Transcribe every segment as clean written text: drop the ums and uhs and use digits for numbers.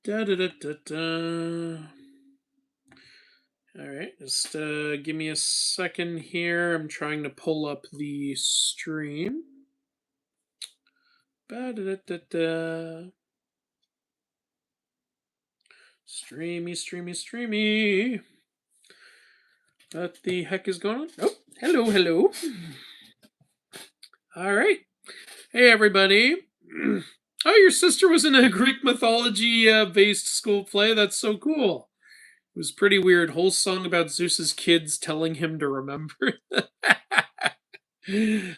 Da da da da da. All right, just give me a second here. I'm trying to pull up the stream. Ba da da da da. Streamy, streamy, streamy. What the heck is going on? Oh, hello, hello. All right. Hey, everybody. Oh, your sister was in a Greek mythology based school play. That's so cool. It was pretty weird. Whole song about Zeus's kids telling him to remember.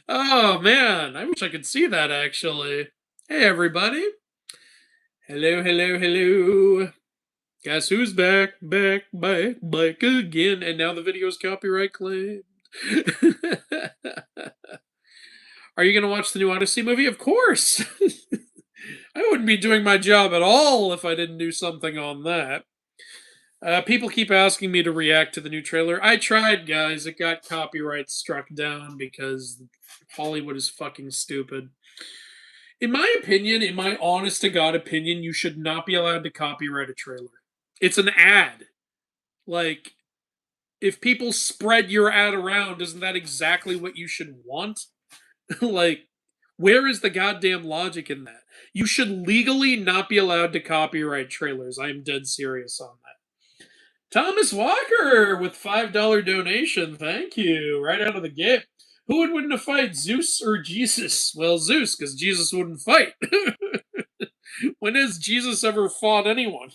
Oh, man. I wish I could see that, actually. Hey, everybody. Hello, hello, hello. Guess who's back, back, back, back again? And now the video's copyright claimed. Are you going to watch the new Odyssey movie? Of course. I wouldn't be doing my job at all if I didn't do something on that. People keep asking me to react to the new trailer. I tried, guys. It got copyright struck down because Hollywood is fucking stupid. In my opinion, in my honest to God opinion, you should not be allowed to copyright a trailer. It's an ad. Like, if people spread your ad around, isn't that exactly what you should want? Like, where is the goddamn logic in that? You should legally not be allowed to copyright trailers. I am dead serious on that. Thomas Walker with $5 donation. Thank you. Right out of the gate. Who would win in a fight, Zeus or Jesus? Well, Zeus, because Jesus wouldn't fight. When has Jesus ever fought anyone?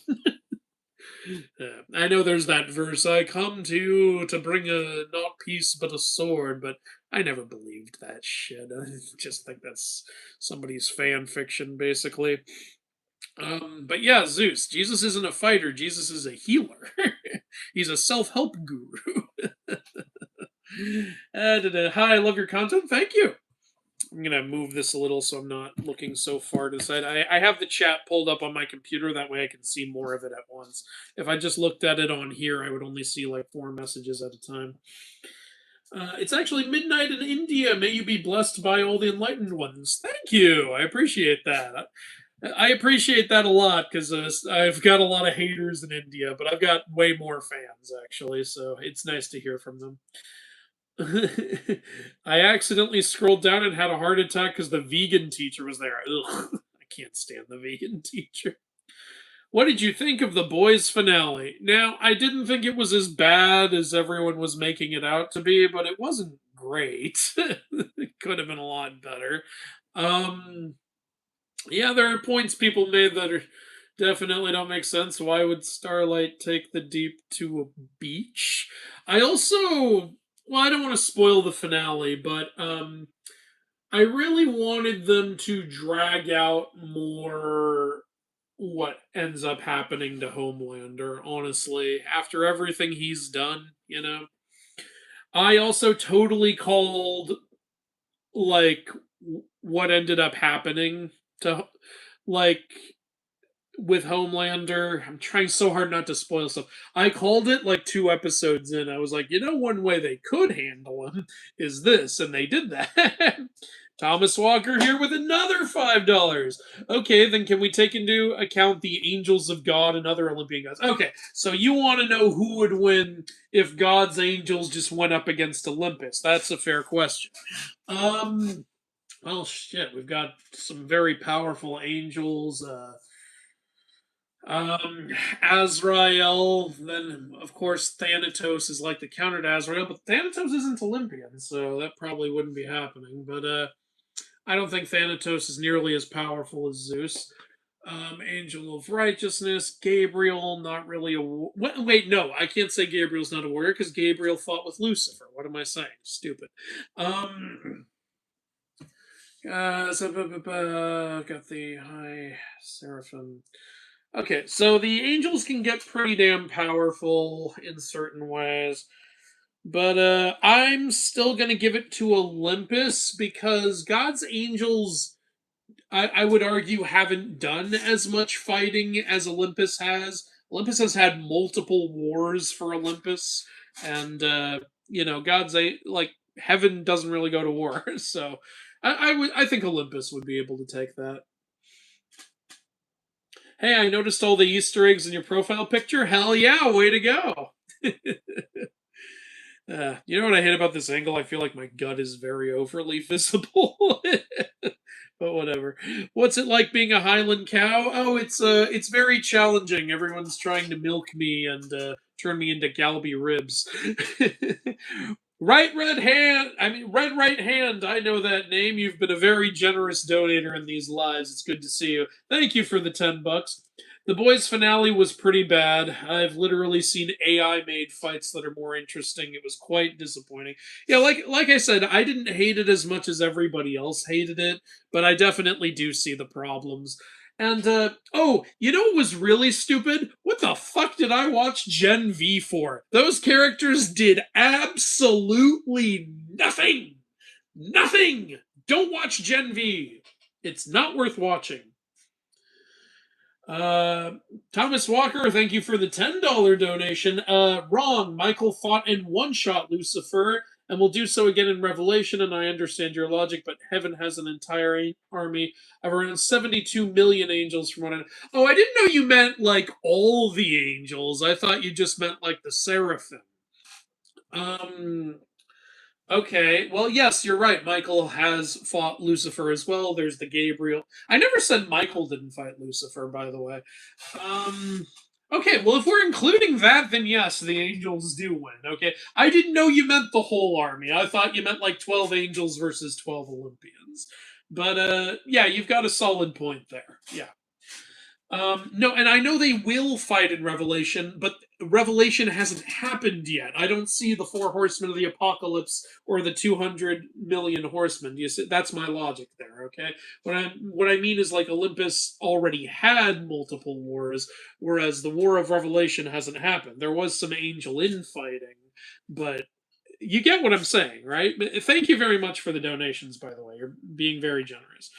I know there's that verse, I come to you to bring a not peace but a sword, but I never believed that shit. I just think that's somebody's fan fiction, basically. But yeah, Zeus. Jesus isn't a fighter, Jesus is a healer. He's a self-help guru. Hi, I love your content. Thank you. I'm gonna move this a little so I'm not looking so far to the side. I have the chat pulled up on my computer, that way I can see more of it at once. If I just looked at it on here, I would only see like 4 messages at a time. It's actually midnight in India. May you be blessed by all the enlightened ones. Thank you. I appreciate that. I appreciate that a lot because I've got a lot of haters in India, but I've got way more fans actually, so it's nice to hear from them. I accidentally scrolled down and had a heart attack because the vegan teacher was there. Ugh, I can't stand the vegan teacher. What did you think of the boys' finale? Now, I didn't think it was as bad as everyone was making it out to be, but it wasn't great. It could have been a lot better. Um, yeah, there are points people made that are definitely don't make sense. Why would Starlight take the Deep to a beach? I also, well, I don't want to spoil the finale, but I really wanted them to drag out more what ends up happening to Homelander, honestly, after everything he's done, you know. I also totally called like what ended up happening to like with Homelander. I'm trying so hard not to spoil stuff. I called it like 2 episodes in. I was like, one way they could handle him is this, and they did that. Thomas Walker here with another $5. Okay, then can we take into account the angels of God and other Olympian gods? Okay, so you want to know who would win if God's angels just went up against Olympus? That's a fair question. Well, shit, we've got some very powerful angels. Azrael, then of course Thanatos is like the counter to Azrael, but Thanatos isn't Olympian, so that probably wouldn't be happening. But I don't think Thanatos is nearly as powerful as Zeus. Angel of Righteousness, Gabriel, not really a wait, no, I can't say Gabriel's not a warrior because Gabriel fought with Lucifer. What am I saying? Stupid. Got the High Seraphim. Okay, so the angels can get pretty damn powerful in certain ways, but I'm still gonna give it to Olympus because God's angels, I would argue, haven't done as much fighting as Olympus has. Olympus has had multiple wars for Olympus, and God's like heaven doesn't really go to war, so I think Olympus would be able to take that. Hey, I noticed all the Easter eggs in your profile picture. Hell yeah, way to go. You know what I hate about this angle? I feel like my gut is very overly visible. But whatever. What's it like being a Highland cow? Oh, it's very challenging. Everyone's trying to milk me and turn me into galby ribs. Red right hand. I know that name. You've been a very generous donator in these lives. It's good to see you. Thank you for the $10. The boys' finale was pretty bad. I've literally seen AI made fights that are more interesting. It was quite disappointing. Yeah, like I said, I didn't hate it as much as everybody else hated it, but I definitely do see the problems. And oh, you know what was really stupid? What the fuck did I watch Gen V for? Those characters did absolutely nothing. Nothing. Don't watch Gen V. It's not worth watching. Uh, Thomas Walker, thank you for the $10 donation. Wrong. Michael fought in one shot Lucifer and will do so again in Revelation. And I understand your logic, but heaven has an entire army of around 72 million angels from what I know. Oh, I didn't know you meant like all the angels. I thought you just meant like the seraphim. Um, Okay, well, yes, you're right. Michael has fought Lucifer as well. There's the Gabriel. I never said Michael didn't fight Lucifer, by the way. Um, okay, well, if we're including that, then yes, the angels do win. Okay, I didn't know you meant the whole army. I thought you meant like 12 angels versus 12 Olympians. But yeah, you've got a solid point there. Yeah. No, and I know they will fight in Revelation, but Revelation hasn't happened yet. I don't see the four horsemen of the apocalypse or the 200 million horsemen. You see, that's my logic there. Okay, what I mean is like Olympus already had multiple wars, whereas the War of Revelation hasn't happened. There was some angel infighting, but you get what I'm saying, right? Thank you very much for the donations, by the way. You're being very generous.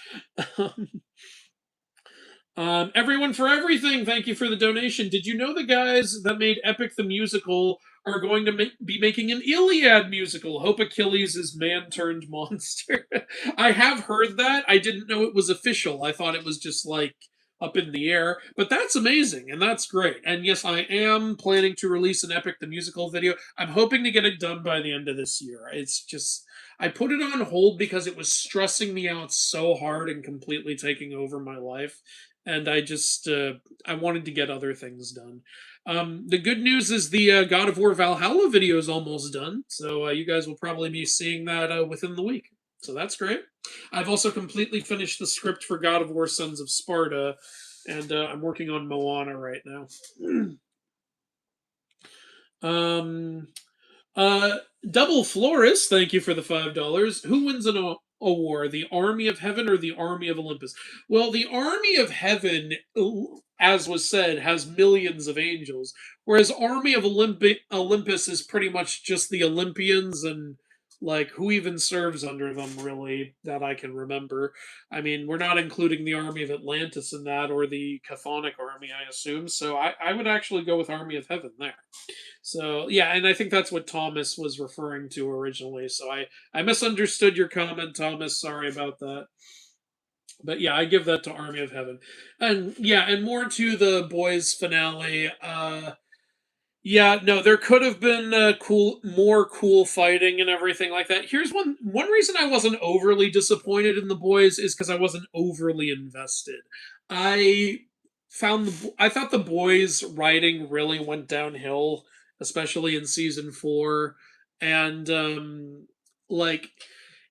Everyone for everything. Thank you for the donation. Did you know the guys that made Epic the musical are going to be making an Iliad musical? Hope Achilles is man turned monster. I have heard that. I didn't know it was official. I thought it was just like up in the air. But that's amazing and that's great. And yes, I am planning to release an Epic the musical video. I'm hoping to get it done by the end of this year. It's just I put it on hold because it was stressing me out so hard and completely taking over my life, and I just I wanted to get other things done. The good news is the God of War Valhalla video is almost done, so you guys will probably be seeing that within the week. So that's great. I've also completely finished the script for God of War Sons of Sparta, and I'm working on Moana right now. um, uh, Double Florist, thank you for the $5. Who wins a war, the Army of Heaven or the Army of Olympus? Well, the Army of Heaven, as was said, has millions of angels, whereas Army of Olympus is pretty much just the Olympians and like who even serves under them really that I can remember. I mean, we're not including the Army of Atlantis in that or the Chthonic Army, I assume. So I would actually go with Army of Heaven there. So yeah, and I think that's what Thomas was referring to originally. So I misunderstood your comment, Thomas. Sorry about that. But yeah, I give that to Army of Heaven. And yeah, and more to the boys finale. Yeah, no, there could have been more cool fighting and everything like that. Here's one reason I wasn't overly disappointed in the boys is because I wasn't overly invested. I I thought the boys' writing really went downhill, especially in season 4, and like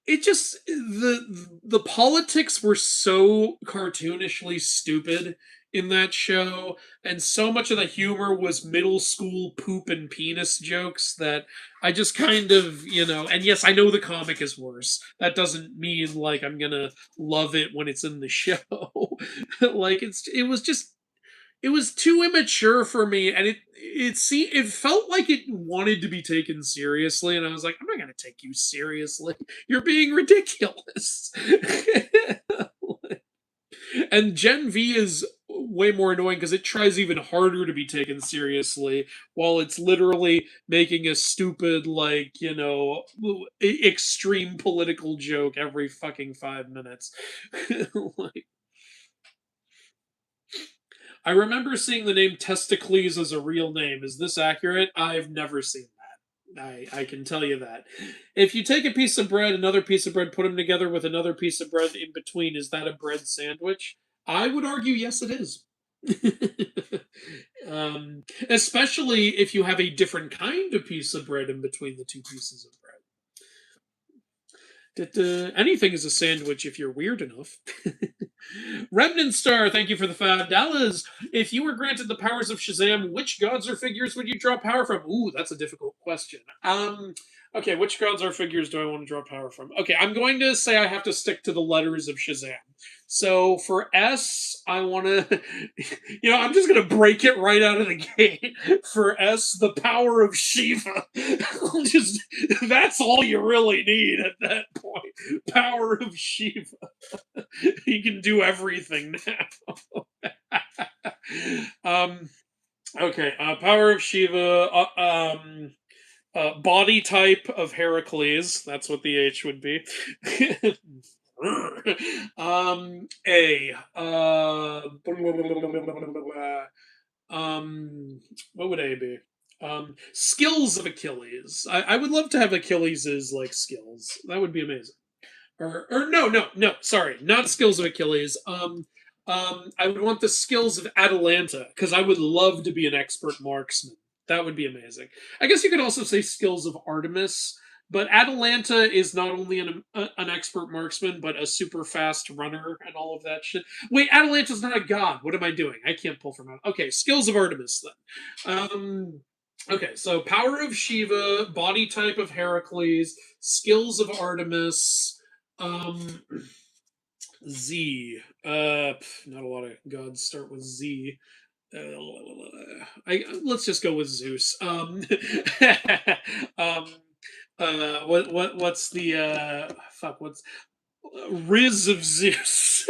it just the politics were so cartoonishly stupid in that show, and so much of the humor was middle school poop and penis jokes that I just kind of, and yes, I know the comic is worse. That doesn't mean like I'm gonna love it when it's in the show. Like it was too immature for me, and it felt like it wanted to be taken seriously, and I was like, I'm not gonna take you seriously. You're being ridiculous. And Gen V is way more annoying because it tries even harder to be taken seriously while it's literally making a stupid, like, extreme political joke every fucking 5 minutes. Like, I remember seeing the name Testicles as a real name. Is this accurate? I've never seen that. I can tell you that. If you take a piece of bread, another piece of bread, put them together with another piece of bread in between, is that a bread sandwich? I would argue yes, it is. Especially if you have a different kind of piece of bread in between the two pieces of bread. Anything is a sandwich if you're weird enough. Remnant Star, thank you for the $5. If you were granted the powers of Shazam, which gods or figures would you draw power from? Ooh, that's a difficult question. Okay, which gods or figures do I want to draw power from? Okay, I'm going to say I have to stick to the letters of Shazam. So for S, I want to, I'm just going to break it right out of the gate. For S, the power of Shiva. That's all you really need at that point. Power of Shiva. He can do everything now. Okay, power of Shiva. Body type of Heracles. That's what the H would be. A. What would A be? Skills of Achilles. I would love to have Achilles's like skills. That would be amazing. Or no, sorry, not skills of Achilles. I would want the skills of Atalanta because I would love to be an expert marksman. That would be amazing. I guess you could also say skills of Artemis, but Atalanta is not only an expert marksman, but a super fast runner and all of that shit. Wait, Atalanta's not a god. What am I doing? I can't pull from out. Okay, skills of Artemis then. Okay, so power of Shiva, body type of Heracles, skills of Artemis. Um, Z. Not a lot of gods start with Z. Let's just go with Zeus. Um, what's the what's Riz of Zeus?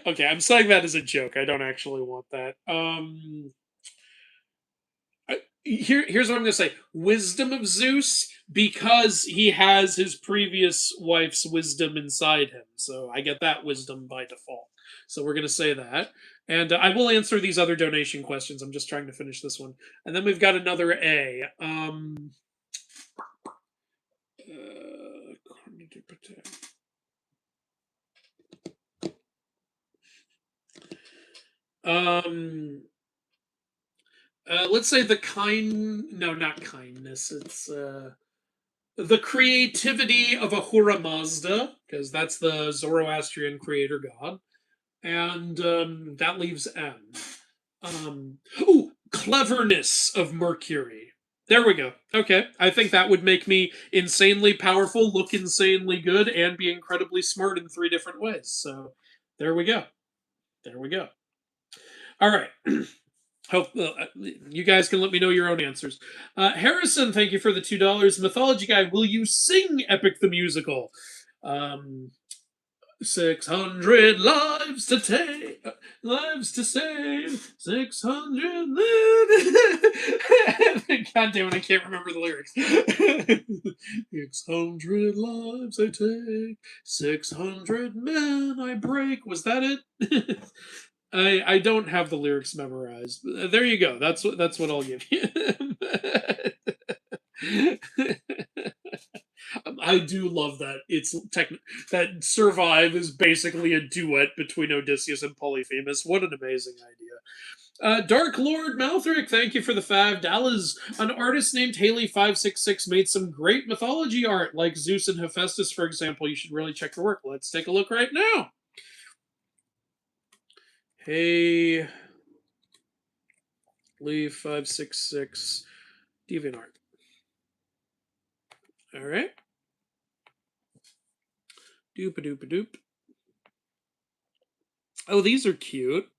Okay, I'm saying that as a joke. I don't actually want that. Here's what I'm going to say. Wisdom of Zeus, because he has his previous wife's wisdom inside him. So I get that wisdom by default. So we're going to say that. And I will answer these other donation questions. I'm just trying to finish this one. And then we've got another A. Let's say no, not kindness. It's the creativity of Ahura Mazda, because that's the Zoroastrian creator god, and that leaves M. Cleverness of Mercury. There we go. Okay, I think that would make me insanely powerful, look insanely good, and be incredibly smart in 3 different ways. So there we go. There we go. All right. Hope you guys can let me know your own answers. Harrison, thank you for the $2. Mythology Guy, will you sing Epic the Musical? 600 lives to take, lives to save, 600 God damn it, I can't remember the lyrics. 600 lives I take, 600 men I break. Was that it? I don't have the lyrics memorized. There you go. That's what I'll give you. I do love that that Survive is basically a duet between Odysseus and Polyphemus. What an amazing idea. Dark Lord Malthric, thank you for the $5. An artist named Haley566 made some great mythology art, like Zeus and Hephaestus, for example. You should really check her work. Let's take a look right now. Hey, Leave 566 DeviantArt. All right. Doop-a-doop-a-doop. Oh, these are cute.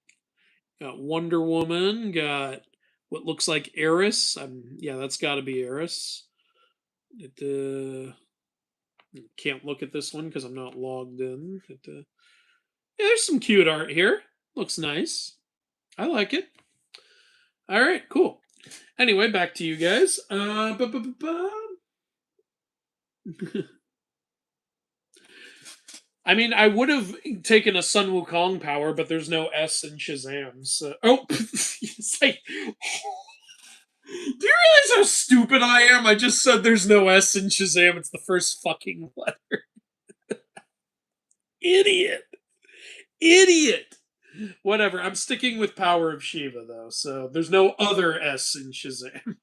Got Wonder Woman. Got what looks like Eris. Yeah, that's got to be Eris. Can't look at this one because I'm not logged in. Yeah, there's some cute art here. Looks nice. I like it. All right, cool. Anyway, back to you guys. I mean, I would have taken a Sun Wukong power, but there's no S in Shazam. So, oh, it's like, do you realize how stupid I am? I just said there's no S in Shazam. It's the first fucking letter. Idiot. Idiot. Whatever. I'm sticking with Power of Shiva, though. So there's no other S in Shazam.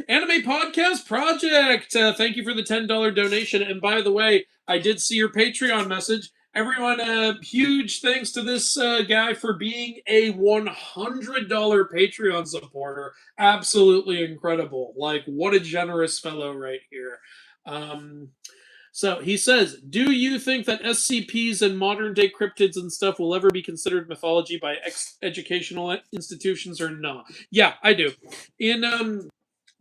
Anime Podcast Project. Thank you for the $10 donation. And by the way, I did see your Patreon message. Everyone, huge thanks to this guy for being a $100 Patreon supporter. Absolutely incredible. Like, what a generous fellow right here. So he says, do you think that SCPs and modern day cryptids and stuff will ever be considered mythology by educational institutions or not? Yeah, I do. In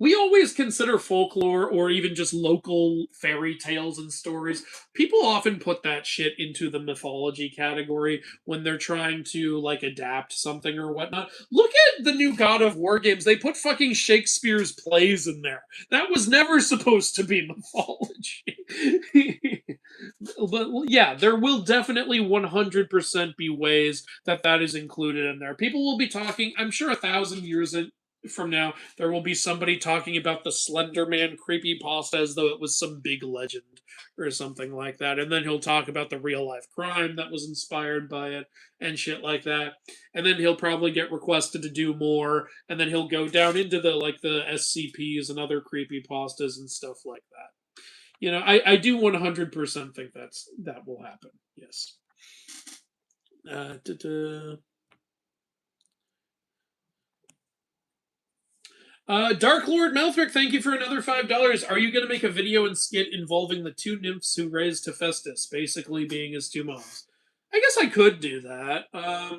we always consider folklore or even just local fairy tales and stories. People often put that shit into the mythology category when they're trying to like adapt something or whatnot. Look at the new God of War games. They put fucking Shakespeare's plays in there. That was never supposed to be mythology. But yeah, there will definitely 100% be ways that that is included in there. People will be talking, I'm sure 1,000 years from now, there will be somebody talking about the Slender Man creepypasta as though it was some big legend or something like that. And then he'll talk about the real life crime that was inspired by it and shit like that. And then he'll probably get requested to do more. And then he'll go down into the like the SCPs and other creepypastas and stuff like that. You know, I do 100% think that will happen. Yes. Da-da. Dark Lord Malthric, thank you for another $5. Are you going to make a video and skit involving the two nymphs who raised Hephaestus, basically being his two moms? I guess I could do that. I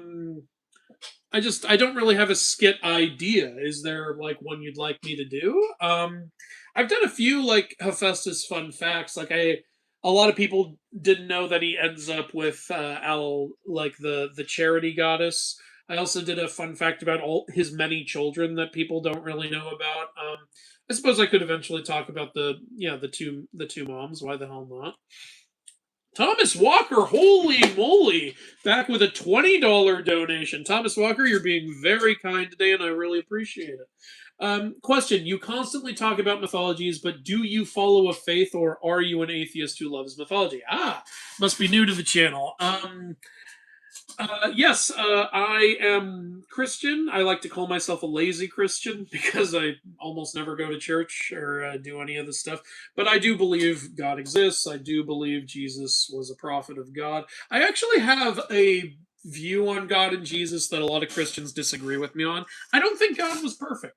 don't really have a skit idea. Is there like one you'd like me to do? I've done a few like Hephaestus fun facts. Like a lot of people didn't know that he ends up with Al, like the charity goddess. I also did a fun fact about all his many children that people don't really know about. I suppose I could eventually talk about the two moms. Why the hell not? Thomas Walker, holy moly, back with a $20 donation. Thomas Walker, you're being very kind today, and I really appreciate it. Question: you constantly talk about mythologies, but do you follow a faith, or are you an atheist who loves mythology? Ah, must be new to the channel. Yes, I am Christian. I like to call myself a lazy Christian because I almost never go to church or do any of this stuff. But I do believe God exists. I do believe Jesus was a prophet of God. I actually have a view on God and Jesus that a lot of Christians disagree with me on. I don't think God was perfect.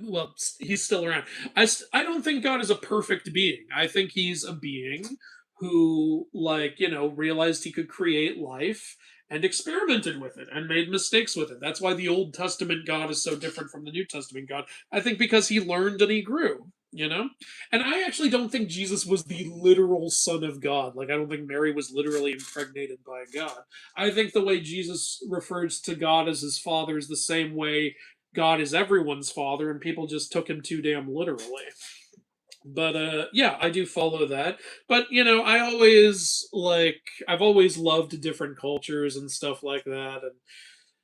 Well, he's still around. I don't think God is a perfect being. I think he's a being who, like, realized he could create life and experimented with it and made mistakes with it. That's why the Old Testament God is so different from the New Testament God. I think because he learned and he grew, And I actually don't think Jesus was the literal son of God. Like, I don't think Mary was literally impregnated by God. I think the way Jesus refers to God as his father is the same way God is everyone's father, and people just took him too damn literally. But yeah, I do follow that. But I've always loved different cultures and stuff like that,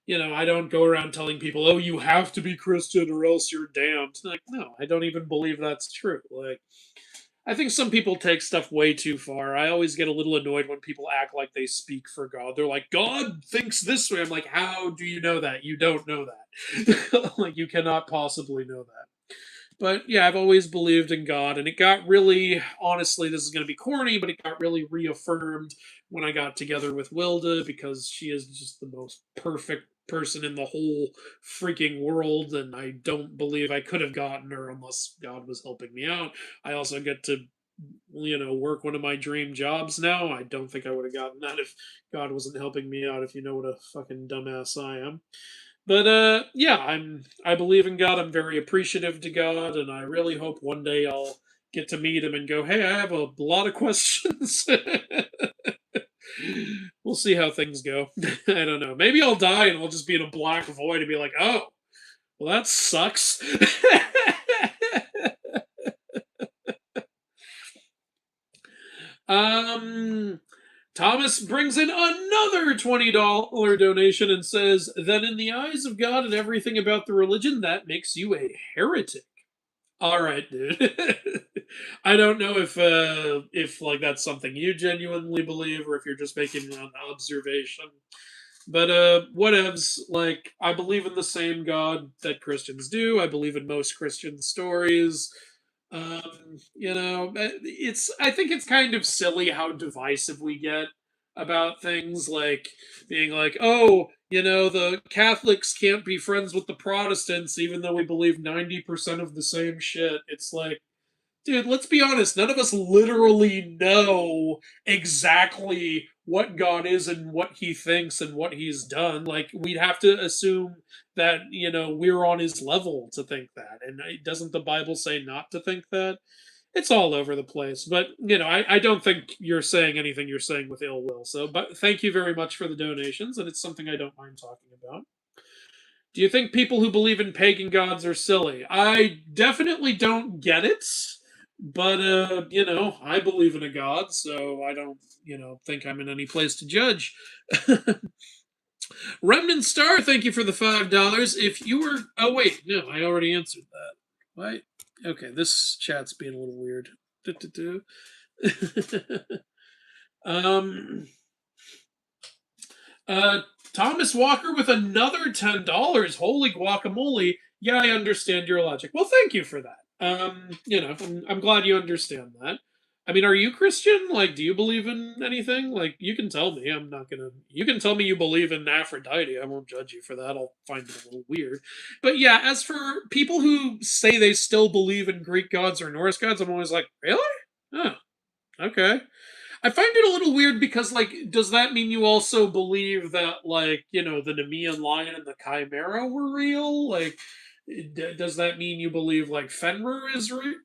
and I don't go around telling people, "Oh, you have to be Christian or else you're damned." Like, no, I don't even believe that's true. Like, I think some people take stuff way too far. I always get a little annoyed when people act like they speak for God. They're like, God thinks this way. I'm like, how do you know that? You don't know that. Like, you cannot possibly know that. But yeah, I've always believed in God, and it got really, honestly, this is going to be corny, but it got really reaffirmed when I got together with Wilda because she is just the most perfect person in the whole freaking world, and I don't believe I could have gotten her unless God was helping me out. I also get to, work one of my dream jobs now. I don't think I would have gotten that if God wasn't helping me out, if you know what a fucking dumbass I am. But yeah, I believe in God. I'm very appreciative to God, and I really hope one day I'll get to meet him and go, "Hey, I have a lot of questions." We'll see how things go. I don't know. Maybe I'll die and I'll just be in a black void and be like, "Oh, well, that sucks." um Thomas brings in another $20 donation and says, then in the eyes of God and everything about the religion, that makes you a heretic. All right, dude. I don't know if like that's something you genuinely believe or if you're just making an observation. But whatevs. Like, I believe in the same God that Christians do. I believe in most Christian stories. It's I think it's kind of silly how divisive we get about things like being like, oh, the Catholics can't be friends with the Protestants even though we believe 90% of the same shit. It's like, dude, let's be honest. None of us literally know exactly what God is and what he thinks and what he's done. Like, we'd have to assume that, we're on his level to think that. And doesn't the Bible say not to think that? It's all over the place. But, I don't think you're saying anything you're saying with ill will. So, but thank you very much for the donations. And it's something I don't mind talking about. Do you think people who believe in pagan gods are silly? I definitely don't get it, but I believe in a god, so I don't, think I'm in any place to judge. Remnant Star, thank you for the $5. If you were, oh wait, no, I already answered that. What? Okay, this chat's being a little weird. um, Uh, Thomas Walker with another $10. Holy guacamole! Yeah, I understand your logic. Well, thank you for that. I'm glad you understand that. I mean, are you Christian? Like, do you believe in anything? Like, you can tell me. I'm not gonna. You can tell me you believe in Aphrodite. I won't judge you for that. I'll find it a little weird. But yeah, as for people who say they still believe in Greek gods or Norse gods, I'm always like, really? Oh, okay. I find it a little weird because, like, does that mean you also believe that, like, the Nemean lion and the Chimera were real? Like, does that mean you believe, like, Fenrir is real?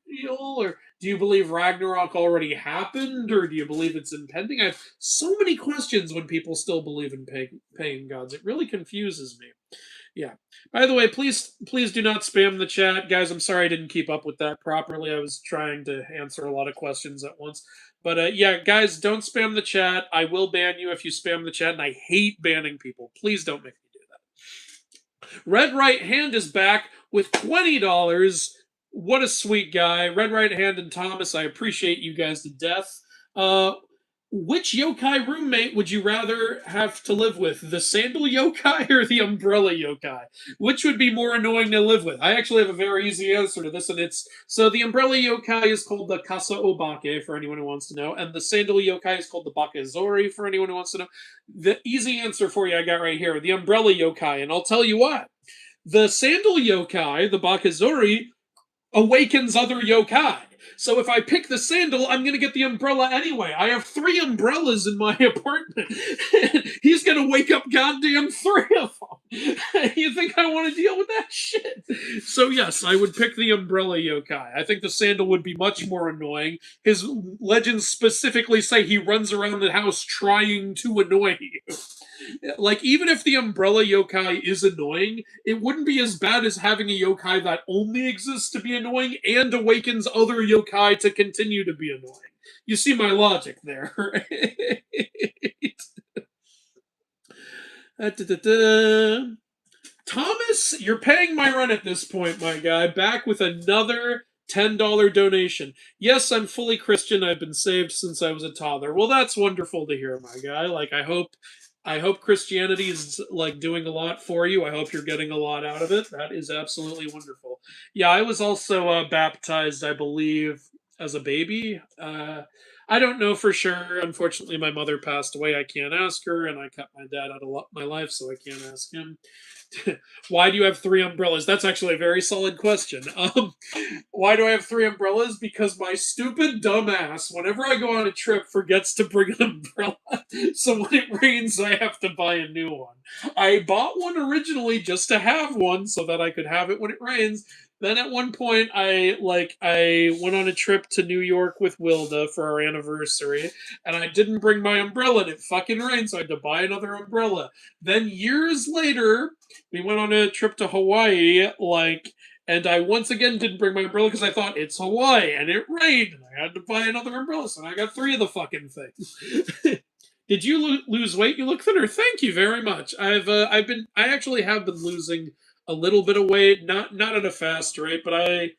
Or do you believe Ragnarok already happened? Or do you believe it's impending? I have so many questions when people still believe in pagan gods. It really confuses me. Yeah. By the way, please do not spam the chat, guys. I'm sorry I didn't keep up with that properly. I was trying to answer a lot of questions at once. But yeah, guys, don't spam the chat. I will ban you if you spam the chat, and I hate banning people. Please don't make me do that. Red Right Hand is back with $20. What a sweet guy. Red Right Hand and Thomas, I appreciate you guys to death. Which yokai roommate would you rather have to live with? The sandal yokai or the umbrella yokai? Which would be more annoying to live with? I actually have a very easy answer to this, and it's so the umbrella yokai is called the Kasa Obake for anyone who wants to know, and the sandal yokai is called the Bakezori for anyone who wants to know. The easy answer for you I got right here: the umbrella yokai, and I'll tell you why. The sandal yokai, the Bakezori, awakens other yokai. So if I pick the sandal, I'm going to get the umbrella anyway. I have 3 umbrellas in my apartment. He's going to wake up goddamn 3 of them. You think I want to deal with that shit? So yes, I would pick the umbrella yokai. I think the sandal would be much more annoying. His legends specifically say he runs around the house trying to annoy you. Like, even if the umbrella yokai is annoying, it wouldn't be as bad as having a yokai that only exists to be annoying and awakens other yokai to continue to be annoying. You see my logic there, right? Thomas, you're paying my rent at this point, my guy. Back with another $10 donation. Yes, I'm fully Christian. I've been saved since I was a toddler. Well, that's wonderful to hear, my guy. Like, I hope Christianity is like doing a lot for you. I hope you're getting a lot out of it. That is absolutely wonderful. Yeah, I was also baptized, I believe, as a baby. I don't know for sure. Unfortunately, my mother passed away. I can't ask her, and I cut my dad out of my life, so I can't ask him. Why do you have 3 umbrellas? That's actually a very solid question. Why do I have 3 umbrellas? Because my stupid dumbass, whenever I go on a trip, forgets to bring an umbrella. So when it rains, I have to buy a new one. I bought one originally just to have one so that I could have it when it rains. Then at one point, I went on a trip to New York with Wilda for our anniversary, and I didn't bring my umbrella, and it fucking rained, so I had to buy another umbrella. Then years later, we went on a trip to Hawaii, and I once again didn't bring my umbrella because I thought it's Hawaii, and it rained, and I had to buy another umbrella, so I got 3 of the fucking things. Did you lose weight? You look thinner. Thank you very much. I actually have been losing a little bit of weight, not at a fast rate, but I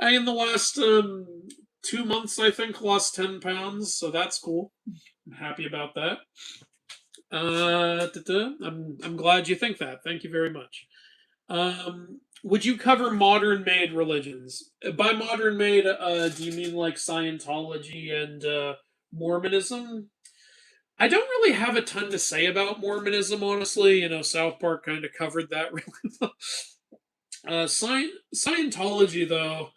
in the last 2 months I think lost 10 pounds, so that's cool. I'm happy about that. I'm glad you think that. Thank you very much. Would you cover modern made religions? By modern made, do you mean like Scientology and Mormonism? I don't really have a ton to say about Mormonism, honestly. South Park kind of covered that really well. Scientology, though,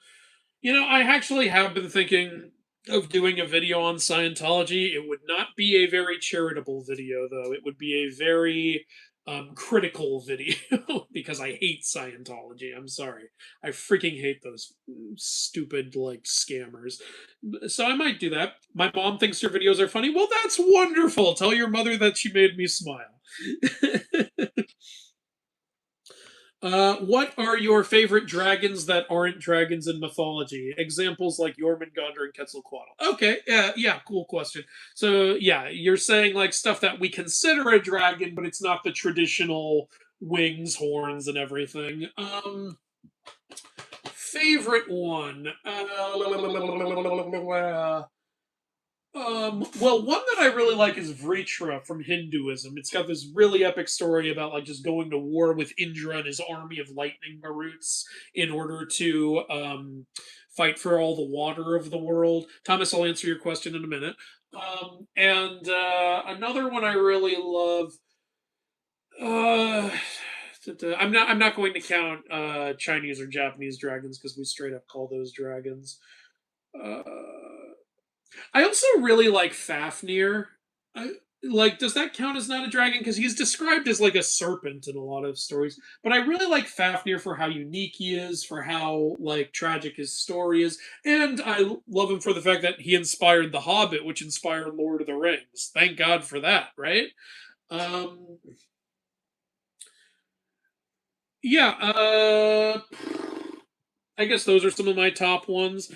I actually have been thinking of doing a video on Scientology. It would not be a very charitable video, though. It would be a very critical video because I hate Scientology. I'm sorry. I freaking hate those stupid, like, scammers. So I might do that. My mom thinks your videos are funny. Well, that's wonderful. Tell your mother that she made me smile. What are your favorite dragons that aren't dragons in mythology? Examples like Jormungandr and Quetzalcoatl. Okay, yeah, cool question. So yeah, you're saying like stuff that we consider a dragon, but it's not the traditional wings, horns, and everything. Favorite one. Well, one that I really like is Vritra from Hinduism. It's got this really epic story about like just going to war with Indra and his army of lightning Maruts in order to fight for all the water of the world. Thomas, I'll answer your question in a minute. And another one I really love. Uh, I'm not going to count Chinese or Japanese dragons because we straight up call those dragons. Uh, I also really like Fafnir. Like, does that count as not a dragon? Because he's described as like a serpent in a lot of stories. But I really like Fafnir for how unique he is, for how like tragic his story is, and I love him for the fact that he inspired The Hobbit, which inspired Lord of the Rings. Thank God for that, right? Um, yeah. I guess those are some of my top ones.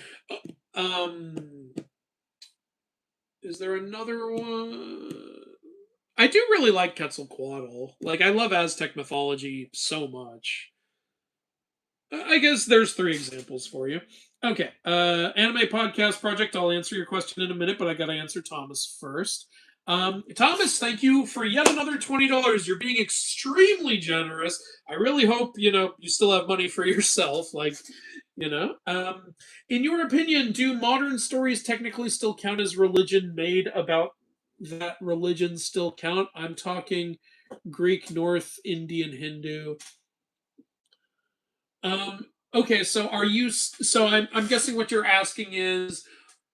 Um, is there another one? I do really like Quetzalcoatl. Like, I love Aztec mythology so much. I guess there's three examples for you. Okay, anime podcast project. I'll answer your question in a minute, but I gotta answer Thomas first. Thomas, thank you for yet another $20. You're being extremely generous. I really hope you still have money for yourself. Like, in your opinion, do modern stories technically still count as religion made about that religion still count? I'm talking Greek, North, Indian, Hindu. Okay, so I'm guessing what you're asking is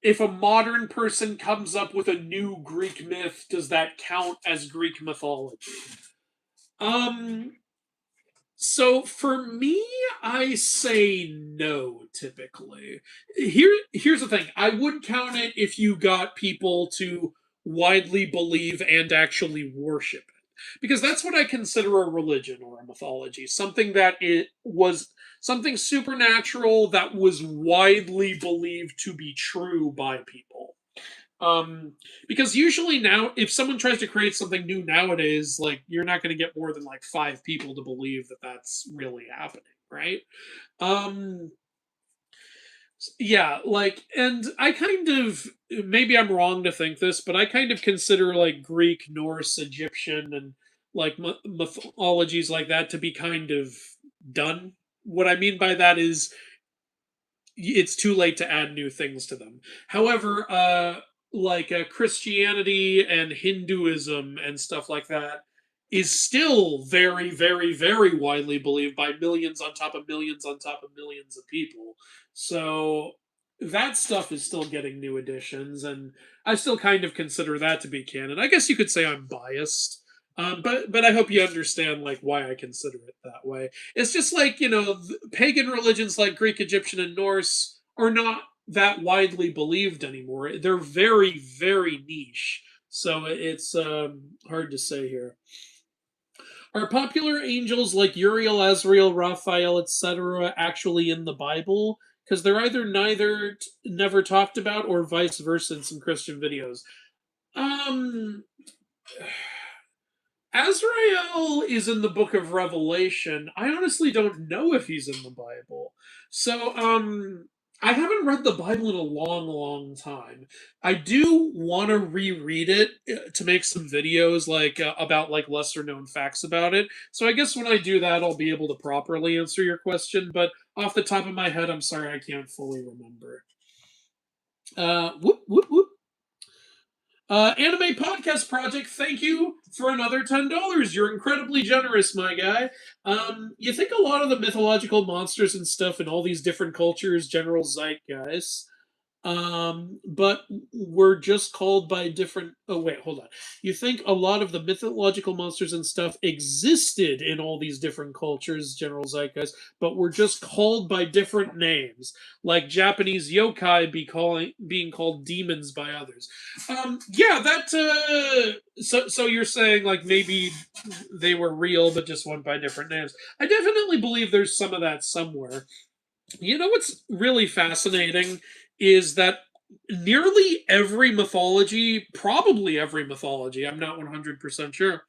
if a modern person comes up with a new Greek myth, does that count as Greek mythology? Um, so for me, I say no typically. Here's the thing. I would count it if you got people to widely believe and actually worship it. Because that's what I consider a religion or a mythology. Something that it was something supernatural that was widely believed to be true by people. Um, because usually now, if someone tries to create something new nowadays, like you're not going to get more than like five people to believe that that's really happening, right? Um, yeah, like, and I kind of maybe I'm wrong to think this, but I kind of consider like Greek, Norse, Egyptian, and like mythologies like that to be kind of done. What I mean by that is it's too late to add new things to them. However, like Christianity and Hinduism and stuff like that is still very, very, very widely believed by millions on top of millions on top of millions of people. So that stuff is still getting new additions, and I still kind of consider that to be canon. I guess you could say I'm biased. But I hope you understand like why I consider it that way. It's just like pagan religions like Greek, Egyptian, and Norse are not that widely believed anymore. They're very, very niche. So it's hard to say here. Are popular angels like Uriel, Azrael, Raphael, etc., actually in the Bible? Because they're either never talked about, or vice versa in some Christian videos. Um, Azrael is in the book of Revelation. I honestly don't know if he's in the Bible. So, I haven't read the Bible in a long, long time. I do want to reread it to make some videos like about like lesser known facts about it. So I guess when I do that, I'll be able to properly answer your question. But off the top of my head, I'm sorry, I can't fully remember. Whoop whoop whoop. Anime Podcast Project, thank you for another $10. You're incredibly generous, my guy. You think a lot of the mythological monsters and stuff in all these different cultures, general zeitgeist, but we're just called by different. Oh wait, hold on. You think a lot of the mythological monsters and stuff existed in all these different cultures, general zeitgeist, but were just called by different names, like Japanese yokai being called demons by others. Yeah, that. So you're saying like maybe they were real, but just went by different names. I definitely believe there's some of that somewhere. You know what's really fascinating is that nearly every mythology, probably every mythology, I'm not 100% sure,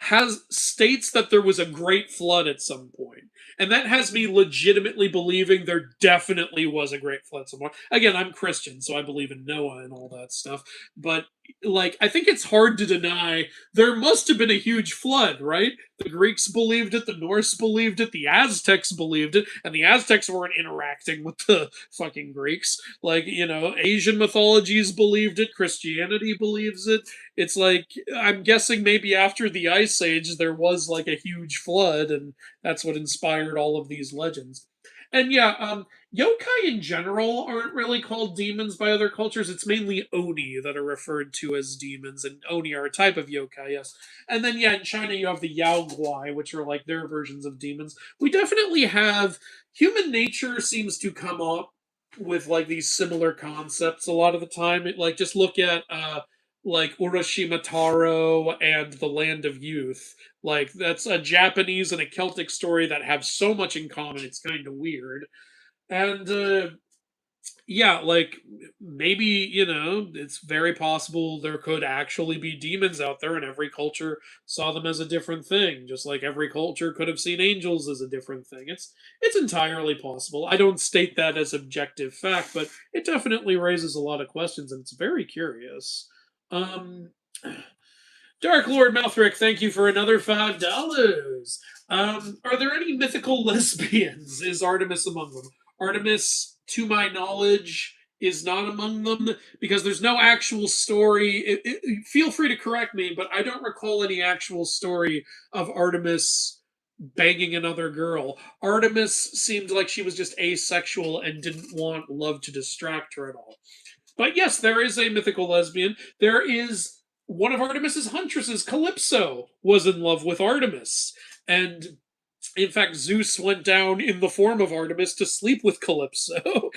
has states that there was a great flood at some point. And that has me legitimately believing there definitely was a great flood somewhere. Again, I'm Christian, so I believe in Noah and all that stuff. But like I think it's hard to deny there must have been a huge flood, right? The Greeks believed it, the Norse believed it, the Aztecs believed it, and the Aztecs weren't interacting with the fucking Greeks. Like, Asian mythologies believed it, Christianity believes it. It's like I'm guessing maybe after the ice age there was like a huge flood, and that's what inspired all of these legends. And yeah, yokai in general aren't really called demons by other cultures. It's mainly oni that are referred to as demons, and oni are a type of yokai, yes. And then yeah, in China you have the yao guai, which are like their versions of demons. We definitely have human nature seems to come up with like these similar concepts a lot of the time. Like just look at like Urashima Taro and The Land of Youth. Like that's a Japanese and a Celtic story that have so much in common. It's kind of weird. And yeah, like maybe, it's very possible there could actually be demons out there and every culture saw them as a different thing, just like every culture could have seen angels as a different thing. It's entirely possible. I don't state that as objective fact, but it definitely raises a lot of questions and it's very curious. Um Dark Lord Malthrick, thank you for another $5. Are there any mythical lesbians? Is Artemis among them? Artemis, to my knowledge, is not among them because there's no actual story. Feel free to correct me, but I don't recall any actual story of Artemis banging another girl. Artemis seemed like she was just asexual and didn't want love to distract her at all. But yes, there is a mythical lesbian. There is one of Artemis's huntresses, Calypso, was in love with Artemis. And in fact, Zeus went down in the form of Artemis to sleep with Calypso.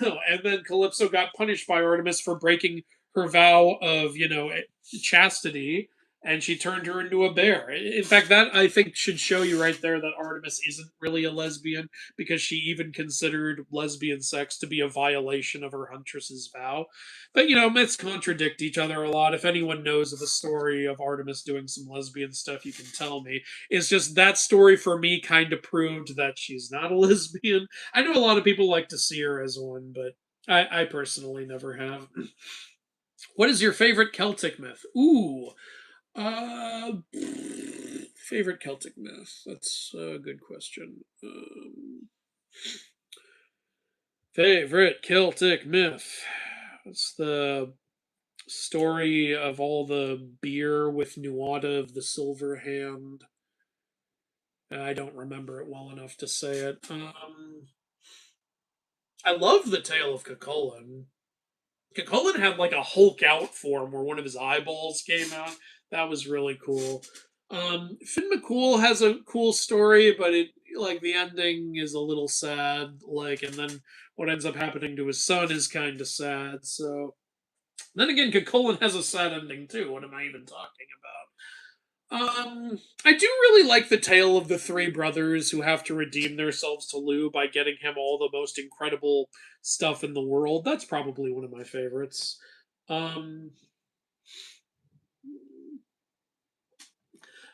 And then Calypso got punished by Artemis for breaking her vow of, chastity, and she turned her into a bear. In fact, that I think should show you right there that Artemis isn't really a lesbian because she even considered lesbian sex to be a violation of her huntress's vow. But myths contradict each other a lot. If anyone knows of a story of Artemis doing some lesbian stuff, you can tell me. It's just that story for me kind of proved that she's not a lesbian. I know a lot of people like to see her as one, but I personally never have. What is your favorite Celtic myth? Ooh, uh, favorite Celtic myth. That's a good question. Favorite Celtic myth. It's the story of all the beer with Nuada of the Silver Hand. I don't remember it well enough to say it. I love the tale of Cucullin. Cucullin had like a Hulk out form where one of his eyeballs came out. That was really cool. Finn McCool has a cool story, but it like the ending is a little sad. Like, and then what ends up happening to his son is kind of sad. So then again, Cucullin has a sad ending too. What am I even talking about? I do really like the tale of the three brothers who have to redeem themselves to Lou by getting him all the most incredible stuff in the world. That's probably one of my favorites. Um,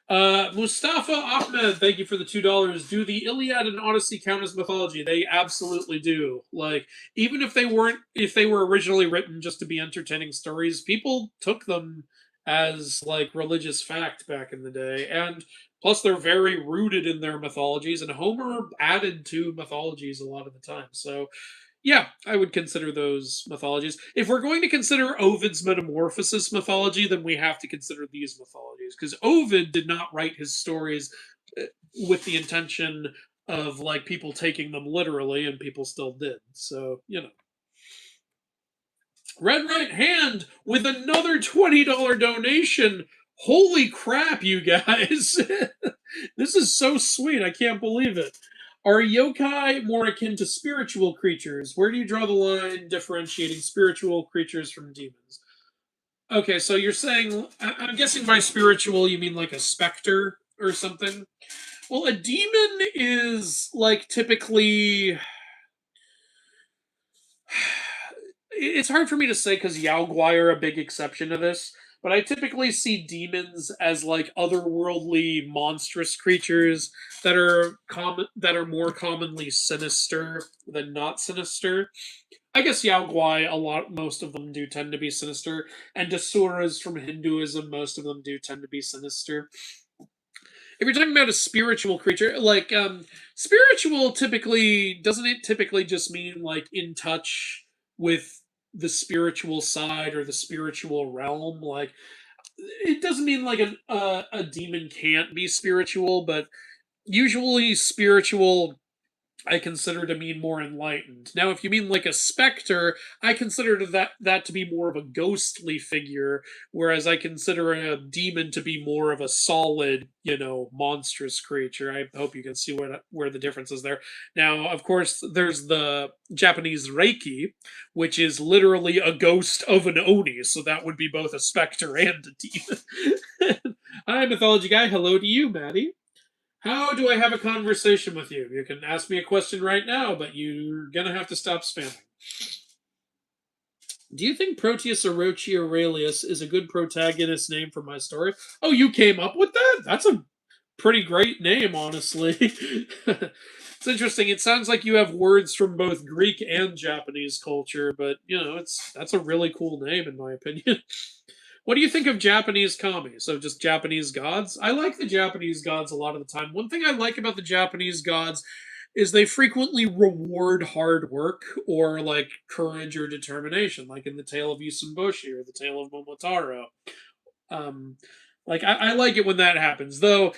Mustafa Ahmed, thank you for the $2. Do the Iliad and Odyssey count as mythology? They absolutely do. Like, even if they weren't, if they were originally written just to be entertaining stories, people took them as like religious fact back in the day. And plus, they're very rooted in their mythologies, and Homer added to mythologies a lot of the time. So, yeah, I would consider those mythologies. If we're going to consider Ovid's Metamorphosis mythology, then we have to consider these mythologies because Ovid did not write his stories with the intention of like people taking them literally, and people still did. So, Red Right Hand with another $20 donation. Holy crap, you guys. This is so sweet. I can't believe it. Are yokai more akin to spiritual creatures? Where do you draw the line differentiating spiritual creatures from demons? Okay, so you're saying, I'm guessing by spiritual you mean like a specter or something? Well, a demon is like typically it's hard for me to say because Yaogwai are a big exception to this, but I typically see demons as like otherworldly, monstrous creatures that are more commonly sinister than not sinister. I guess Yaogwai, most of them do tend to be sinister, and Dasuras from Hinduism, most of them do tend to be sinister. If you're talking about a spiritual creature, like spiritual typically doesn't it typically just mean like in touch with the spiritual side or the spiritual realm? Like it doesn't mean like a demon can't be spiritual, but usually spiritual I consider to mean more enlightened. Now, if you mean like a specter, I consider that to be more of a ghostly figure, whereas I consider a demon to be more of a solid, monstrous creature. I hope you can see where the difference is there. Now, of course, there's the Japanese Reiki, which is literally a ghost of an oni, so that would be both a specter and a demon. Hi, Mythology Guy. Hello to you, Maddie. How do I have a conversation with you? You can ask me a question right now, but you're gonna have to stop spamming. Do you think Proteus Orochi Aurelius is a good protagonist name for my story? Oh, you came up with that? That's a pretty great name, honestly. It's interesting. It sounds like you have words from both Greek and Japanese culture, but that's a really cool name in my opinion. What do you think of Japanese kami? So just Japanese gods? I like the Japanese gods a lot of the time. One thing I like about the Japanese gods is they frequently reward hard work or like courage or determination, like in the Tale of Yusunboshi or the Tale of Momotaro. Um, like I like it when that happens, though.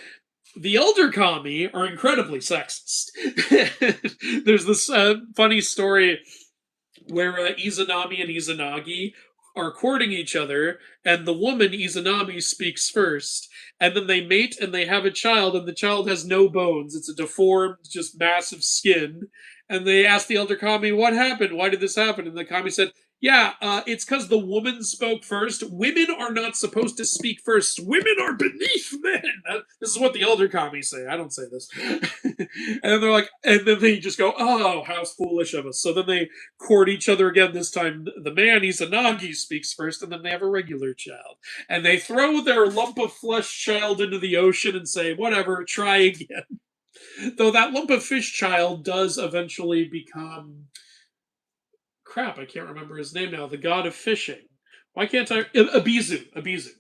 The elder kami are incredibly sexist. There's this funny story where Izanami and Izanagi are courting each other, and the woman Izanami speaks first, and then they mate and they have a child, and the child has no bones. It's a deformed, just massive skin. And they ask the elder kami, "What happened? Why did this happen?" And the kami said, "Yeah, it's because the woman spoke first. Women are not supposed to speak first. Women are beneath men." This is what the elder kami say. I don't say this. And then they're like, and then they just go, "Oh, how foolish of us." So then they court each other again. This time, the man Izanagi speaks first, and then they have a regular child. And they throw their lump of flesh child into the ocean and say, "Whatever, try again." Though that lump of fish child does eventually become crap. I can't remember his name now. The god of fishing. Why can't I? Abizu. Abizu.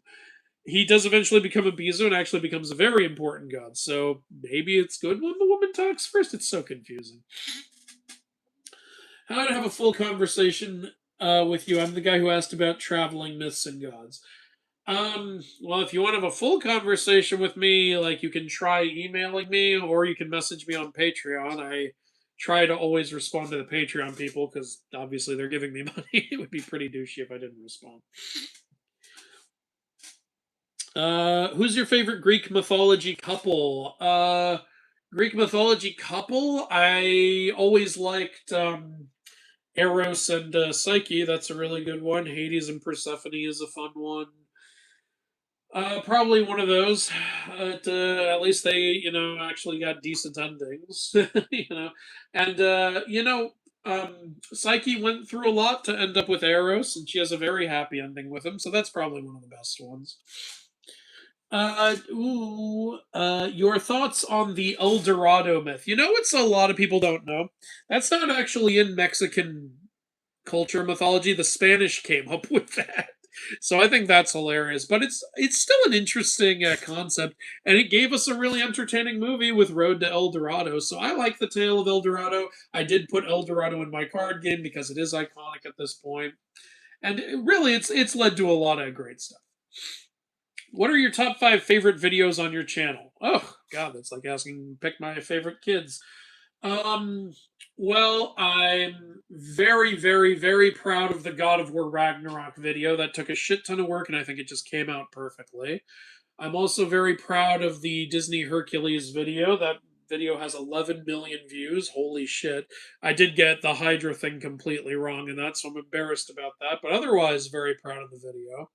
He does eventually become Abizu and actually becomes a very important god. So maybe it's good when the woman talks first. It's so confusing. How to have a full conversation with you? I'm the guy who asked about traveling myths and gods. Well, if you want to have a full conversation with me, like you can try emailing me or you can message me on Patreon. I try to always respond to the Patreon people because obviously they're giving me money. It would be pretty douchey if I didn't respond. Who's your favorite Greek mythology couple? Greek mythology couple? I always liked Eros and Psyche. That's a really good one. Hades and Persephone is a fun one. Probably one of those. At least they, actually got decent endings. you know, and Psyche went through a lot to end up with Eros, and she has a very happy ending with him, so that's probably one of the best ones. Your thoughts on the El Dorado myth? You know, it's a lot of people don't know. That's not actually in Mexican culture mythology. The Spanish came up with that. So I think that's hilarious, but it's still an interesting concept, and it gave us a really entertaining movie with Road to El Dorado. So I like the tale of El Dorado. I did put El Dorado in my card game because it is iconic at this point, and really, it's led to a lot of great stuff. What are your top 5 favorite videos on your channel? Oh God, that's like asking pick my favorite kids. Um, well, I'm very, very, very proud of the God of War Ragnarok video. That took a shit ton of work, and I think it just came out perfectly. I'm also very proud of the Disney Hercules video. That video has 11 million views. Holy shit. I did get the Hydra thing completely wrong, and that's so I'm embarrassed about that, but otherwise, very proud of the video.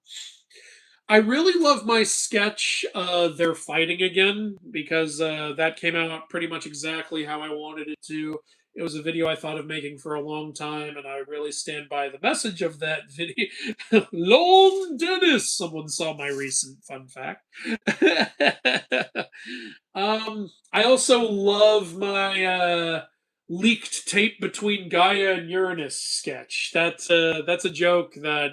I really love my sketch, They're Fighting Again, because that came out pretty much exactly how I wanted it to. It was a video I thought of making for a long time, and I really stand by the message of that video. Lone Dennis! Someone saw my recent fun fact. I also love my leaked tape between Gaia and Uranus sketch. That's a joke that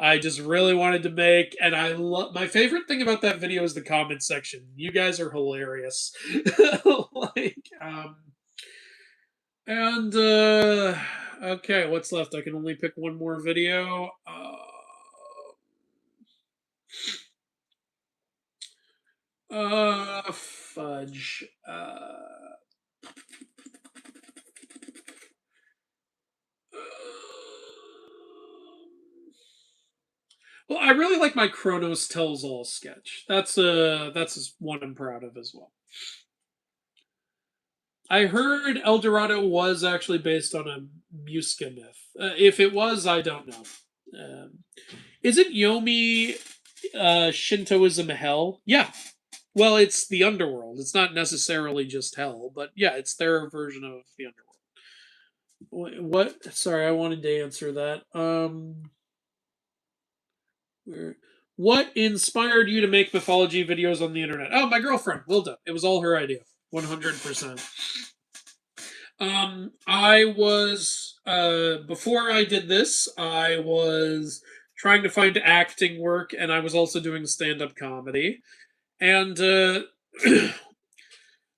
I just really wanted to make, and I love my favorite thing about that video is the comment section. You guys are hilarious. like, and okay, what's left? I can only pick one more video. Fudge. Well, I really like my Kronos tells all sketch. That's one I'm proud of as well. I heard El Dorado was actually based on a Muska myth. If it was, I don't know. Um, isn't Yomi Shintoism hell? Yeah. Well, it's the underworld. It's not necessarily just hell, but yeah, it's their version of the underworld. What? Sorry, I wanted to answer that. What inspired you to make mythology videos on the internet? Oh, my girlfriend, Wilda. It was all her idea. 100%. I was before I did this, I was trying to find acting work, and I was also doing stand-up comedy. And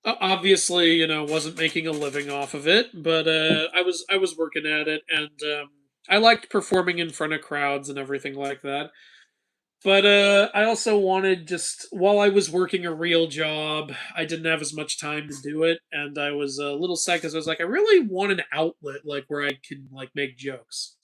obviously, wasn't making a living off of it, but I was working at it, and I liked performing in front of crowds and everything like that. But I also wanted just while I was working a real job, I didn't have as much time to do it, and I was a little sad because I was like, I really want an outlet like where I can like make jokes.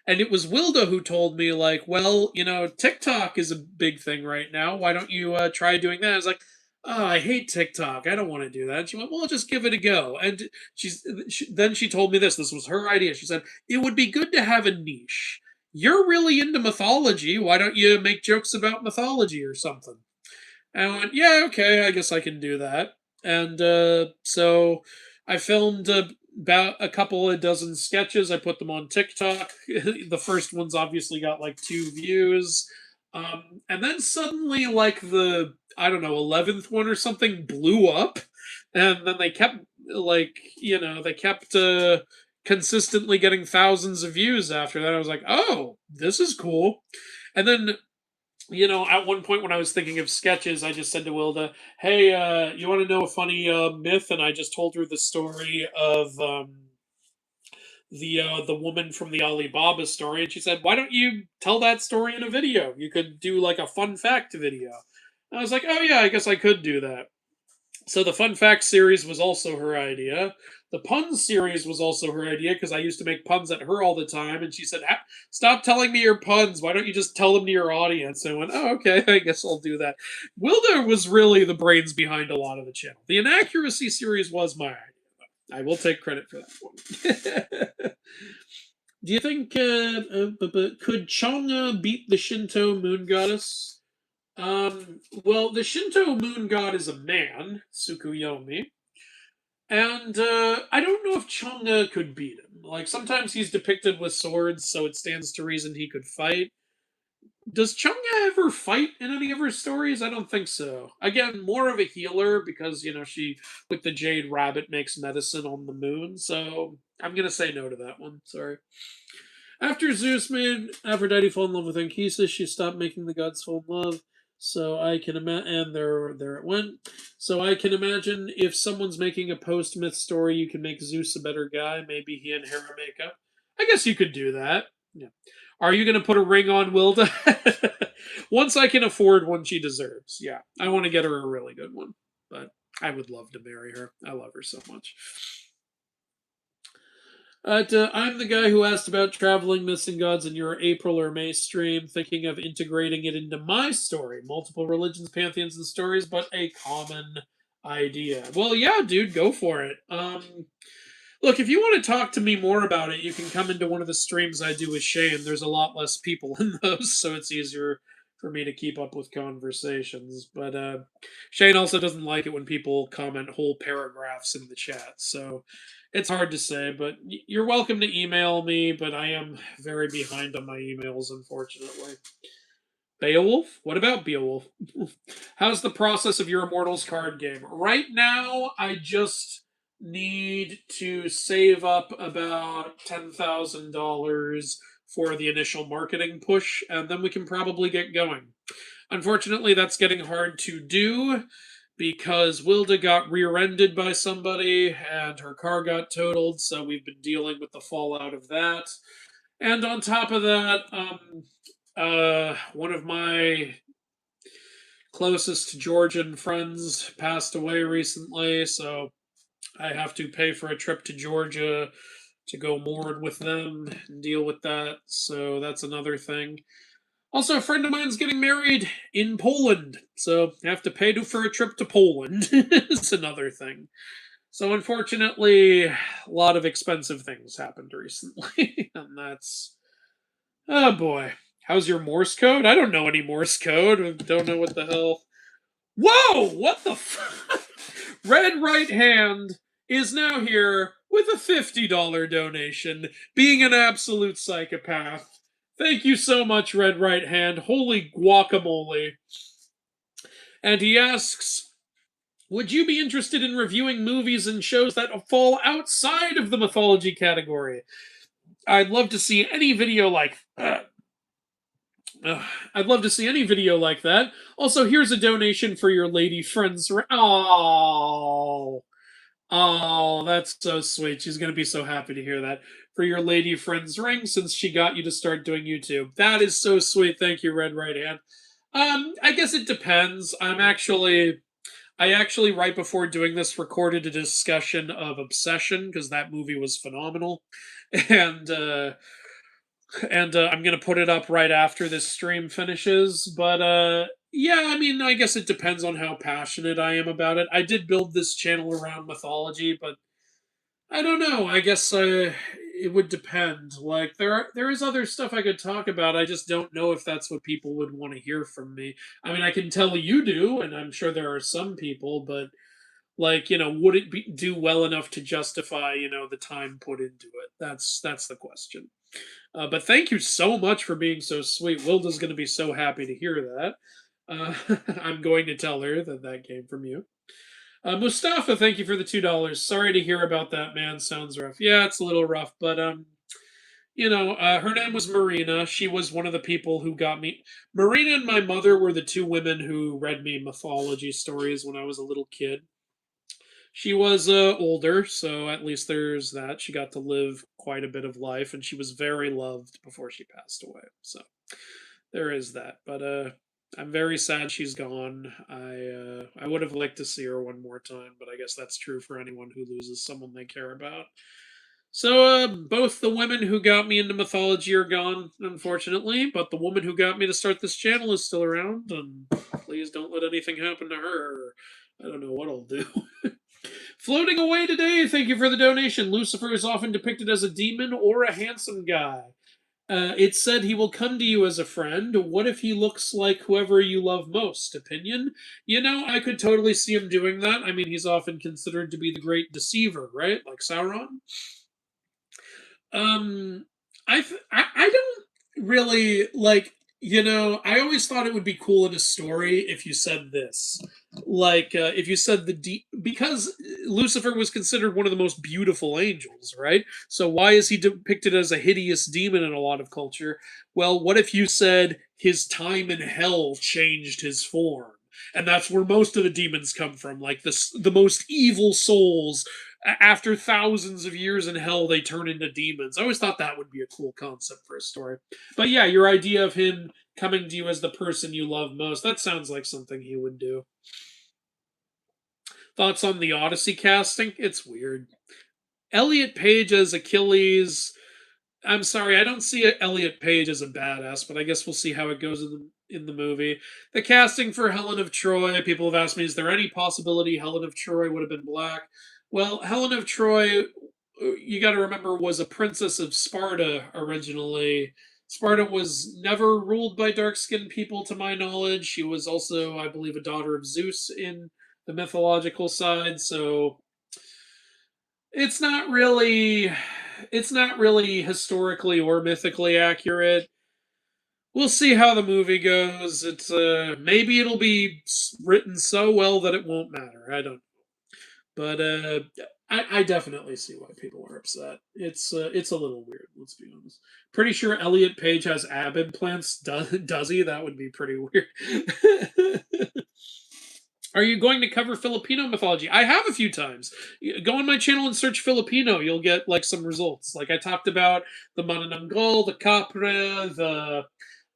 And it was Wilda who told me like, well, TikTok is a big thing right now. Why don't you try doing that? I was like, oh, I hate TikTok. I don't want to do that. And she went, well, just give it a go. And then she told me this. This was her idea. She said it would be good to have a niche. You're really into mythology. Why don't you make jokes about mythology or something? And I went, yeah, okay, I guess I can do that. And so I filmed about a couple of dozen sketches. I put them on TikTok. The first one's obviously got like 2 views. And then suddenly, like I don't know, 11th one or something blew up. And then they kept, they kept consistently getting thousands of views after that. I was like, oh, this is cool. And then at one point when I was thinking of sketches, I just said to Wilda, "Hey, you want to know a funny myth?" And I just told her the story of the woman from the Alibaba story, and she said, "Why don't you tell that story in a video? You could do like a fun fact video." And I was like, "Oh yeah, I guess I could do that." So the fun fact series was also her idea. The puns series was also her idea because I used to make puns at her all the time, and she said, "Stop telling me your puns. Why don't you just tell them to your audience?" And I went, "Oh, okay. I guess I'll do that." Wilder was really the brains behind a lot of the channel. The inaccuracy series was my idea. I will take credit for that one. Do you think could Chonga beat the Shinto moon goddess? Well, the Shinto moon god is a man, Tsukuyomi. And I don't know if Chunga could beat him. Like, sometimes he's depicted with swords, so it stands to reason he could fight. Does Chunga ever fight in any of her stories? I don't think so. Again, more of a healer because, she, with the Jade Rabbit, makes medicine on the moon. So I'm going to say no to that one. Sorry. After Zeus made Aphrodite fall in love with Anchises, she stopped making the gods fall in love. So I can imagine, and there it went. So I can imagine if someone's making a post-myth story, you can make Zeus a better guy. Maybe he and Hera make up. I guess you could do that. Yeah. Are you going to put a ring on Wilda? Once I can afford one she deserves. Yeah, I want to get her a really good one. But I would love to marry her. I love her so much. I'm the guy who asked about traveling missing gods in your April or May stream, thinking of integrating it into my story. Multiple religions, pantheons, and stories, but a common idea. Well, yeah, dude, go for it. Look, if you want to talk to me more about it, you can come into one of the streams I do with Shane. There's a lot less people in those, so it's easier for me to keep up with conversations. But Shane also doesn't like it when people comment whole paragraphs in the chat, so it's hard to say. But you're welcome to email me, but I am very behind on my emails, unfortunately. Beowulf? What about Beowulf? How's the process of your Immortals card game? Right now, I just need to save up about $10,000 for the initial marketing push, and then we can probably get going. Unfortunately, that's getting hard to do because Wilda got rear-ended by somebody and her car got totaled, so we've been dealing with the fallout of that. And on top of that, one of my closest Georgian friends passed away recently, so I have to pay for a trip to Georgia to go mourn with them and deal with that. So that's another thing. Also, a friend of mine's getting married in Poland, so I have to pay for a trip to Poland. It's another thing. So unfortunately, a lot of expensive things happened recently, and that's oh boy. How's your Morse code? I don't know any Morse code. I don't know what the hell. Whoa! What the Red Right Hand is now here with a $50 donation, being an absolute psychopath. Thank you so much, Red Right Hand. Holy guacamole. And he asks, would you be interested in reviewing movies and shows that fall outside of the mythology category? I'd love to see any video like that. I'd love to see any video like that. Also, here's a donation for your lady friend's. Oh, that's so sweet. She's gonna be so happy to hear that. For your lady friend's ring, since she got you to start doing YouTube. That is so sweet. Thank you, Red Right Hand. I guess it depends. I actually right before doing this recorded a discussion of Obsession because that movie was phenomenal, and I'm gonna put it up right after this stream finishes. But yeah, I mean, I guess it depends on how passionate I am about it. I did build this channel around mythology, but I don't know. I guess it would depend. Like there is other stuff I could talk about. I just don't know if that's what people would want to hear from me. I mean, I can tell you do, and I'm sure there are some people, but like would it do well enough to justify the time put into it? That's the question. But thank you so much for being so sweet. Wilda's going to be so happy to hear that. I'm going to tell her that that came from you. Mustafa, thank you for the $2. Sorry to hear about that, man. Sounds rough. Yeah, it's a little rough, but her name was Marina. She was one of the people who got me. Marina and my mother were the two women who read me mythology stories when I was a little kid. She was older, so at least there's that. She got to live quite a bit of life, and she was very loved before she passed away. So there is that. But I'm very sad she's gone. I would have liked to see her one more time, but I guess that's true for anyone who loses someone they care about. So both the women who got me into mythology are gone, unfortunately, but the woman who got me to start this channel is still around, and please don't let anything happen to her. I don't know what I'll do. Floating away today, thank you for the donation. Lucifer is often depicted as a demon or a handsome guy. It said he will come to you as a friend. What if he looks like whoever you love most? Opinion? I could totally see him doing that. I mean, he's often considered to be the great deceiver, right? Like Sauron. Um, I don't really like. I always thought it would be cool in a story if you said this, like if you said because Lucifer was considered one of the most beautiful angels, right? So why is he depicted as a hideous demon in a lot of culture? Well, what if you said his time in hell changed his form? And that's where most of the demons come from, like the most evil souls after thousands of years in hell, they turn into demons. I always thought that would be a cool concept for a story. But yeah, your idea of him coming to you as the person you love most, that sounds like something he would do. Thoughts on the Odyssey casting? It's weird. Elliot Page as Achilles. I'm sorry, I don't see Elliot Page as a badass, but I guess we'll see how it goes in the movie. The casting for Helen of Troy, people have asked me, is there any possibility Helen of Troy would have been black? Well, Helen of Troy, you got to remember, was a princess of Sparta originally. Sparta was never ruled by dark skinned people, to my knowledge. She was also, I believe, a daughter of Zeus in the mythological side, so it's not really historically or mythically accurate. We'll see how the movie goes. It's maybe it'll be written so well that it won't matter. I don't, but I definitely see why people are upset. It's a little weird. Let's be honest. Pretty sure Elliot Page has ab implants. Does he? That would be pretty weird. Are you going to cover Filipino mythology? I have a few times. Go on my channel and search Filipino. You'll get like some results. Like I talked about the Manananggal, the Capre, the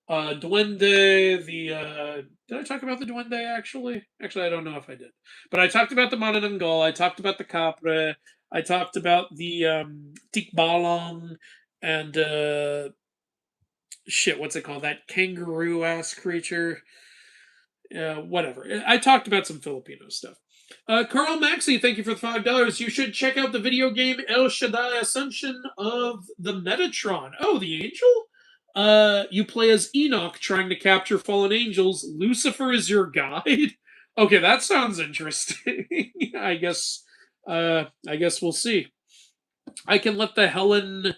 Duende, the did I talk about the Duende actually? Actually, I don't know if I did. But I talked about the Manananggal, I talked about the Capre, I talked about the Tikbalang and shit, what's it called? That kangaroo ass creature. Whatever. I talked about some Filipino stuff. Carl Maxey, thank you for the $5. You should check out the video game El Shaddai Ascension of the Metatron. Oh, the angel? You play as Enoch trying to capture fallen angels. Lucifer is your guide. Okay, that sounds interesting. I guess we'll see. I can let the Helen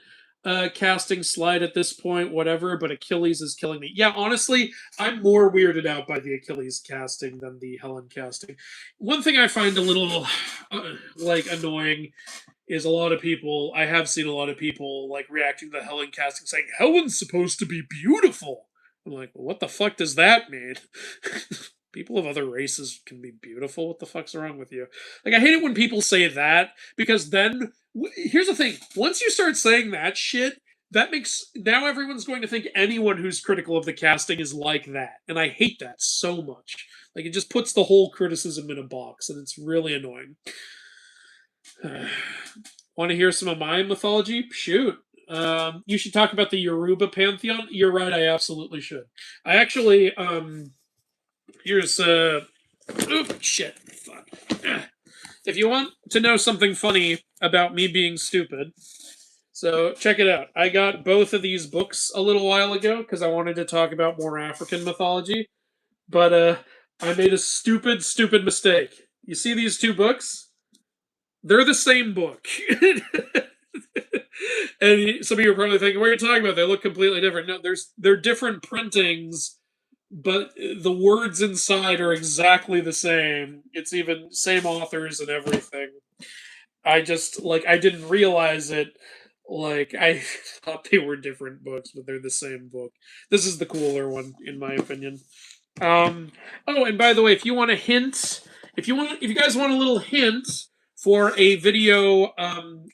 casting slide at this point, whatever, but Achilles is killing me. Yeah, honestly, I'm more weirded out by the Achilles casting than the Helen casting. One thing I find a little like annoying is I have seen a lot of people like reacting to the Helen casting saying Helen's supposed to be beautiful. I'm like, well, what the fuck does that mean? People of other races can be beautiful. What the fuck's wrong with you? Like, I hate it when people say that because then here's the thing: once you start saying that shit, that makes now everyone's going to think anyone who's critical of the casting is like that, and I hate that so much. Like, it just puts the whole criticism in a box, and it's really annoying. Want to hear some of my mythology? Shoot. You should talk about the Yoruba pantheon. You're right. I absolutely should. I actually here's shit. Fuck. If you want to know something funny about me being stupid, so check it out. I got both of these books a little while ago because I wanted to talk about more African mythology, but I made a stupid mistake. You see these two books? They're the same book. And some of you are probably thinking, what are you talking about? They look completely different. No, they're different printings, but the words inside are exactly the same. It's even same authors and everything. I didn't realize it. Like I thought they were different books, but they're the same book. This is the cooler one, in my opinion. Oh, and by the way, if you want a hint, if you guys want a little hint for a video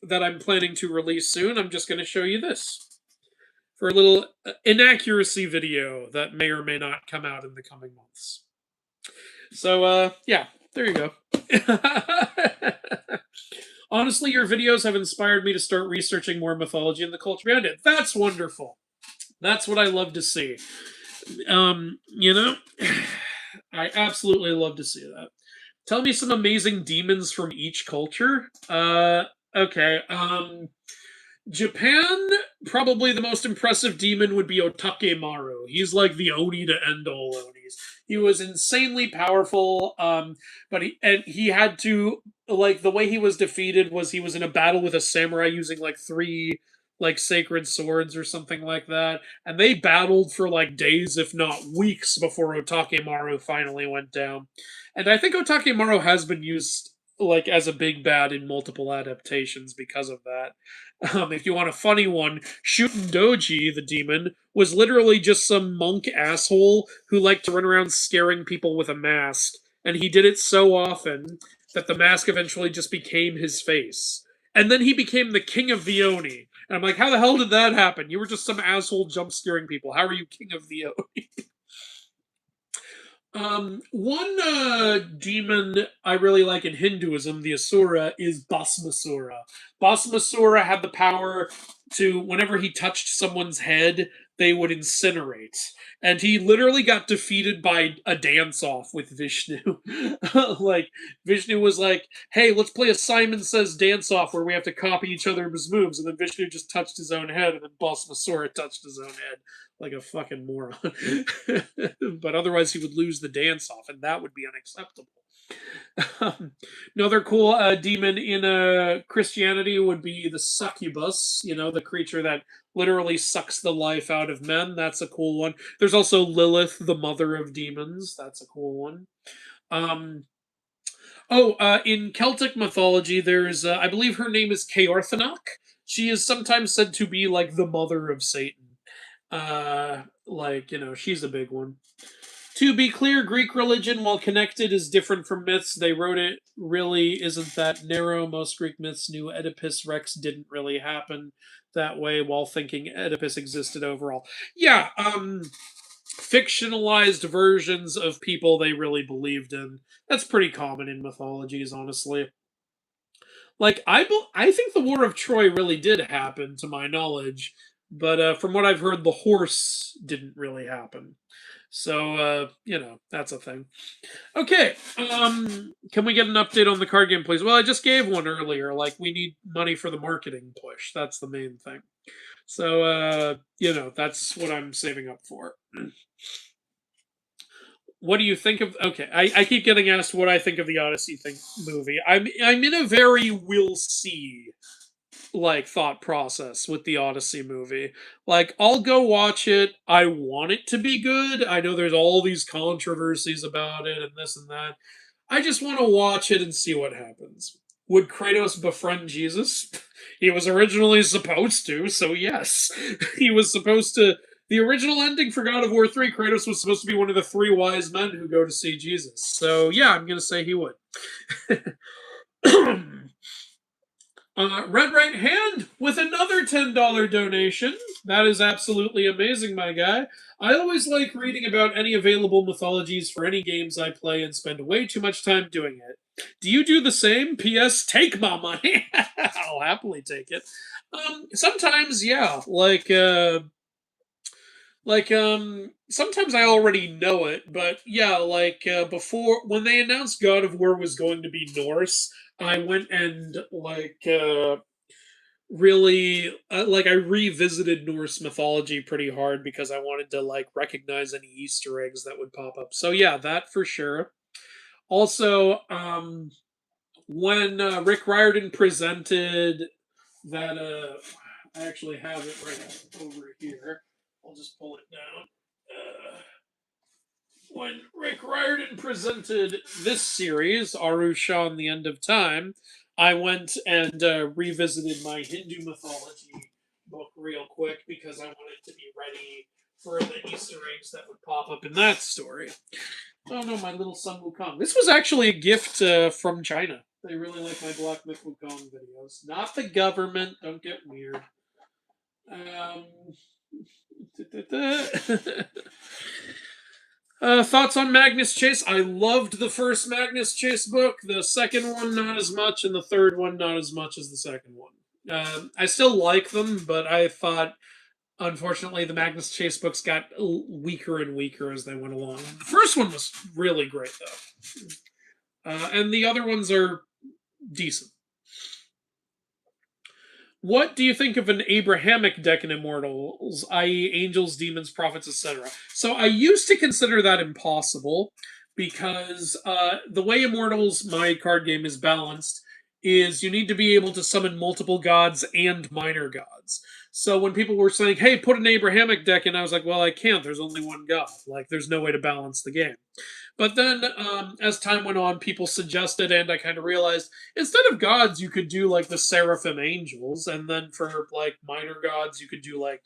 that I'm planning to release soon, I'm just going to show you this for a little inaccuracy video that may or may not come out in the coming months. So yeah, there you go. Honestly, your videos have inspired me to start researching more mythology and the culture behind it. That's wonderful. That's what I love to see. You know, I absolutely love to see that. Tell me some amazing demons from each culture. Okay. Japan, probably the most impressive demon would be Otakemaru. He's like the Oni to end all Onis. He was insanely powerful, but he had to, like, the way he was defeated was he was in a battle with a samurai using like three like sacred swords or something like that, and they battled for like days, if not weeks, before Otakemaru finally went down. And I think Otakemaru has been used like as a big bad in multiple adaptations because of that. If you want a funny one, Shootin' Doji, the demon, was literally just some monk asshole who liked to run around scaring people with a mask. And he did it so often that the mask eventually just became his face. And then he became the king of the Oni. And I'm like, how the hell did that happen? You were just some asshole jump scaring people. How are you king of the Oni? One demon I really like in Hinduism, the Asura, is Bhasmasura. Bhasmasura had the power to, whenever he touched someone's head, they would incinerate. And he literally got defeated by a dance off with Vishnu. Like, Vishnu was like, hey, let's play a Simon Says dance off where we have to copy each other's moves. And then Vishnu just touched his own head, and then Bhasmasura touched his own head like a fucking moron. But otherwise, he would lose the dance off, and that would be unacceptable. Another cool demon in Christianity would be the succubus, the creature that literally sucks the life out of men. That's a cool one. There's also Lilith, the mother of demons. That's a cool one. Um, in Celtic mythology, there's, I believe her name is Caorthanach. She is sometimes said to be like the mother of Satan. She's a big one. To be clear, Greek religion, while connected, is different from myths. They wrote it really isn't that narrow. Most Greek myths knew Oedipus Rex didn't really happen that way, while thinking Oedipus existed overall. Yeah, fictionalized versions of people they really believed in. That's pretty common in mythologies, honestly. Like, I think the War of Troy really did happen, to my knowledge, but from what I've heard, the horse didn't really happen. So, that's a thing. Okay, can we get an update on the card game, please? Well, I just gave one earlier. Like, we need money for the marketing push. That's the main thing. So, that's what I'm saving up for. What do you think of? Okay, I keep getting asked what I think of the Odyssey movie. I'm in a very we'll see like thought process with the Odyssey movie. Like, I'll go watch it. I want it to be good. I know there's all these controversies about it and this and that. I just want to watch it and see what happens. Would Kratos befriend Jesus? He was originally supposed to, so yes. He was supposed to. The original ending for God of War 3, Kratos was supposed to be one of the three wise men who go to see Jesus. So yeah, I'm going to say he would. Red Right Hand with another $10 donation. That is absolutely amazing, my guy. I always like reading about any available mythologies for any games I play and spend way too much time doing it. Do you do the same? P.S. Take my money. I'll happily take it. Sometimes, yeah. Sometimes I already know it, but yeah, before, when they announced God of War was going to be Norse, I went and really I revisited Norse mythology pretty hard because I wanted to like recognize any Easter eggs that would pop up. So yeah, that for sure. Also, when Rick Riordan presented that, I actually have it right over here. I'll just pull it down. When Rick Riordan presented this series, Arusha and the End of Time, I went and revisited my Hindu mythology book real quick because I wanted to be ready for the Easter eggs that would pop up in that story. Oh no, my little son Wukong. This was actually a gift from China. They really like my Black Myth Wukong videos. Not the government, don't get weird. Thoughts on Magnus Chase? I loved the first Magnus Chase book. The second one, not as much, and the third one, not as much as the second one. I still like them, but I thought, unfortunately, the Magnus Chase books got weaker and weaker as they went along. The first one was really great, though. And the other ones are decent. What do you think of an Abrahamic deck in Immortals, i.e., angels, demons, prophets, etc.? So I used to consider that impossible because the way Immortals, my card game, is balanced is you need to be able to summon multiple gods and minor gods. So when people were saying, "Hey, put an Abrahamic deck in," I was like, "Well, I can't. There's only one god. Like, there's no way to balance the game." But then, as time went on, people suggested, and I kind of realized instead of gods, you could do like the seraphim angels, and then for like minor gods, you could do like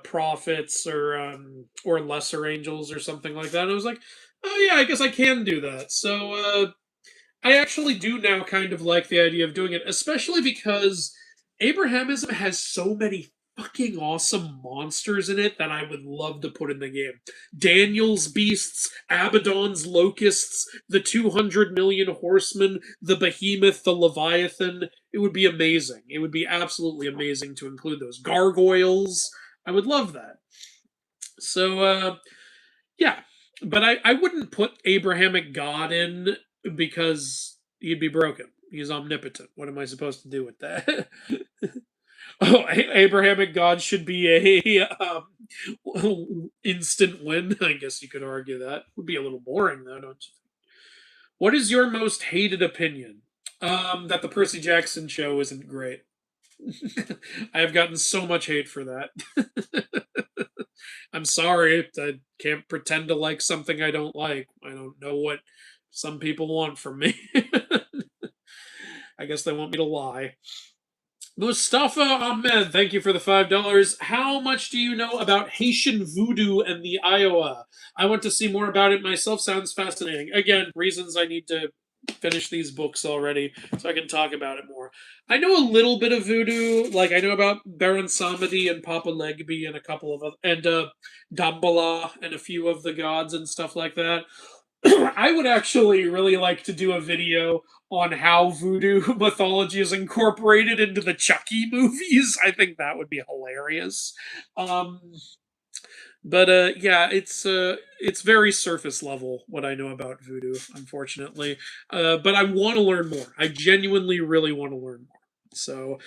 prophets or lesser angels or something like that. And I was like, oh yeah, I guess I can do that. So I actually do now kind of like the idea of doing it, especially because Abrahamism has so many fucking awesome monsters in it that I would love to put in the game. Daniel's beasts, Abaddon's locusts, the 200 million horsemen, the behemoth, the leviathan. It would be amazing. It would be absolutely amazing to include those gargoyles. I would love that. So, yeah, but I wouldn't put Abrahamic God in because he'd be broken. He's omnipotent. What am I supposed to do with that? Oh, Abrahamic God should be a instant win. I guess you could argue that. Would be a little boring though, don't you? What is your most hated opinion? That the Percy Jackson show isn't great. I have gotten so much hate for that. I'm sorry. I can't pretend to like something I don't like. I don't know what some people want from me. I guess they want me to lie. Mustafa Ahmed, thank you for the $5. How much do you know about Haitian voodoo and the Iowa? I want to see more about it myself. Sounds fascinating. Again, reasons I need to finish these books already so I can talk about it more. I know a little bit of voodoo. Like, I know about Baron Samedi and Papa Legby and a couple of other, and Dambala and a few of the gods and stuff like that. I would actually really like to do a video on how voodoo mythology is incorporated into the Chucky movies. I think that would be hilarious. Um, but yeah, it's very surface level what I know about voodoo, unfortunately. But I want to learn more. I genuinely really want to learn more. So,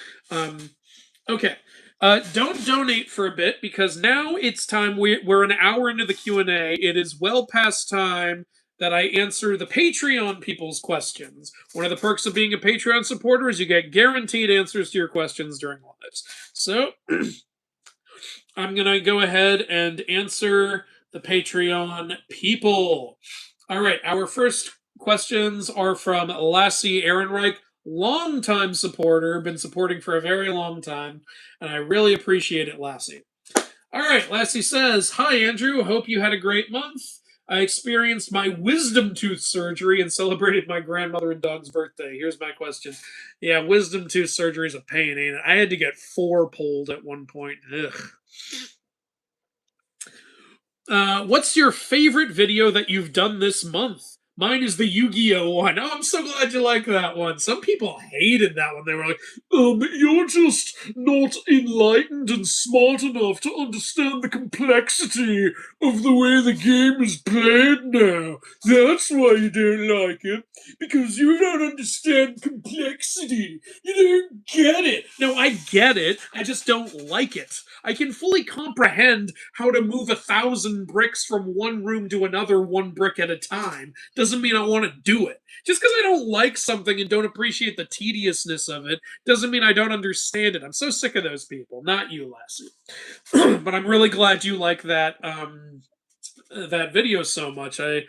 okay. Don't donate for a bit because now it's time. We're an hour into the Q&A. It is well past time that I answer the Patreon people's questions. One of the perks of being a Patreon supporter is you get guaranteed answers to your questions during lives. So I'm going to go ahead and answer the Patreon people. All right, our first questions are from Lassie Ehrenreich, longtime supporter, been supporting for a very long time, and I really appreciate it, Lassie. All right, Lassie says, "Hi, Andrew. Hope you had a great month. I experienced my wisdom tooth surgery and celebrated my grandmother and dog's birthday. Here's my question. Yeah, wisdom tooth surgery is a pain, ain't it? I had to get 4 pulled at one point. Ugh. What's your favorite video that you've done this month? Mine is the Yu-Gi-Oh one. Oh, I'm so glad you like that one. Some people hated that one. They were like, you're just not enlightened and smart enough to understand the complexity of the way the game is played now. That's why you don't like it. Because you don't understand complexity. You don't get it. No, I get it. I just don't like it. I can fully comprehend how to move 1,000 bricks from one room to another, one brick at a time. Doesn't mean I want to do it. Just because I don't like something and don't appreciate the tediousness of it doesn't mean I don't understand it. I'm so sick of those people. Not you, Lassie. But I'm really glad you like that video so much. I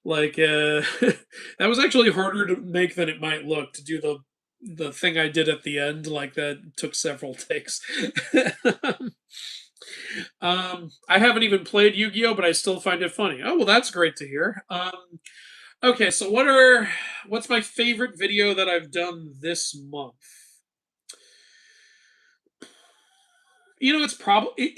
like that was actually harder to make than it might look to do the thing I did at the end. Like that took several takes. I haven't even played Yu-Gi-Oh, but I still find it funny. Oh well, that's great to hear. Okay, so what's my favorite video that I've done this month? It's probably,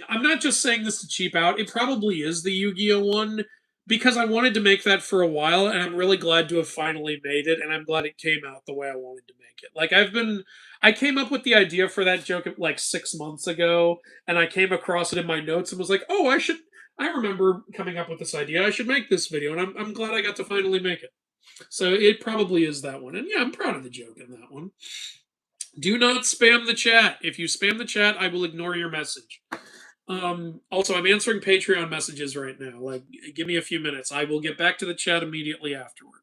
I'm not just saying this to cheap out. It probably is the Yu-Gi-Oh one because I wanted to make that for a while, and I'm really glad to have finally made it, and I'm glad it came out the way I wanted to make it. Like I came up with the idea for that joke like 6 months ago, and I came across it in my notes and was like, oh, I remember coming up with this idea. I should make this video, and I'm glad I got to finally make it. So it probably is that one, and yeah, I'm proud of the joke in that one. Do not spam the chat. If you spam the chat, I will ignore your message. Also, I'm answering Patreon messages right now. Like, give me a few minutes. I will get back to the chat immediately afterward.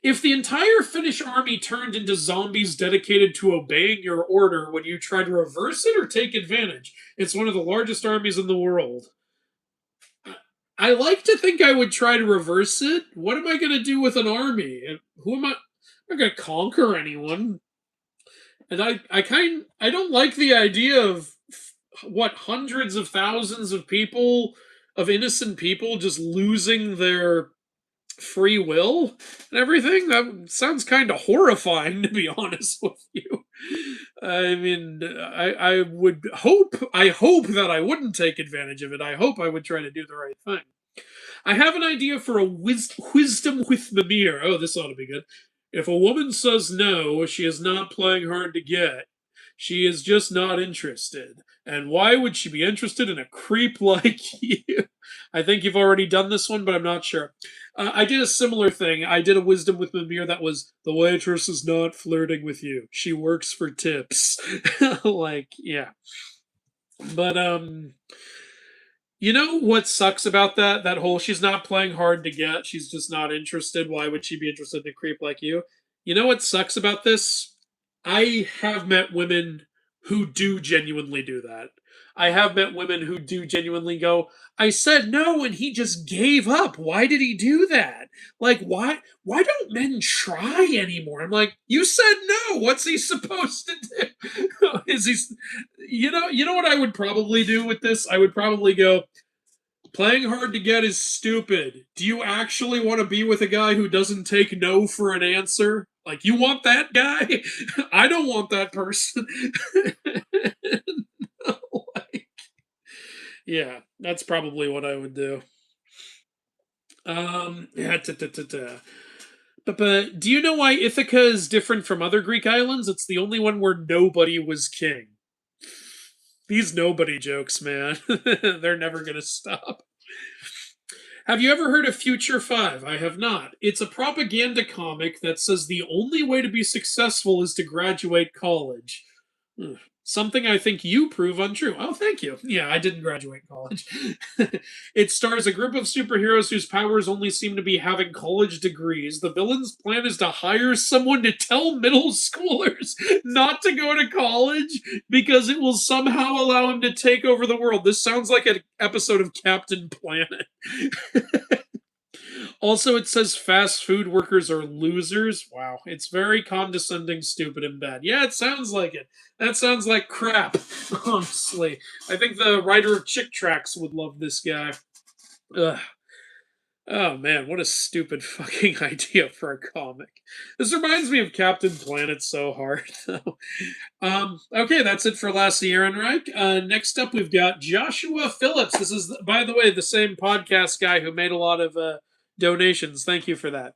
If the entire Finnish army turned into zombies dedicated to obeying your order, would you try to reverse it or take advantage? It's one of the largest armies in the world. I like to think I would try to reverse it. What am I going to do with an army? Who am I? I'm not going to conquer anyone. And I don't like the idea of what hundreds of thousands of people, of innocent people, just losing their free will and everything. That sounds kind of horrifying, to be honest with you. I mean, I hope that I wouldn't take advantage of it. I hope I would try to do the right thing. I have an idea for a wisdom with Mimir. Oh, this ought to be good. If a woman says no, she is not playing hard to get. She is just not interested. And why would she be interested in a creep like you? I think you've already done this one, but I'm not sure. I did a similar thing. I did a wisdom with Mimir that was the waitress is not flirting with you. She works for tips. Like, yeah. But you know what sucks about that? That whole she's not playing hard to get, she's just not interested. Why would she be interested in a creep like you? You know what sucks about this? I have met women who do genuinely do that. I have met women who do genuinely go, I said no and he just gave up. Why did he do that? Like why don't men try anymore? I'm like, you said no. What's he supposed to do? Is he you know what I would probably do with this? I would probably go, playing hard to get is stupid. Do you actually want to be with a guy who doesn't take no for an answer? Like, you want that guy? I don't want that person. Like, yeah, that's probably what I would do. Yeah, But do you know why Ithaca is different from other Greek islands? It's the only one where nobody was king. These nobody jokes, man. They're never going to stop. Have you ever heard of Future 5? I have not. It's a propaganda comic that says the only way to be successful is to graduate college. Something I think you prove untrue. Oh, thank you. Yeah, I didn't graduate college. It stars a group of superheroes whose powers only seem to be having college degrees. The villain's plan is to hire someone to tell middle schoolers not to go to college because it will somehow allow him to take over the world. This sounds like an episode of Captain Planet. Also, it says fast food workers are losers. Wow, it's very condescending, stupid, and bad. Yeah, it sounds like it. That sounds like crap, honestly. I think the writer of Chick Tracks would love this guy. Ugh. Oh man, what a stupid fucking idea for a comic. This reminds me of Captain Planet so hard, though. Okay, that's it for Lassie Ehrenreich. Next up, we've got Joshua Phillips. This is, by the way, the same podcast guy who made a lot of donations. Thank you for that.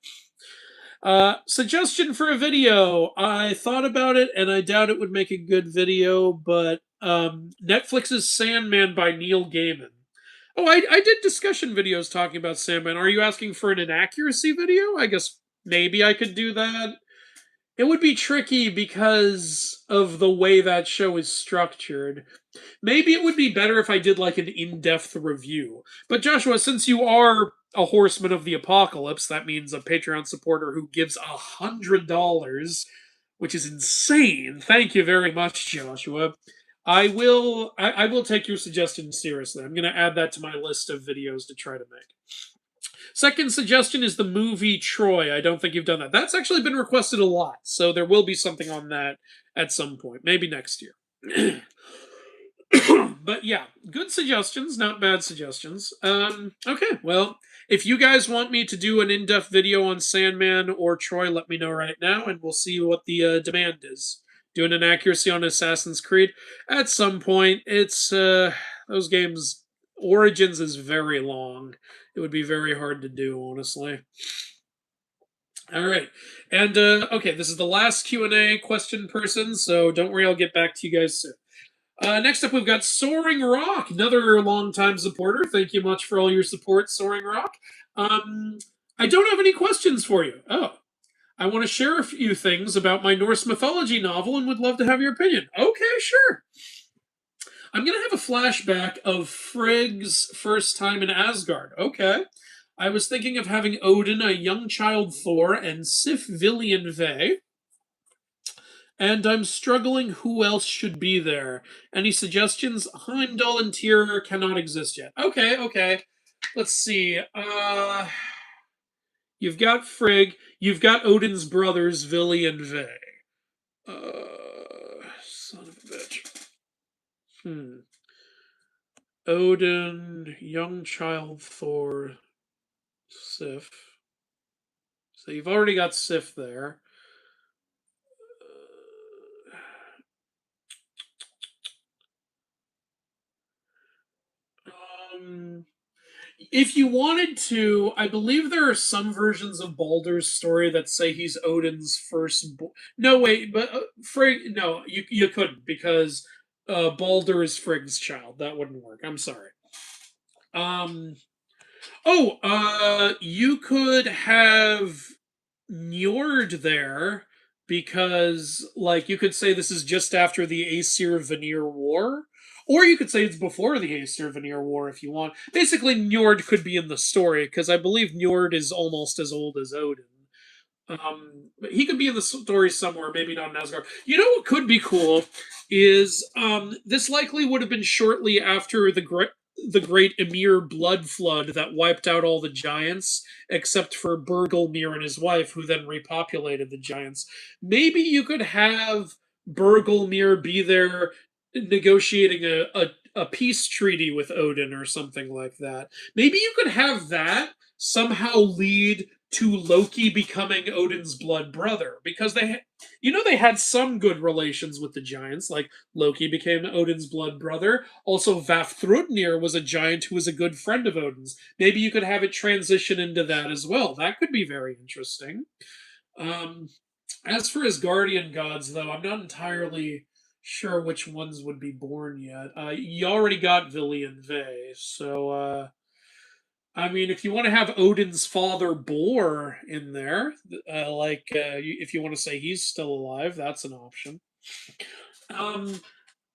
Suggestion for a video. I thought about it and I doubt it would make a good video, but Netflix's Sandman by Neil Gaiman. Oh, I did discussion videos talking about Sandman. Are you asking for an inaccuracy video? I guess maybe I could do that. It would be tricky because of the way that show is structured. Maybe it would be better if I did like an in-depth review. But Joshua, since you are a horseman of the apocalypse, that means a Patreon supporter who gives $100, which is insane. Thank you very much, Joshua. I will take your suggestion seriously. I'm going to add that to my list of videos to try to make. Second suggestion is the movie Troy. I don't think you've done that. That's actually been requested a lot, so there will be something on that at some point, maybe next year. But yeah, good suggestions, not bad suggestions. Okay, well, if you guys want me to do an in-depth video on Sandman or Troy, let me know right now, and we'll see what the demand is. Doing an accuracy on Assassin's Creed at some point. It's those games. Origins is very long. It would be very hard to do, honestly. All right, and okay, this is the last Q&A question person, so don't worry, I'll get back to you guys soon. Next up, we've got Soaring Rock, another long-time supporter. Thank you much for all your support, Soaring Rock. I don't have any questions for you. Oh, I want to share a few things about my Norse mythology novel and would love to have your opinion. Okay, sure. I'm going to have a flashback of Frigg's first time in Asgard. Okay. I was thinking of having Odin, a young child Thor, and Sif Villian. And I'm struggling who else should be there. Any suggestions? Heimdall and Tyr cannot exist yet. Okay, okay. Let's see. You've got Frigg. You've got Odin's brothers, Vili and Ve. Son of a bitch. Odin, young child Thor, Sif. So you've already got Sif there. Um, if you wanted to, I believe there are some versions of Baldur's story that say he's Odin's first. No, wait, but Frigg. No, you couldn't because Baldur is Frigg's child. That wouldn't work. I'm sorry. Um. Oh, you could have Njord there because, like, you could say this is just after the Aesir Vanir War, or you could say it's before the Aesir Vanir War if you want. Basically, Njord could be in the story because I believe Njord is almost as old as Odin. But he could be in the story somewhere, maybe not in Asgard. You know what could be cool is this likely would have been shortly after the great Emir blood flood that wiped out all the giants, except for Bergelmir and his wife, who then repopulated the giants. Maybe you could have Bergelmir be there negotiating a peace treaty with Odin or something like that. Maybe you could have that somehow lead to Loki becoming Odin's blood brother because they had some good relations with the giants. Like Loki became Odin's blood brother. Also, Vafthrudnir was a giant who was a good friend of Odin's. Maybe you could have it transition into that as well. That could be very interesting. Um, as for his guardian gods, though, I'm not entirely sure which ones would be born yet. You already got Vili and Ve, so I mean, if you want to have Odin's father Bor in there, if you want to say he's still alive, that's an option. Um,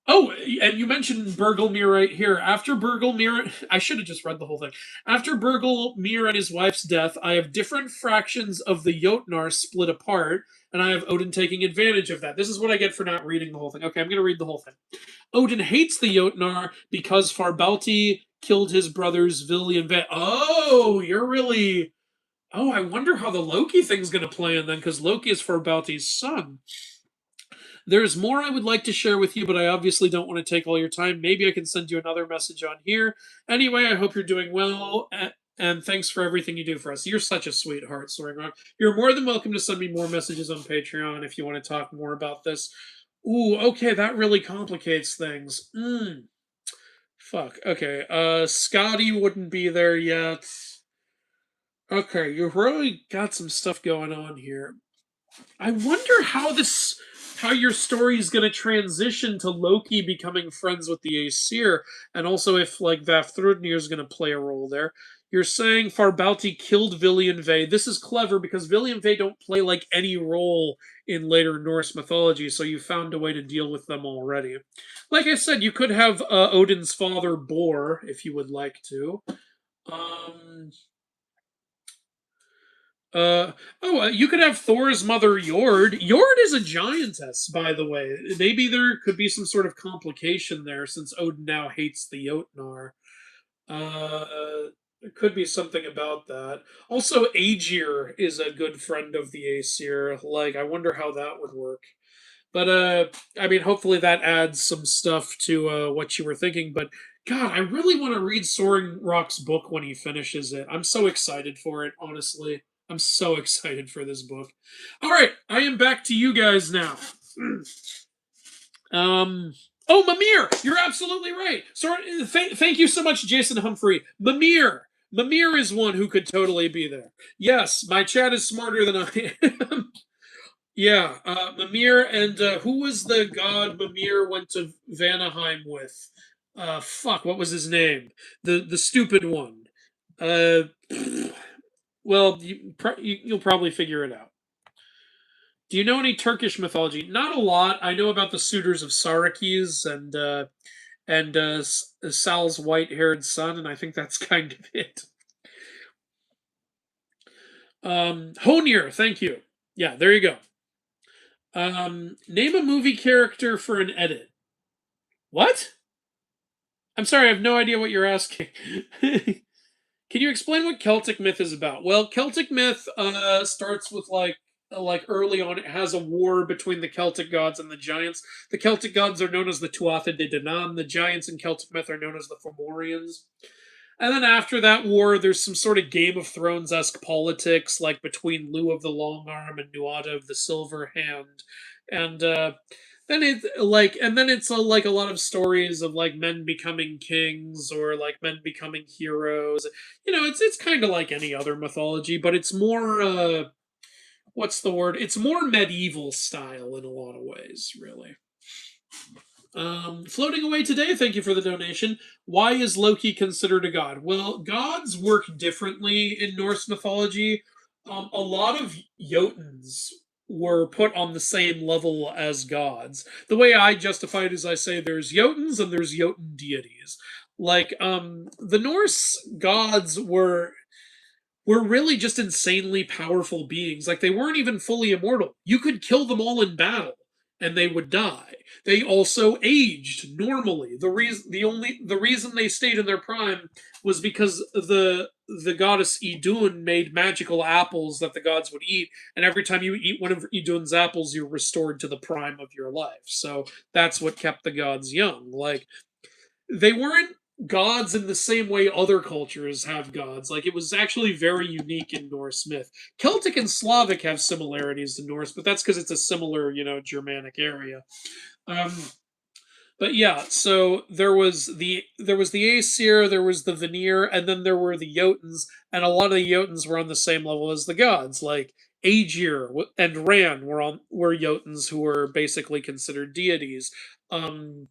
oh, and you mentioned Bergelmir right here. After Bergelmir, I should have just read the whole thing. After Bergelmir and his wife's death, I have different fractions of the Jotnar split apart, and I have Odin taking advantage of that. This is what I get for not reading the whole thing. Okay, I'm going to read the whole thing. Odin hates the Jotnar because Farbalti killed his brothers Vili and Ve. Oh, you're really. Oh, I wonder how the Loki thing's going to play in then, because Loki is Farbalti's son. There's more I would like to share with you, but I obviously don't want to take all your time. Maybe I can send you another message on here. Anyway, I hope you're doing well, and thanks for everything you do for us. You're such a sweetheart, Soaring Rock. You're more than welcome to send me more messages on Patreon if you want to talk more about this. Ooh, okay, that really complicates things. Fuck. Okay. Scotty wouldn't be there yet. Okay, you've really got some stuff going on here. I wonder how your story is going to transition to Loki becoming friends with the Aesir, and also if like Vafthrudnir is going to play a role there. You're saying Farbalti killed Vili and Ve. This is clever because Vili and Ve don't play like any role in later Norse mythology, so you found a way to deal with them already. Like I said, you could have Odin's father Bor if you would like to. Um, you could have Thor's mother Jord. Jord is a giantess, by the way. Maybe there could be some sort of complication there since Odin now hates the Jotnar. There could be something about that. Also, Aegir is a good friend of the Aesir. Like, I wonder how that would work. But I mean, hopefully that adds some stuff to what you were thinking. But God, I really want to read Soaring Rock's book when he finishes it. I'm so excited for it, honestly. I'm so excited for this book. All right, I am back to you guys now. um. Oh, Mimir, you're absolutely right. Sorry, thank you so much, Jason Humphrey. Mimir is one who could totally be there. Yes, my chat is smarter than I am. Yeah, Mimir and who was the god Mimir went to Vanaheim with? Fuck, what was his name? The stupid one. Uh, well, you'll probably figure it out. Do you know any Turkish mythology? Not a lot. I know about the suitors of Sarkis and Sal's white-haired son, and I think that's kind of it. Honir, thank you. Yeah, there you go. Name a movie character for an edit. What? I'm sorry, I have no idea what you're asking. Can you explain what Celtic myth is about? Well, Celtic myth starts with like early on, it has a war between the Celtic gods and the giants. The Celtic gods are known as the Tuatha De Danann. The giants in Celtic myth are known as the Fomorians. And then after that war, there's some sort of Game of Thrones esque politics, like between Lu of the Long Arm and Nuada of the Silver Hand, and then it's like a lot of stories of like men becoming kings or like men becoming heroes. You know, it's kind of like any other mythology, but it's more what's the word? It's more medieval style in a lot of ways, really. Floating away today, thank you for the donation. Why is Loki considered a god? Well, gods work differently in Norse mythology. A lot of Jotuns were put on the same level as gods. The way I justify it is I say there's Jotuns and there's Jotun deities. Like, the Norse gods were really just insanely powerful beings. Like they weren't even fully immortal. You could kill them all in battle and they would die. They also aged normally. The reason they stayed in their prime was because the goddess Idun made magical apples that the gods would eat, and every time you eat one of Idun's apples, you're restored to the prime of your life. So that's what kept the gods young. Like they weren't gods in the same way other cultures have gods. Like it was actually very unique in Norse myth. Celtic and Slavic have similarities to Norse, but that's because it's a similar, Germanic area. Um, but yeah, so there was the Aesir, there was the Vanir, and then there were the Jotuns, and a lot of the Jotuns were on the same level as the gods. Like Aegir and Ran were Jotuns who were basically considered deities. Um,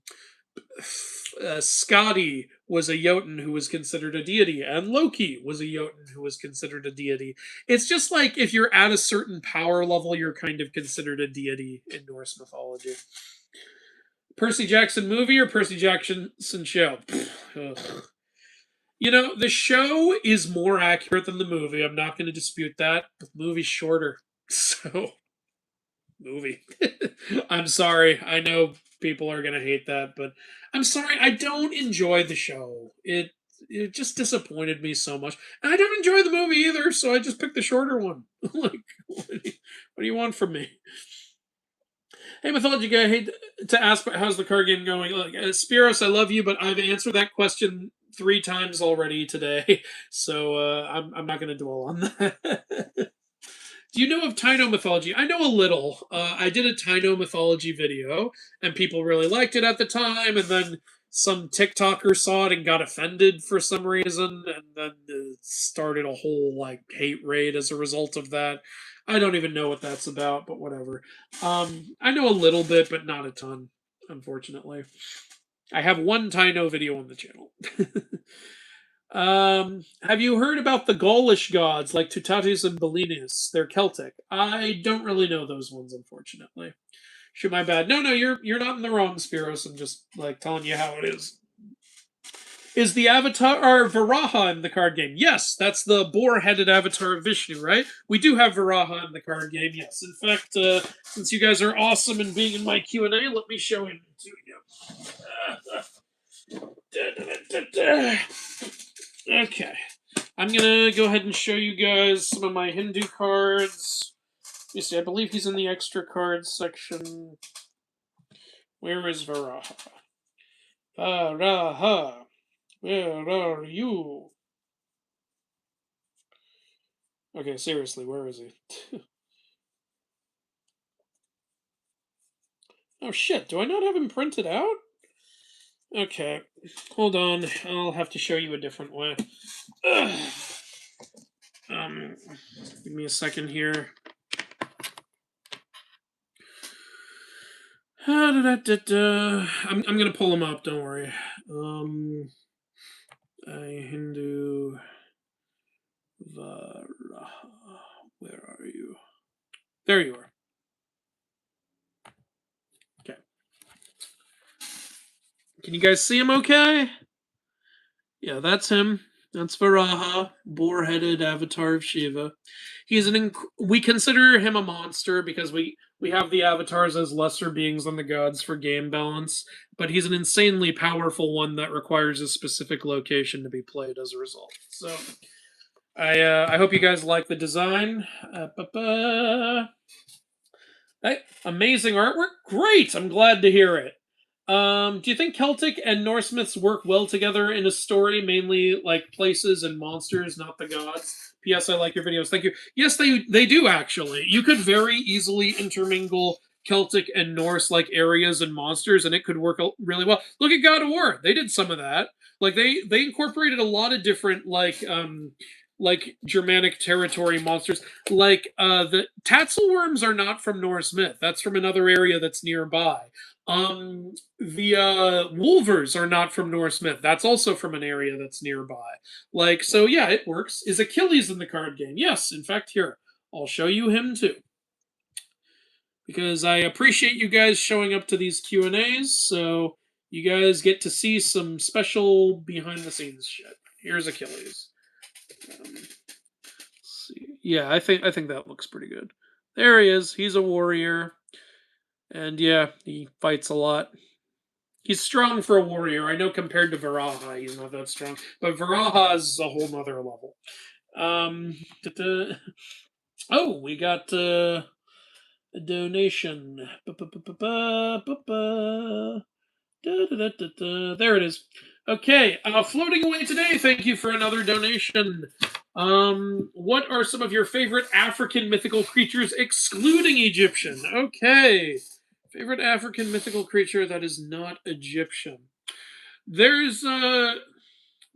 Skadi was a Jotun who was considered a deity, and Loki was a Jotun who was considered a deity. It's just like if you're at a certain power level, you're kind of considered a deity in Norse mythology. Percy Jackson movie or Percy Jackson show? The show is more accurate than the movie. I'm not going to dispute that. The movie's shorter. So, movie. I'm sorry. I know people are gonna hate that, but I'm sorry. I don't enjoy the show. It just disappointed me so much, and I don't enjoy the movie either. So I just picked the shorter one. Like, what do you want from me? Hey, mythology guy. I hate to ask, but how's the card game going? Look, Spiros, I love you, but I've answered that question 3 times already today, so I'm not gonna dwell on that. Do you know of Taino mythology? I know a little. I did a Taino mythology video, and people really liked it at the time, and then some TikToker saw it and got offended for some reason, and then started a whole like hate raid as a result of that. I don't even know what that's about, but whatever. I know a little bit, but not a ton, unfortunately. I have one Taino video on the channel. Have you heard about the Gaulish gods like Tutatis and Belinus? They're Celtic. I don't really know those ones, unfortunately. Shoot, my bad. No, you're not in the wrong, Spiros. I'm just like telling you how it is. Is the avatar or Varaha in the card game? Yes, that's the boar-headed avatar of Vishnu, right? We do have Varaha in the card game. Yes, in fact, since you guys are awesome and being in my Q and A, let me show him to you. Okay. I'm gonna go ahead and show you guys some of my Hindu cards. Let me see, I believe he's in the extra cards section. Where is Varaha? Varaha, where are you? Okay, seriously, where is he? Oh shit, do I not have him printed out? Okay, hold on. I'll have to show you a different way. Ugh. Give me a second here. I'm gonna pull him up. Don't worry. Hindu Varaha. Where are you? There you are. you guys see him okay? Yeah, that's him. That's Varaha, boar-headed avatar of Shiva. He's we consider him a monster because we have the avatars as lesser beings than the gods for game balance, but he's an insanely powerful one that requires a specific location to be played as a result. So I hope you guys like the design. Hey, amazing artwork. Great. I'm glad to hear it. Do you think Celtic and Norse myths work well together in a story, mainly like places and monsters, not the gods? P.S. I like your videos. Thank you. Yes, they do actually. You could very easily intermingle Celtic and Norse like areas and monsters, and it could work really well. Look at God of War. They did some of that. Like they incorporated a lot of different like Germanic territory monsters. Like the Tatzelworms are not from Norse myth. That's from another area that's nearby. The Wolvers are not from Norse myth. That's also from an area that's nearby. Like, so yeah, it works. Is Achilles in the card game? Yes, in fact, here, I'll show you him too. Because I appreciate you guys showing up to these Q&As, so you guys get to see some special behind the scenes shit. Here's Achilles. See. Yeah, I think that looks pretty good. There he is. He's a warrior. And yeah, he fights a lot. He's strong for a warrior. I know compared to Varaha, he's not that strong. But Varaha is a whole nother level. Oh, we got a donation. There it is. Okay, floating away today. Thank you for another donation. What are some of your favorite African mythical creatures, excluding Egyptian? Okay, favorite African mythical creature that is not Egyptian. There's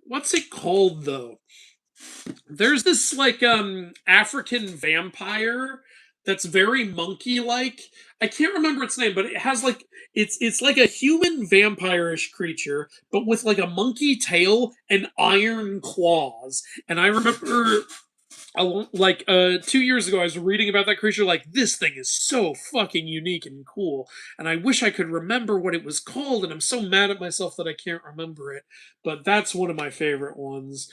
what's it called though? There's this like African vampire that's very monkey like. I can't remember its name, but it has like it's like a human vampire-ish creature, but with like a monkey tail and iron claws. And I remember like 2 years ago I was reading about that creature, like this thing is so fucking unique and cool, and I wish I could remember what it was called, and I'm so mad at myself that I can't remember it. But that's one of my favorite ones.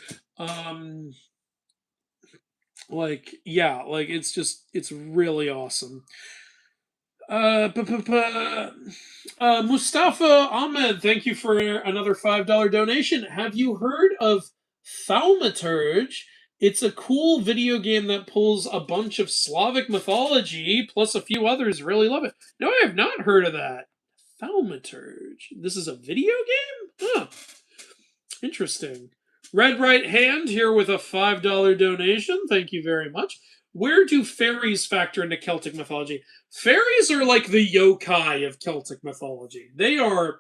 Like, yeah, like it's really awesome. Mustafa Ahmed, thank you for another $5 donation. Have you heard of Thaumaturge? It's a cool video game that pulls a bunch of Slavic mythology plus a few others. Really love it. No, I have not heard of that. Thaumaturge. This is a video game? Huh. Interesting. Red Right Hand here with a $5 donation. Thank you very much. Where do fairies factor into Celtic mythology? Fairies are like the yokai of Celtic mythology. They are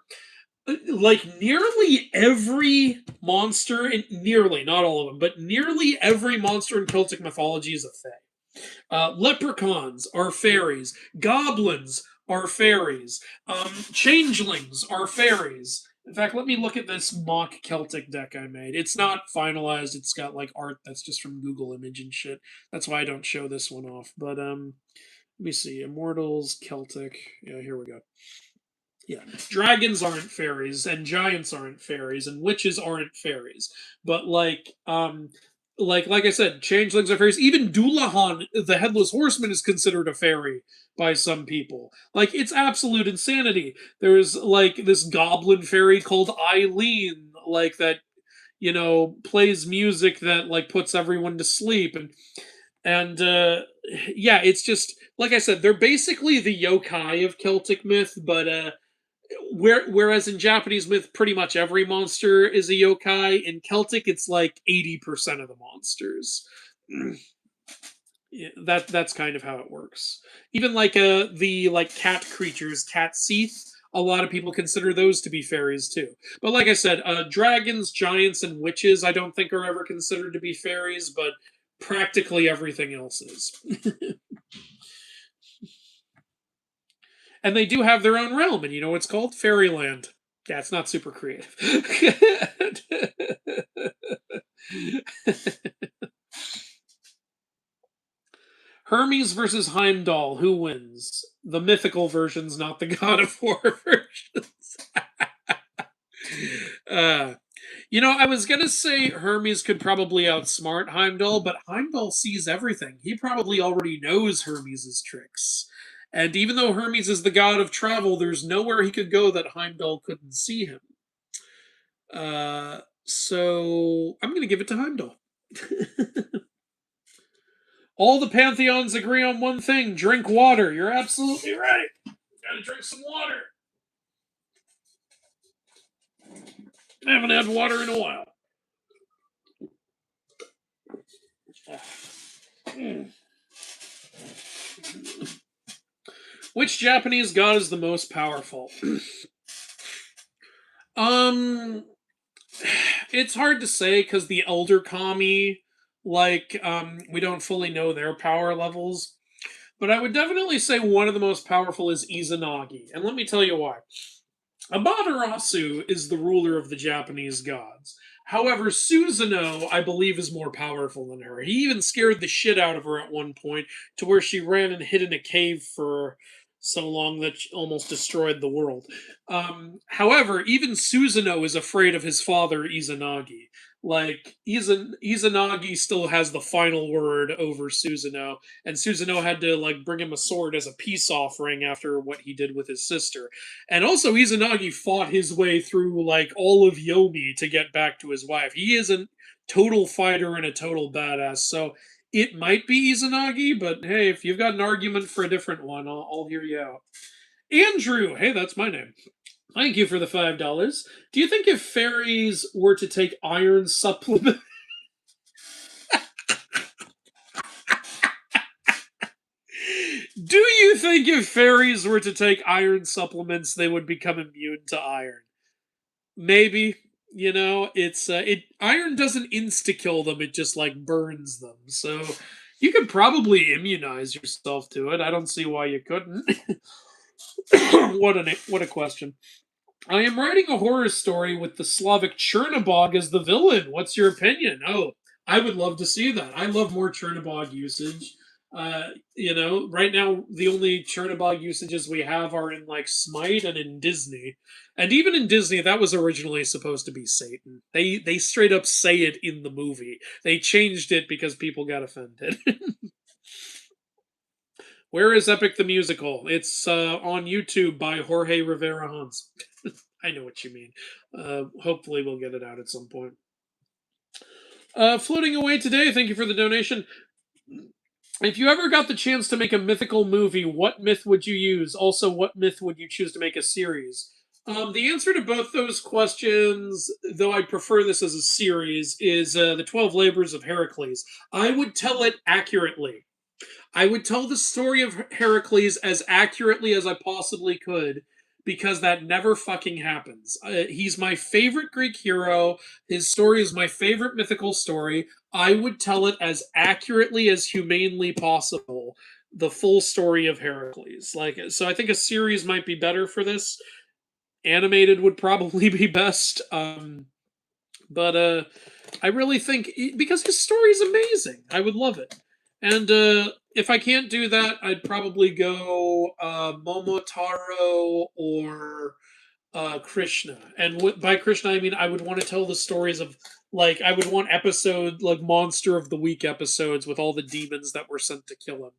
like nearly every monster, nearly, not all of them, but nearly every monster in Celtic mythology is a fae. Leprechauns are fairies. Goblins are fairies. Changelings are fairies. In fact, let me look at this mock Celtic deck I made. It's not finalized. It's got like art that's just from Google Image and shit. That's why I don't show this one off. But let me see. Immortals, Celtic. Yeah, here we go. Yeah, dragons aren't fairies, and giants aren't fairies, and witches aren't fairies. But like I said, changelings are fairies. Even Doulahan, the headless horseman, is considered a fairy by some people. Like, it's absolute insanity. There's like this goblin fairy called Eileen, like that, plays music that like puts everyone to sleep, and yeah, it's just like I said, they're basically the yokai of Celtic myth, but whereas in Japanese myth, pretty much every monster is a yokai. In Celtic, it's like 80% of the monsters. Yeah, that's kind of how it works. Even like the like cat creatures, cat seath. A lot of people consider those to be fairies too. But like I said, dragons, giants, and witches I don't think are ever considered to be fairies, but practically everything else is. And they do have their own realm, and you know what it's called? Fairyland. Yeah, it's not super creative. Hermes versus Heimdall. Who wins? The mythical versions, not the God of War versions. I was gonna say Hermes could probably outsmart Heimdall, but Heimdall sees everything. He probably already knows Hermes's tricks. And even though Hermes is the god of travel, there's nowhere he could go that Heimdall couldn't see him. So I'm gonna give it to Heimdall. All the pantheons agree on one thing: drink water. You're absolutely right. Gotta drink some water. I haven't had water in a while. Which Japanese god is the most powerful? um, it's hard to say because the elder kami, we don't fully know their power levels. But I would definitely say one of the most powerful is Izanagi, and let me tell you why. Amaterasu is the ruler of the Japanese gods. However, Susanoo, I believe, is more powerful than her. He even scared the shit out of her at one point to where she ran and hid in a cave for so long that she almost destroyed the world. However, even Susanoo is afraid of his father, Izanagi. Izanagi still has the final word over Susanoo, and Susanoo had to bring him a sword as a peace offering after what he did with his sister. And also, Izanagi fought his way through all of Yomi to get back to his wife. He is a total fighter and a total badass. So it might be Izanagi, but hey, if you've got an argument for a different one, I'll hear you out. Andrew, hey, that's my name. Thank you for the $5. Do you think if fairies were to take iron supplement? Do you think if fairies were to take iron supplements, they would become immune to iron? Maybe. It's iron doesn't insta kill them, it just burns them. So you could probably immunize yourself to it. I don't see why you couldn't. What a question. I am writing a horror story with the Slavic Chernobog as the villain. What's your opinion? Oh, I would love to see that. I love more Chernobog usage. Right now the only Chernobog usages we have are in Smite and in Disney. And even in Disney, that was originally supposed to be Satan. They straight up say it in the movie. They changed it because people got offended. Where is Epic the Musical? It's on YouTube by Jorge Rivera Hans. I know what you mean. Hopefully, we'll get it out at some point. Floating away today, thank you for the donation. If you ever got the chance to make a mythical movie, what myth would you use? Also, what myth would you choose to make a series? The answer to both those questions, though I'd prefer this as a series, is the 12 Labors of Heracles. I would tell it accurately. I would tell the story of Heracles as accurately as I possibly could because that never fucking happens. He's my favorite Greek hero. His story is my favorite mythical story. I would tell it as accurately as humanely possible, the full story of Heracles. So I think a series might be better for this. Animated would probably be best. But I really think because his story is amazing, I would love it. And if I can't do that, I'd probably go Momotaro or Krishna. And by Krishna, I mean I would want to tell the stories of I would want episode Monster of the Week episodes with all the demons that were sent to kill him.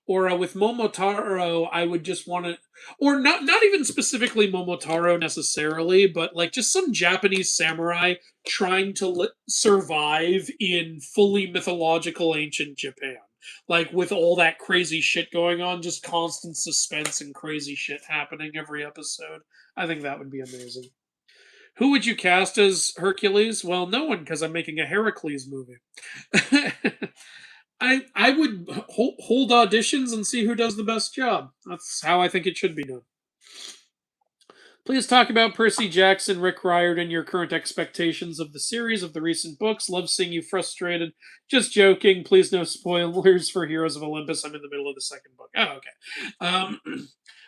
Or with Momotaro, I would just want to, or not even specifically Momotaro necessarily, but just some Japanese samurai trying to survive in fully mythological ancient Japan. With all that crazy shit going on, just constant suspense and crazy shit happening every episode. I think that would be amazing. Who would you cast as Hercules? Well, no one, because I'm making a Heracles movie. I would hold auditions and see who does the best job. That's how I think it should be done. Please talk about Percy Jackson, Rick Riordan, your current expectations of the series, of the recent books. Love seeing you frustrated. Just joking. Please no spoilers for Heroes of Olympus. I'm in the middle of the second book. Oh, okay.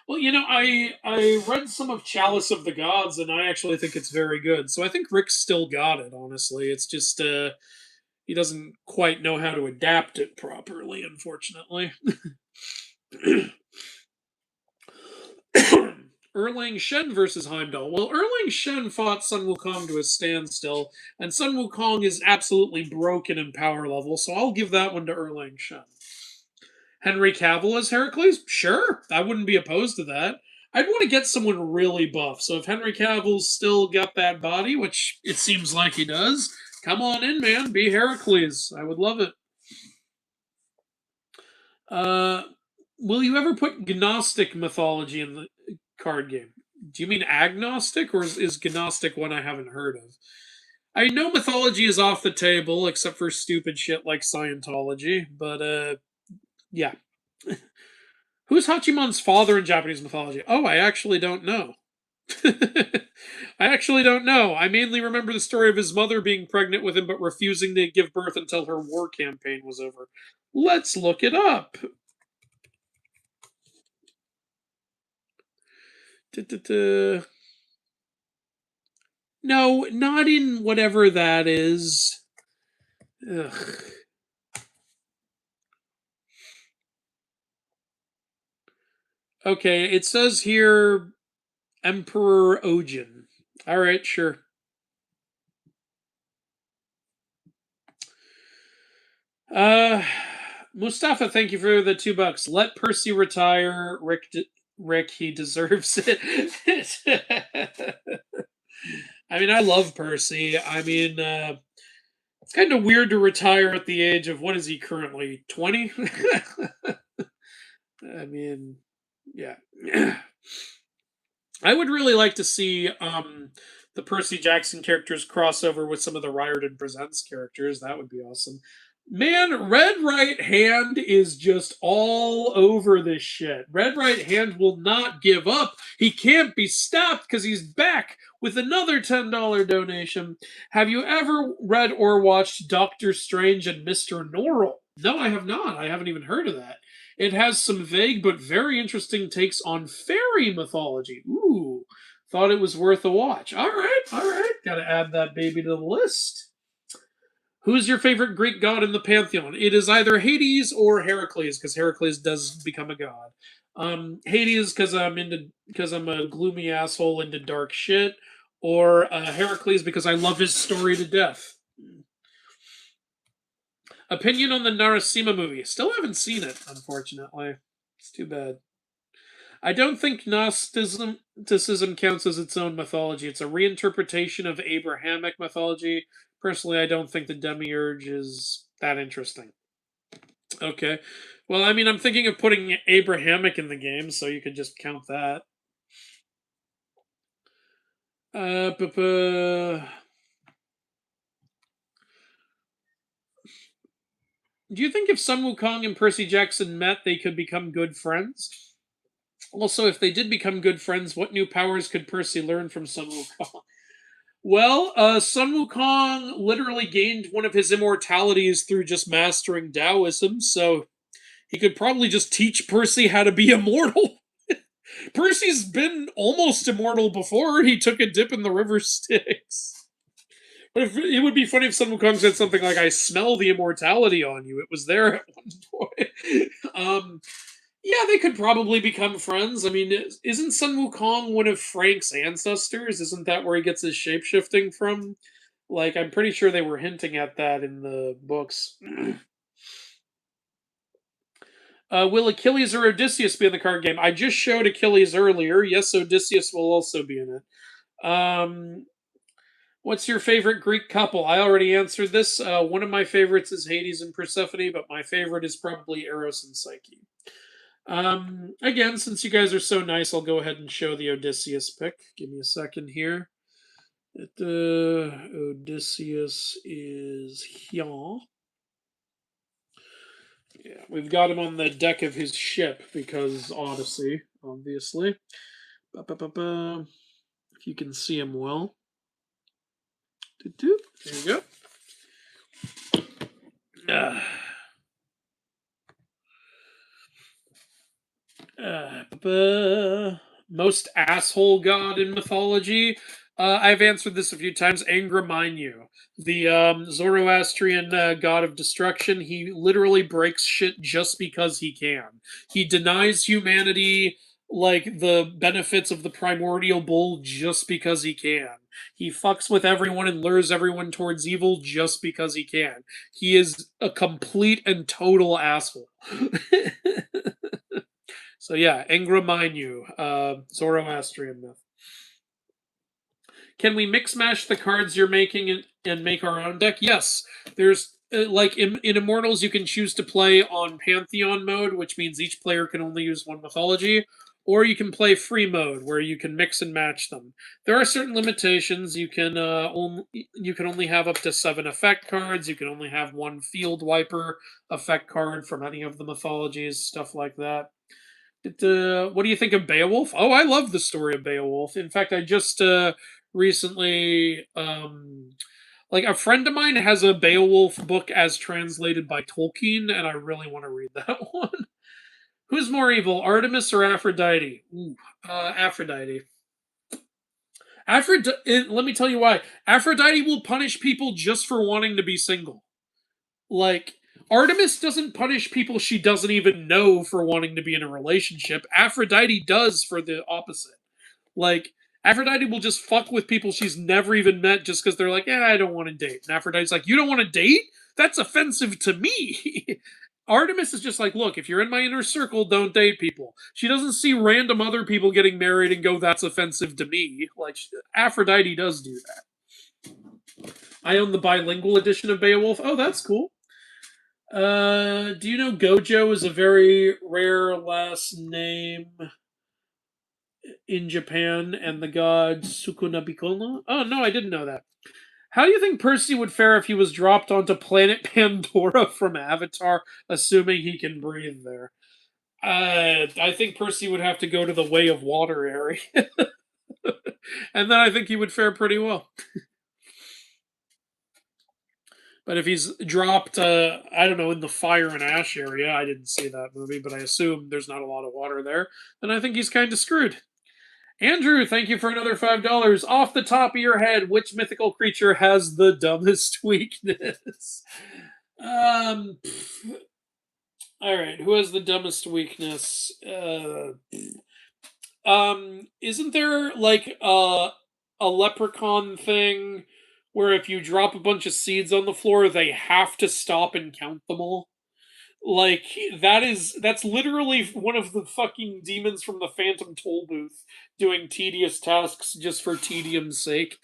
Well, I read some of Chalice of the Gods, and I actually think it's very good. So I think Rick still got it, honestly. It's just he doesn't quite know how to adapt it properly, unfortunately. Erlang Shen versus Heimdall. Well, Erlang Shen fought Sun Wukong to a standstill, and Sun Wukong is absolutely broken in power level, so I'll give that one to Erlang Shen. Henry Cavill as Heracles? Sure, I wouldn't be opposed to that. I'd want to get someone really buff, so if Henry Cavill's still got that body, which it seems like he does, come on in, man, be Heracles. I would love it. Uh, will you ever put Gnostic mythology in the card game? Do you mean agnostic, or is Gnostic one I haven't heard of? I know mythology is off the table, except for stupid shit like Scientology, but yeah. Who's Hachiman's father in Japanese mythology? Oh, I actually don't know. I actually don't know. I mainly remember the story of his mother being pregnant with him but refusing to give birth until her war campaign was over. Let's look it up. Da-da-da. No, not in whatever that is. Ugh. Okay, it says here Emperor Ojin. All right, sure. Uh, Mustafa, thank you for the $2. Let Percy retire. Rick, he deserves it. I mean, I love Percy. I mean, it's kind of weird to retire at the age of what is he currently 20? I mean, yeah. I would really like to see the Percy Jackson characters crossover with some of the Riordan Presents characters. That would be awesome. Man, Red Right Hand is just all over this shit. Red Right Hand will not give up. He can't be stopped because he's back with another $10 donation. Have you ever read or watched Doctor Strange and Mr. Norrell? No, I have not. I haven't even heard of that. It has some vague but very interesting takes on fairy mythology. Ooh, thought it was worth a watch. All right, all right. Got to add that baby to the list. Who's your favorite Greek god in the pantheon? It is either Hades or Heracles, because Heracles does become a god. Hades because I'm a gloomy asshole into dark shit, or Heracles because I love his story to death. Opinion on the Narasimha movie? Still haven't seen it, unfortunately. It's too bad. I don't think Gnosticism counts as its own mythology. It's a reinterpretation of Abrahamic mythology. Personally, I don't think the demiurge is that interesting. Okay. Well, I mean, I'm thinking of putting Abrahamic in the game, so you could just count that. Uh, bu- bu- Do you think if Sun Wukong and Percy Jackson met, they could become good friends? Also, if they did become good friends, what new powers could Percy learn from Sun Wukong? Well, Sun Wukong literally gained one of his immortalities through just mastering Taoism, so he could probably just teach Percy how to be immortal. Percy's been almost immortal before he took a dip in the river Styx. But it would be funny if Sun Wukong said something like, "I smell the immortality on you." It was there at one point. Yeah, they could probably become friends. I mean, isn't Sun Wukong one of Frank's ancestors? Isn't that where he gets his shapeshifting from? Like, I'm pretty sure they were hinting at that in the books. Will Achilles or Odysseus be in the card game? I just showed Achilles earlier. Yes, Odysseus will also be in it. What's your favorite Greek couple? I already answered this. One of my favorites is Hades and Persephone, but my favorite is probably Eros and Psyche. Again, since you guys are so nice, I'll go ahead and show the Odysseus pick. Give me a second here. Odysseus is here. Yeah, we've got him on the deck of his ship because Odyssey, obviously. Ba-ba-ba-ba. If you can see him well. There you go. Most asshole god in mythology. I've answered this a few times. Angramanyu, the Zoroastrian god of destruction. He literally breaks shit just because he can. He denies humanity like the benefits of the primordial bull just because he can. He fucks with everyone and lures everyone towards evil just because he can. He is a complete and total asshole. So yeah, Engra Mainyu, Zoroastrian myth. Can we mix mash the cards you're making and make our own deck? Yes. There's like in Immortals, you can choose to play on Pantheon mode, which means each player can only use one mythology, or you can play free mode where you can mix and match them. There are certain limitations. You can only have up to 7 effect cards. You can only have one field wiper effect card from any of the mythologies, stuff like that. What do you think of Beowulf? Oh, I love the story of Beowulf. In fact, I just recently, like a friend of mine has a Beowulf book as translated by Tolkien, and I really want to read that one. Who's more evil, Artemis or Aphrodite? Ooh, Aphrodite. Aphrodite. Let me tell you why. Aphrodite will punish people just for wanting to be single. Like, Artemis doesn't punish people she doesn't even know for wanting to be in a relationship. Aphrodite does for the opposite. Like, Aphrodite will just fuck with people she's never even met just because they're like, yeah, I don't want to date. And Aphrodite's like, you don't want to date? That's offensive to me. Artemis is just like, look, if you're in my inner circle, don't date people. She doesn't see random other people getting married and go, that's offensive to me. Like, Aphrodite does do that. I own the bilingual edition of Beowulf. Oh, that's cool. Do you know Gojo is a very rare last name in Japan and the god Sukuna Bikono? Oh, no, I didn't know that. How do you think Percy would fare if he was dropped onto planet Pandora from Avatar, assuming he can breathe there? I think Percy would have to go to the Way of Water area. And then I think he would fare pretty well. But if he's dropped, I don't know, in the Fire and Ash area, I didn't see that movie, but I assume there's not a lot of water there, then I think he's kind of screwed. Andrew, thank you for another $5. Off the top of your head, which mythical creature has the dumbest weakness? Um, all right, who has the dumbest weakness? Isn't there like a leprechaun thing where if you drop a bunch of seeds on the floor, they have to stop and count them all? Like that's literally one of the fucking demons from the Phantom Toll Booth doing tedious tasks just for tedium's sake.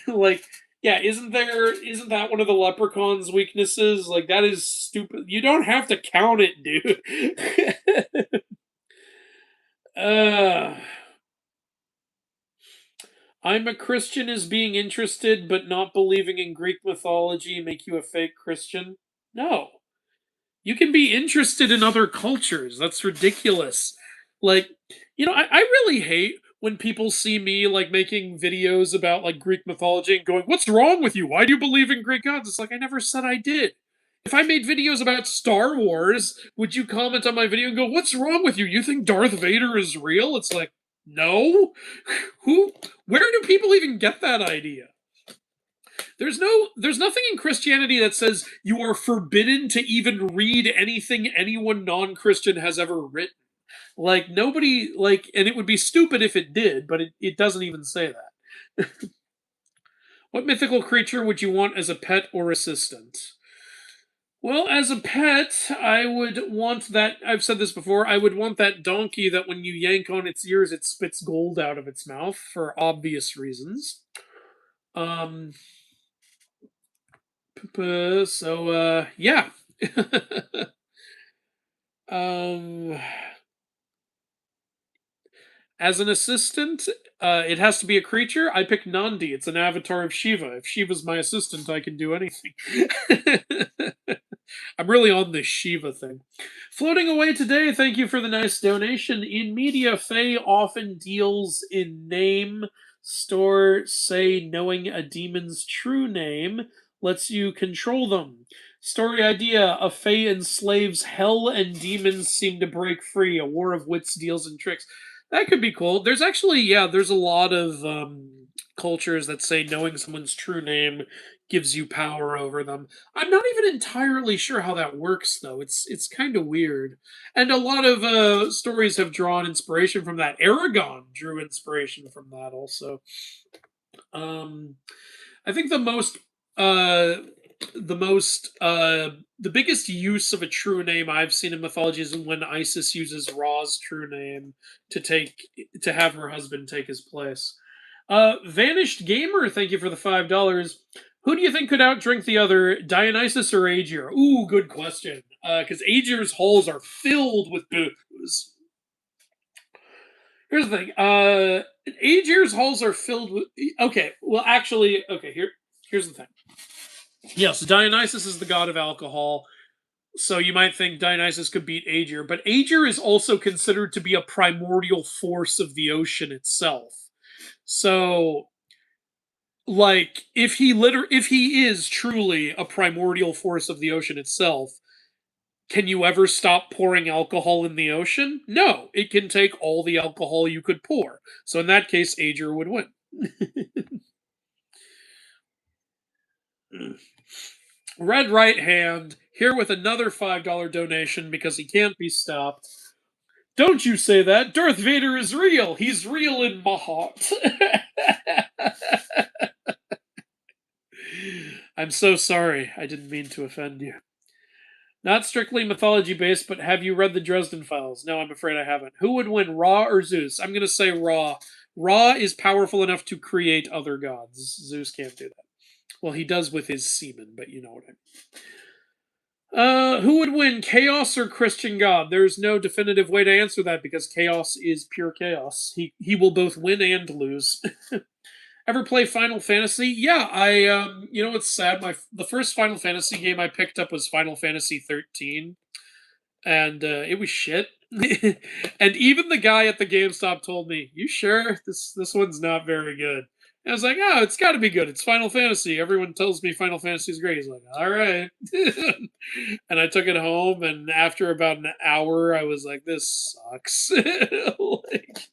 Like, yeah, isn't that one of the leprechaun's weaknesses? Like that is stupid. You don't have to count it, dude. uh I'm a Christian is being interested but not believing in Greek mythology make you a fake Christian? No. You can be interested in other cultures. That's ridiculous. Like, I really hate when people see me like making videos about like Greek mythology and going, "What's wrong with you? Why do you believe in Greek gods?" It's like I never said I did. If I made videos about Star Wars, would you comment on my video and go, "What's wrong with you? You think Darth Vader is real?" It's like, "No." Who where do people even get that idea? There's nothing in Christianity that says you are forbidden to even read anything anyone non-Christian has ever written. Like nobody like and it would be stupid if it did, but it doesn't even say that. What mythical creature would you want as a pet or assistant? Well, as a pet, I would want that. I've said this before. I would want that donkey that when you yank on its ears, it spits gold out of its mouth for obvious reasons. Um, yeah. um, as an assistant, it has to be a creature. I pick Nandi. It's an avatar of Shiva. If Shiva's my assistant, I can do anything. I'm really on this Shiva thing. Floating away today, thank you for the nice donation. In media, Faye often deals in name. Store say knowing a demon's true name lets you control them. Story idea: a Fae enslaves hell and demons seem to break free. A war of wits, deals, and tricks. That could be cool. There's actually, yeah, there's a lot of cultures that say knowing someone's true name gives you power over them. I'm not even entirely sure how that works though. It's kind of weird. And a lot of stories have drawn inspiration from that. Aragon drew inspiration from that also. Um I think uh the biggest use of a true name I've seen in mythology is when Isis uses Ra's true name to to have her husband take his place. Vanished Gamer, thank you for the $5. Who do you think could outdrink the other, Dionysus or Aegir? Ooh, good question. Because Aegir's halls are filled with booze. Here's the thing. Aegir's halls are filled with. Okay, well, actually, okay. Here's the thing. Yes, Dionysus is the god of alcohol, so you might think Dionysus could beat Aegir, but Aegir is also considered to be a primordial force of the ocean itself. So, like, if he is truly a primordial force of the ocean itself, can you ever stop pouring alcohol in the ocean? No, it can take all the alcohol you could pour. So in that case, Aegir would win. Red Right Hand, here with another $5 donation because he can't be stopped. Don't you say that. Darth Vader is real. He's real in my heart. I'm so sorry. I didn't mean to offend you. Not strictly mythology based, but have you read the Dresden Files? No, I'm afraid I haven't. Who would win, Ra or Zeus? I'm going to say Ra. Ra is powerful enough to create other gods. Zeus can't do that. Well, he does with his semen, but you know what I mean. Who would win, Chaos or Christian God? There's no definitive way to answer that because Chaos is pure chaos. He will both win and lose. Ever play Final Fantasy? Yeah, I you know what's sad? The first Final Fantasy game I picked up was Final Fantasy 13, and it was shit. And even the guy at the GameStop told me, "You sure this one's not very good?" And I was like, "Oh, it's got to be good. It's Final Fantasy. Everyone tells me Final Fantasy is great." He's like, "All right." And I took it home, and after about an hour, I was like, "This sucks." Like,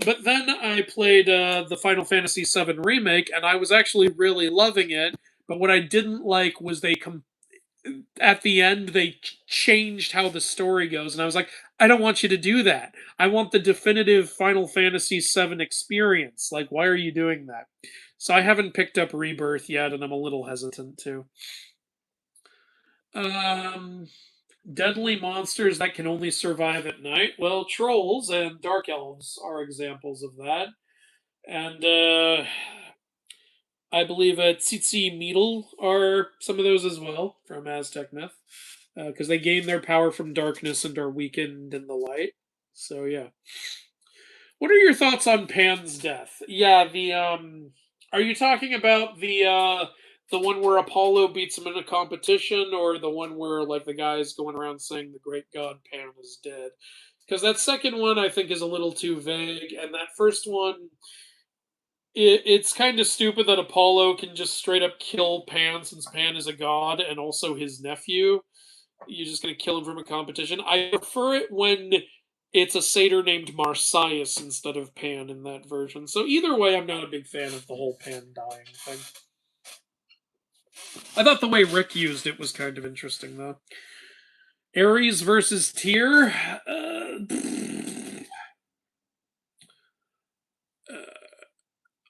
but then I played the Final Fantasy VII remake, and I was actually really loving it. But what I didn't like was at the end they changed how the story goes, and I was like, I don't want you to do that. I want the definitive Final Fantasy VII experience. Like, why are you doing that? So I haven't picked up Rebirth yet, and I'm a little hesitant too. Um, Deadly monsters that can only survive at night. Well, trolls and dark elves are examples of that, and I believe Tsitsi Meadle are some of those as well from Aztec myth, because they gain their power from darkness and are weakened in the light. So yeah. What are your thoughts on Pan's death? Yeah, the are you talking about the one where Apollo beats him in a competition, or the one where like the guy's going around saying the great god Pan is dead? Because that second one I think is a little too vague, and that first one it's kind of stupid that Apollo can just straight up kill Pan since Pan is a god and also his nephew. You're just gonna kill him from a competition. I prefer it when it's a satyr named Marsyas instead of Pan in that version. So either way, I'm not a big fan of the whole Pan dying thing. I thought the way Rick used it was kind of interesting, though. Ares versus Tyr.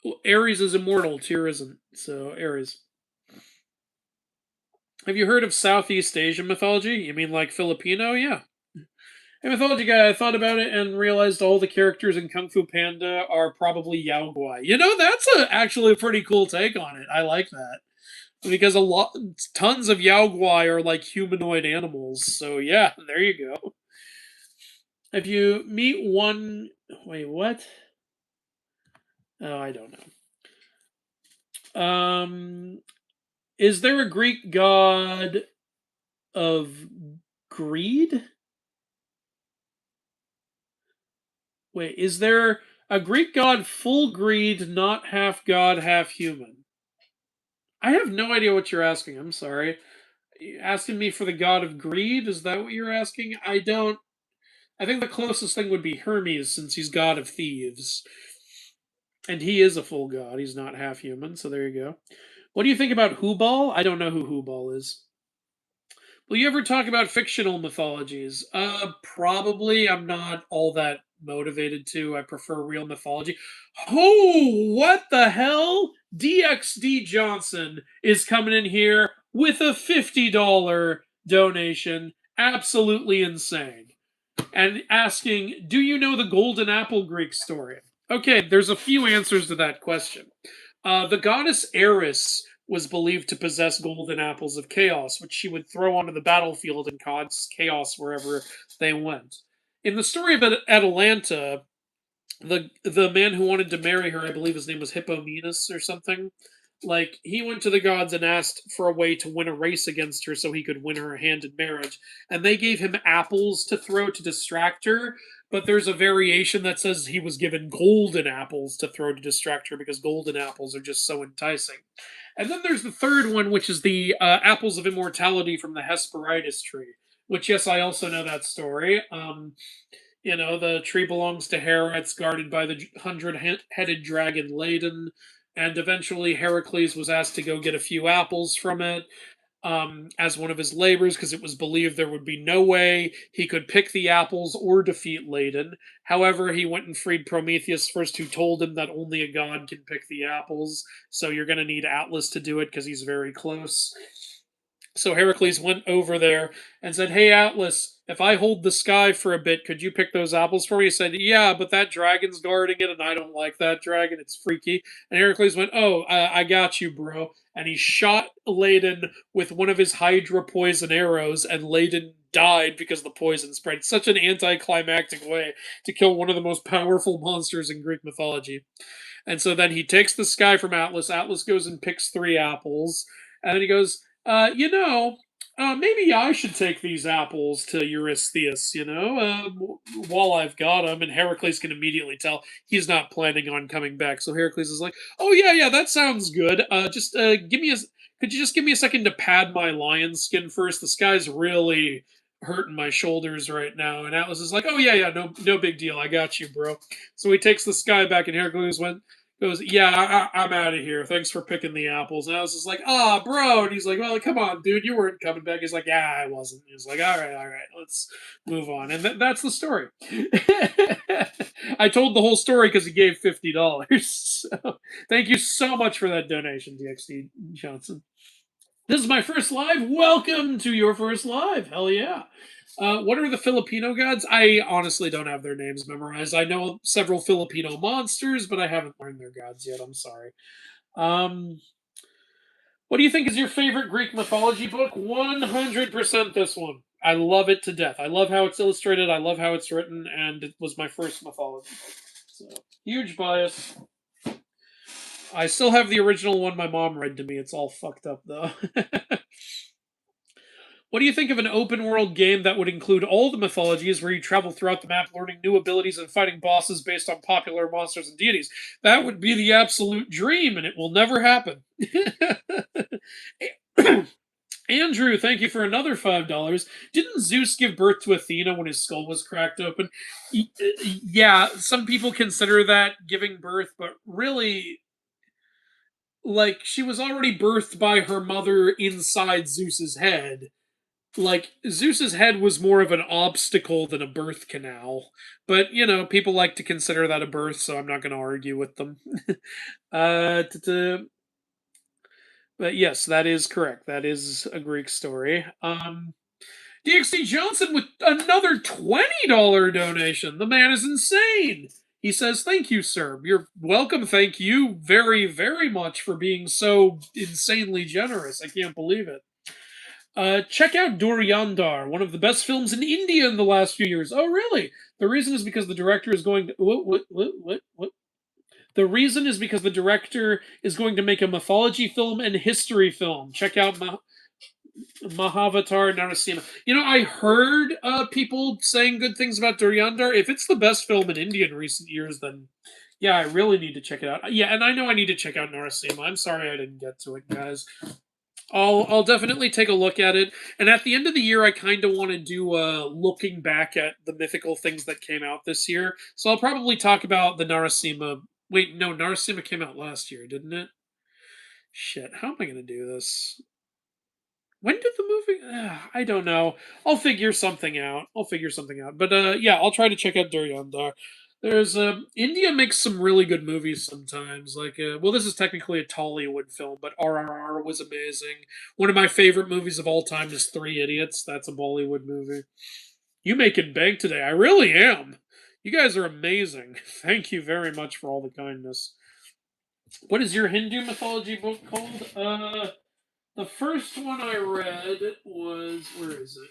Well, Ares is immortal. Tyr isn't. So Ares. Have you heard of Southeast Asian mythology? You mean like Filipino? Yeah. Hey, Mythology Guy, I thought about it and realized all the characters in Kung Fu Panda are probably Yao Guai. You know, that's actually a pretty cool take on it. I like that. Because tons of Yao Guai are like humanoid animals. So yeah, there you go. If you meet one, wait, what? Oh, I don't know. Is there a Greek god of greed? Wait, is there a Greek god full greed, not half god, half human? I have no idea what you're asking. I'm sorry. You asking me for the god of greed? Is that what you're asking? I don't. I think the closest thing would be Hermes, since he's god of thieves. And he is a full god. He's not half human, so there you go. What do you think about Hubal? I don't know who Hubal is. Will you ever talk about fictional mythologies? Probably. I'm not all that motivated to. I prefer real mythology. Oh, what the hell? DXD Johnson is coming in here with a $50 donation. Absolutely insane. And asking, do you know the Golden Apple Greek story? Okay, there's a few answers to that question. The goddess Eris was believed to possess golden apples of chaos, which she would throw onto the battlefield and cause chaos wherever they went. In the story of Atalanta, the man who wanted to marry her, I believe his name was Hippomenes or something. Like he went to the gods and asked for a way to win a race against her so he could win her hand in marriage. And they gave him apples to throw to distract her. But there's a variation that says he was given golden apples to throw to distract her because golden apples are just so enticing. And then there's the third one, which is the apples of immortality from the Hesperides tree. Which, yes, I also know that story. The tree belongs to Hera. It's guarded by the hundred-headed dragon Ladon, and eventually Heracles was asked to go get a few apples from it as one of his labors because it was believed there would be no way he could pick the apples or defeat Ladon. However, he went and freed Prometheus first, who told him that only a god can pick the apples. So you're going to need Atlas to do it because he's very close. So Heracles went over there and said, "Hey, Atlas, if I hold the sky for a bit, could you pick those apples for me?" He said, "Yeah, but that dragon's guarding it, and I don't like that dragon. It's freaky." And Heracles went, "Oh, I got you, bro." And he shot Ladon with one of his Hydra poison arrows, and Ladon died because the poison spread. Such an anticlimactic way to kill one of the most powerful monsters in Greek mythology. And so then he takes the sky from Atlas. Atlas goes and picks three apples. And then he goes, maybe I should take these apples to Eurystheus, while I've got them. And Heracles can immediately tell he's not planning on coming back. So Heracles is like, "Oh, yeah, yeah, that sounds good. Just could you just give me a second to pad my lion skin first? The sky's really hurting my shoulders right now." And Atlas is like, "Oh, yeah, yeah, no big deal. I got you, bro." So he takes the sky back, and Heracles goes, "Yeah, I'm out of here. Thanks for picking the apples." And I was just like, "Ah, bro." And he's like, "Well, come on, dude. You weren't coming back." He's like, "Yeah, I wasn't." He's like, all right. Let's move on." And that's the story. I told the whole story because he gave $50. So, thank you so much for that donation, DXD Johnson. This is my first live. Welcome to your first live. Hell yeah. What are the Filipino gods? I honestly don't have their names memorized. I know several Filipino monsters, but I haven't learned their gods yet. I'm sorry. Um, what do you think is your favorite Greek mythology book? 100% this one. I love it to death. I love how it's illustrated. I love how it's written, and it was my first mythology book. So, huge bias. I still have the original one my mom read to me. It's all fucked up, though. What do you think of an open world game that would include all the mythologies where you travel throughout the map learning new abilities and fighting bosses based on popular monsters and deities? That would be the absolute dream, and it will never happen. Andrew, thank you for another $5. Didn't Zeus give birth to Athena when his skull was cracked open? Yeah, some people consider that giving birth, but really, like, she was already birthed by her mother inside Zeus's head. Like Zeus's head was more of an obstacle than a birth canal. But people like to consider that a birth, so I'm not going to argue with them. uh, t- t- but yes, that is correct. That is a Greek story. DXT Johnson with another $20 donation. The man is insane. He says, "Thank you, sir. You're welcome. Thank you very, very much for being so insanely generous. I can't believe it. Check out Duryandar, one of the best films in India in the last few years." Oh, really? The reason is because the director is going to. What? The reason is because the director is going to make a mythology film and history film. Check out Mahavatar Narasimha. I heard people saying good things about Duryandar. If it's the best film in India in recent years, then yeah, I really need to check it out. Yeah, and I know I need to check out Narasimha. I'm sorry I didn't get to it, guys. I'll definitely take a look at it. And at the end of the year, I kind of want to do looking back at the mythical things that came out this year. So I'll probably talk about the Narasimha. Wait, no, Narasimha came out last year, didn't it? Shit, how am I gonna do this? When did the movie? I don't know. I'll figure something out. I'll figure something out. But yeah, I'll try to check out Duryandar. There's India makes some really good movies sometimes. Like, well, this is technically a Tollywood film, but RRR was amazing. One of my favorite movies of all time is Three Idiots. That's a Bollywood movie. You making bank today? I really am. You guys are amazing. Thank you very much for all the kindness. What is your Hindu mythology book called? The first one I read was, where is it?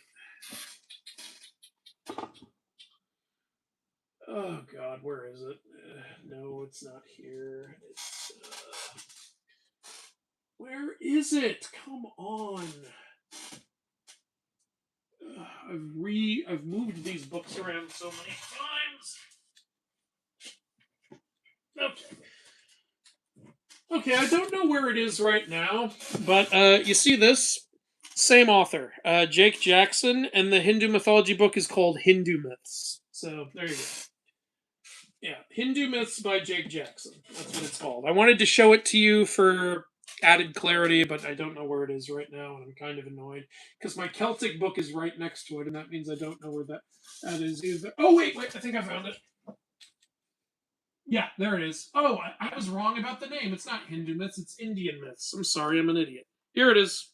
Oh God, where is it? No, it's not here. Where is it? Come on. I've moved these books around so many times. Okay. Okay, I don't know where it is right now, but you see this? Same author, Jake Jackson, and the Hindu mythology book is called Hindu Myths. So there you go. Yeah, Hindu Myths by Jake Jackson. That's what it's called. I wanted to show it to you for added clarity, but I don't know where it is right now, and I'm kind of annoyed because my Celtic book is right next to it, and that means I don't know where that is either. Oh wait, I think I found it. Yeah, there it is. Oh, I was wrong about the name. It's not Hindu Myths; it's Indian Myths. I'm sorry, I'm an idiot. Here it is.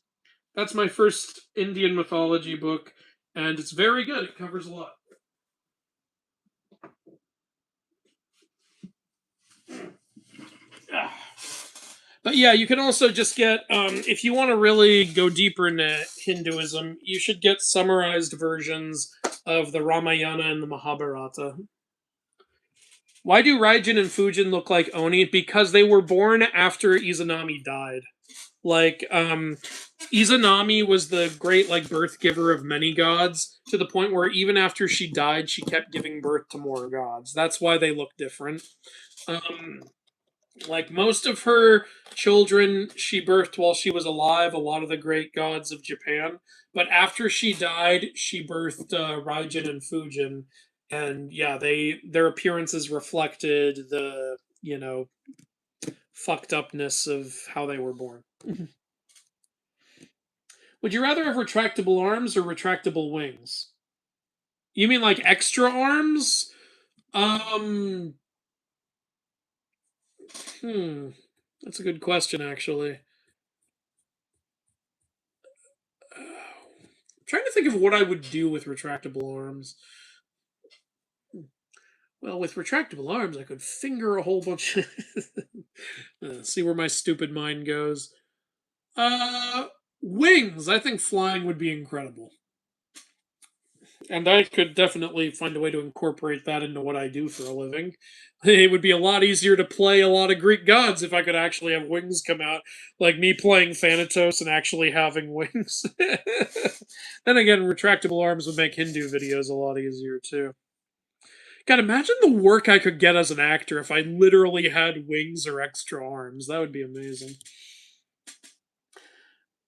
That's my first Indian mythology book, and it's very good. It covers a lot. Ah. But yeah, you can also just get, if you want to really go deeper into Hinduism, you should get summarized versions of the Ramayana and the Mahabharata. Why do Raijin and Fujin look like Oni? Because they were born after Izanami died. Like, Izanami was the great, like, birth giver of many gods, to the point where even after she died, she kept giving birth to more gods. That's why they look different. Um, like most of her children, she birthed while she was alive, a lot of the great gods of Japan. But after she died, she birthed Raijin and Fujin. And yeah, their appearances reflected the, fucked upness of how they were born. Would you rather have retractable arms or retractable wings? You mean like extra arms? Um, hmm. That's a good question, actually. Trying to think of what I would do with retractable arms. Well, with retractable arms, I could finger a whole bunch. See where my stupid mind goes. Uh, Wings. I think flying would be incredible, and I could definitely find a way to incorporate that into what I do for a living. It would be a lot easier to play a lot of Greek gods if I could actually have wings come out, like me playing Thanatos and actually having wings. Then again, retractable arms would make Hindu videos a lot easier too. God, imagine the work I could get as an actor if I literally had wings or extra arms. That would be amazing.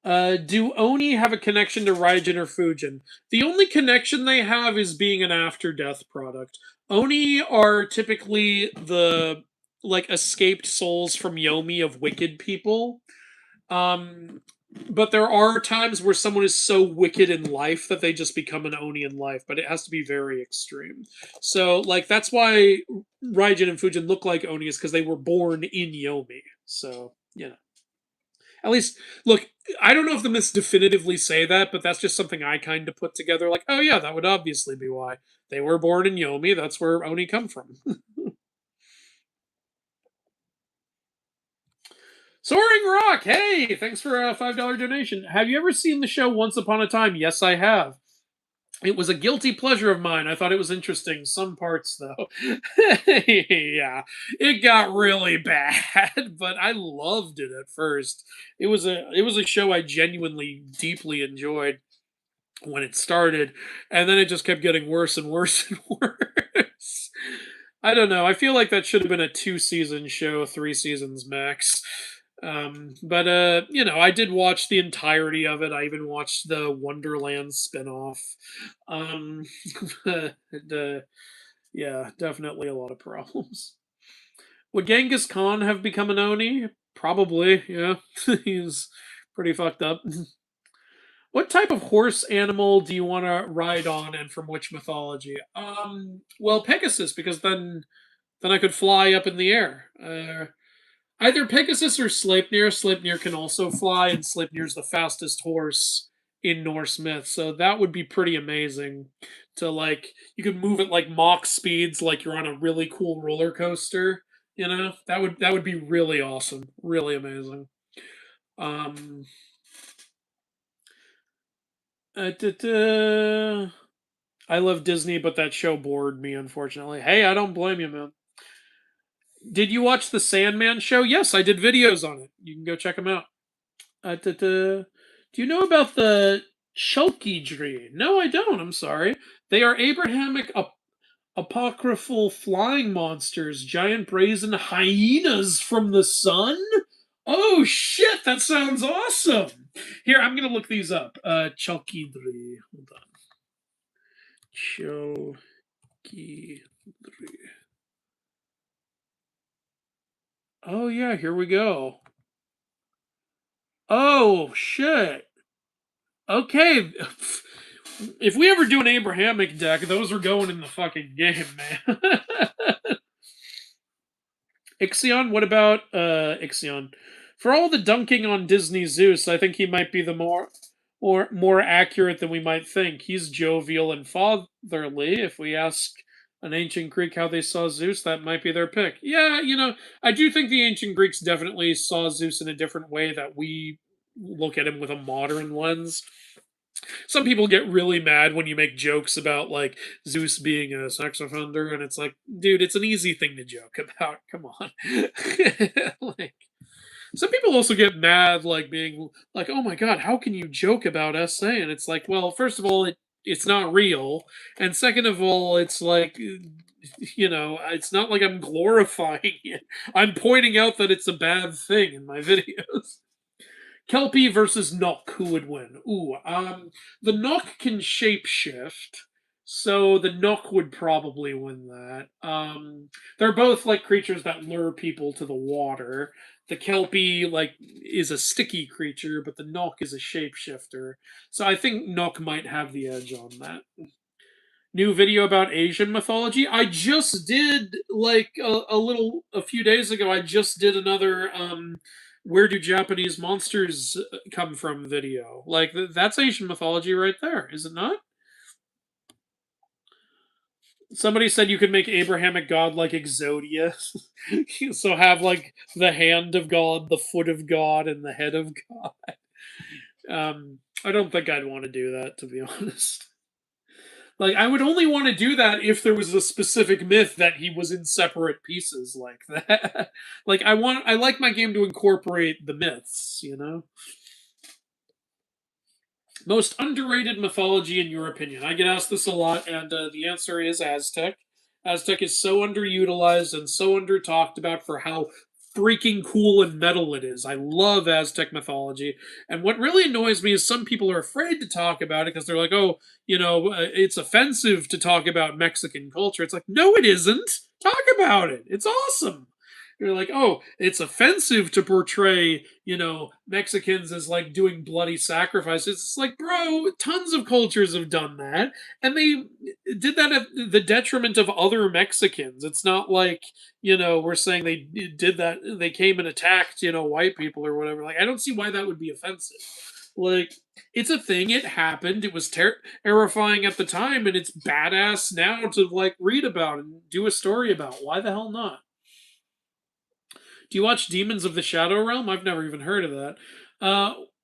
Do Oni have a connection to Raijin or Fujin? The only connection they have is being an after death product. Oni are typically the like escaped souls from Yomi of wicked people. Um, but there are times where someone is so wicked in life that they just become an Oni in life, but it has to be very extreme. So, like, that's why Raijin and Fujin look like Oni is because they were born in Yomi. So, at least, look, I don't know if the myths definitively say that, but that's just something I kind of put together. Like, oh yeah, that would obviously be why they were born in Yomi. That's where Oni come from. Soaring Rock, hey, thanks for a $5 donation. Have you ever seen the show Once Upon a Time? Yes, I have. It was a guilty pleasure of mine. I thought it was interesting. Some parts, though, yeah, it got really bad, but I loved it at first. It was a show I genuinely deeply enjoyed when it started, and then it just kept getting worse and worse and worse. I don't know. I feel like that should have been a 2-season show, 3 seasons max. But I did watch the entirety of it. I even watched the Wonderland spinoff. Um, and, yeah, definitely a lot of problems. Would Genghis Khan have become an Oni? Probably, yeah. He's pretty fucked up. What type of horse animal do you want to ride on, and from which mythology? Well, Pegasus, because then I could fly up in the air. Either Pegasus or Sleipnir. Sleipnir can also fly, and Sleipnir's the fastest horse in Norse myth. So that would be pretty amazing. To like, you could move at like Mach speeds, like you're on a really cool roller coaster. You know, that would be really awesome, really amazing. Um, da. I love Disney, but that show bored me, unfortunately. Hey, I don't blame you, man. Did you watch the Sandman show? Yes, I did videos on it. You can go check them out. Da. Do you know about the Chalkidri? No, I don't. I'm sorry. They are Abrahamic apocryphal flying monsters, giant brazen hyenas from the sun. Oh shit, that sounds awesome. Here, I'm gonna look these up. Chalkidri. Hold on. Chalkidri. Oh yeah, here we go. Oh shit. Okay. If we ever do an Abrahamic deck, those are going in the fucking game, man. Ixion, what about Ixion? For all the dunking on Disney Zeus, I think he might be the more accurate than we might think. He's jovial and fatherly. If we ask an ancient Greek how they saw Zeus, that might be their pick. Yeah, I do think the ancient Greeks definitely saw Zeus in a different way that we look at him with a modern lens. Some people get really mad when you make jokes about like Zeus being a sex offender, and it's like, dude, it's an easy thing to joke about. Come on. Like, some people also get mad, like being like, "Oh my god, how can you joke about SA?" And it's like, well, first of all, it's not real, and second of all, it's like, it's not like I'm glorifying it. I'm pointing out that it's a bad thing in my videos. Kelpie versus Nook, who would win? Ooh, the Nook can shapeshift, so the Nook would probably win that. They're both like creatures that lure people to the water. The Kelpie like is a sticky creature, but the Nook is a shapeshifter. So I think Nook might have the edge on that. New video about Asian mythology. I just did like a few days ago. I just did another where do Japanese monsters come from video. Like that's Asian mythology right there, is it not? Somebody said you could make Abrahamic god like Exodia. So have like the hand of God, the foot of God, and the head of God. I don't think I'd want to do that, to be honest. Like I would only want to do that if there was a specific myth that he was in separate pieces like that. Like I like my game to incorporate the myths. Most underrated mythology in your opinion? I get asked this a lot, and the answer is Aztec. Aztec is so underutilized and so under talked about for how freaking cool and metal it is. I love Aztec mythology, and what really annoys me is some people are afraid to talk about it because they're like, "Oh, it's offensive to talk about Mexican culture." It's like, no, it isn't. Talk about it. It's awesome. You're like, oh, it's offensive to portray, Mexicans as like doing bloody sacrifices. It's like, bro, tons of cultures have done that. And they did that at the detriment of other Mexicans. It's not like, we're saying they did that, they came and attacked, white people or whatever. Like, I don't see why that would be offensive. Like, it's a thing, it happened, it was terrifying at the time, and it's badass now to like read about and do a story about. Why the hell not? Do you watch Demons of the Shadow Realm? I've never even heard of that.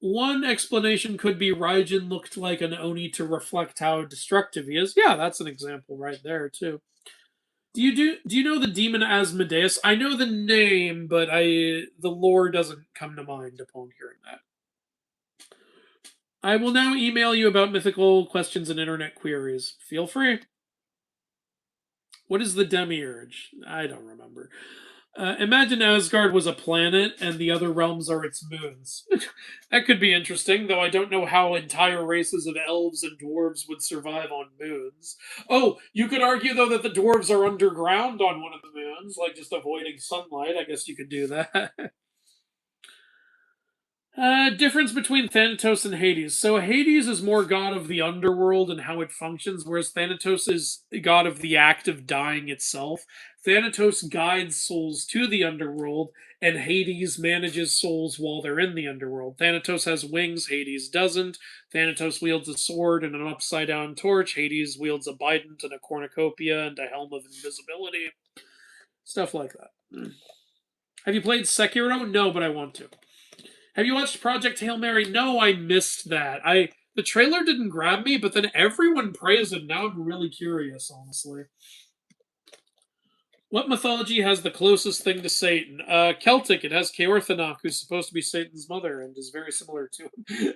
One explanation could be Raijin looked like an Oni to reflect how destructive he is. Yeah, that's an example right there too. Do you know the demon Asmodeus? I know the name, but the lore doesn't come to mind upon hearing that. I will now email you about mythical questions and internet queries. Feel free. What is the demiurge? I don't remember. Imagine Asgard was a planet and the other realms are its moons. That could be interesting, though I don't know how entire races of elves and dwarves would survive on moons. Oh, you could argue, though, that the dwarves are underground on one of the moons, like just avoiding sunlight. I guess you could do that. Difference between Thanatos and Hades. So Hades is more god of the underworld and how it functions, whereas Thanatos is god of the act of dying itself. Thanatos guides souls to the underworld, and Hades manages souls while they're in the underworld. Thanatos has wings, Hades doesn't. Thanatos wields a sword and an upside down torch. Hades wields a bident and a cornucopia and a helm of invisibility. Stuff like that. Have you played Sekiro? No, but I want to. Have you watched Project Hail Mary? No, I missed that. The trailer didn't grab me, but then everyone praised it. Now I'm really curious, honestly. What mythology has the closest thing to Satan? Celtic. It has Keorthanok, who's supposed to be Satan's mother and is very similar to him.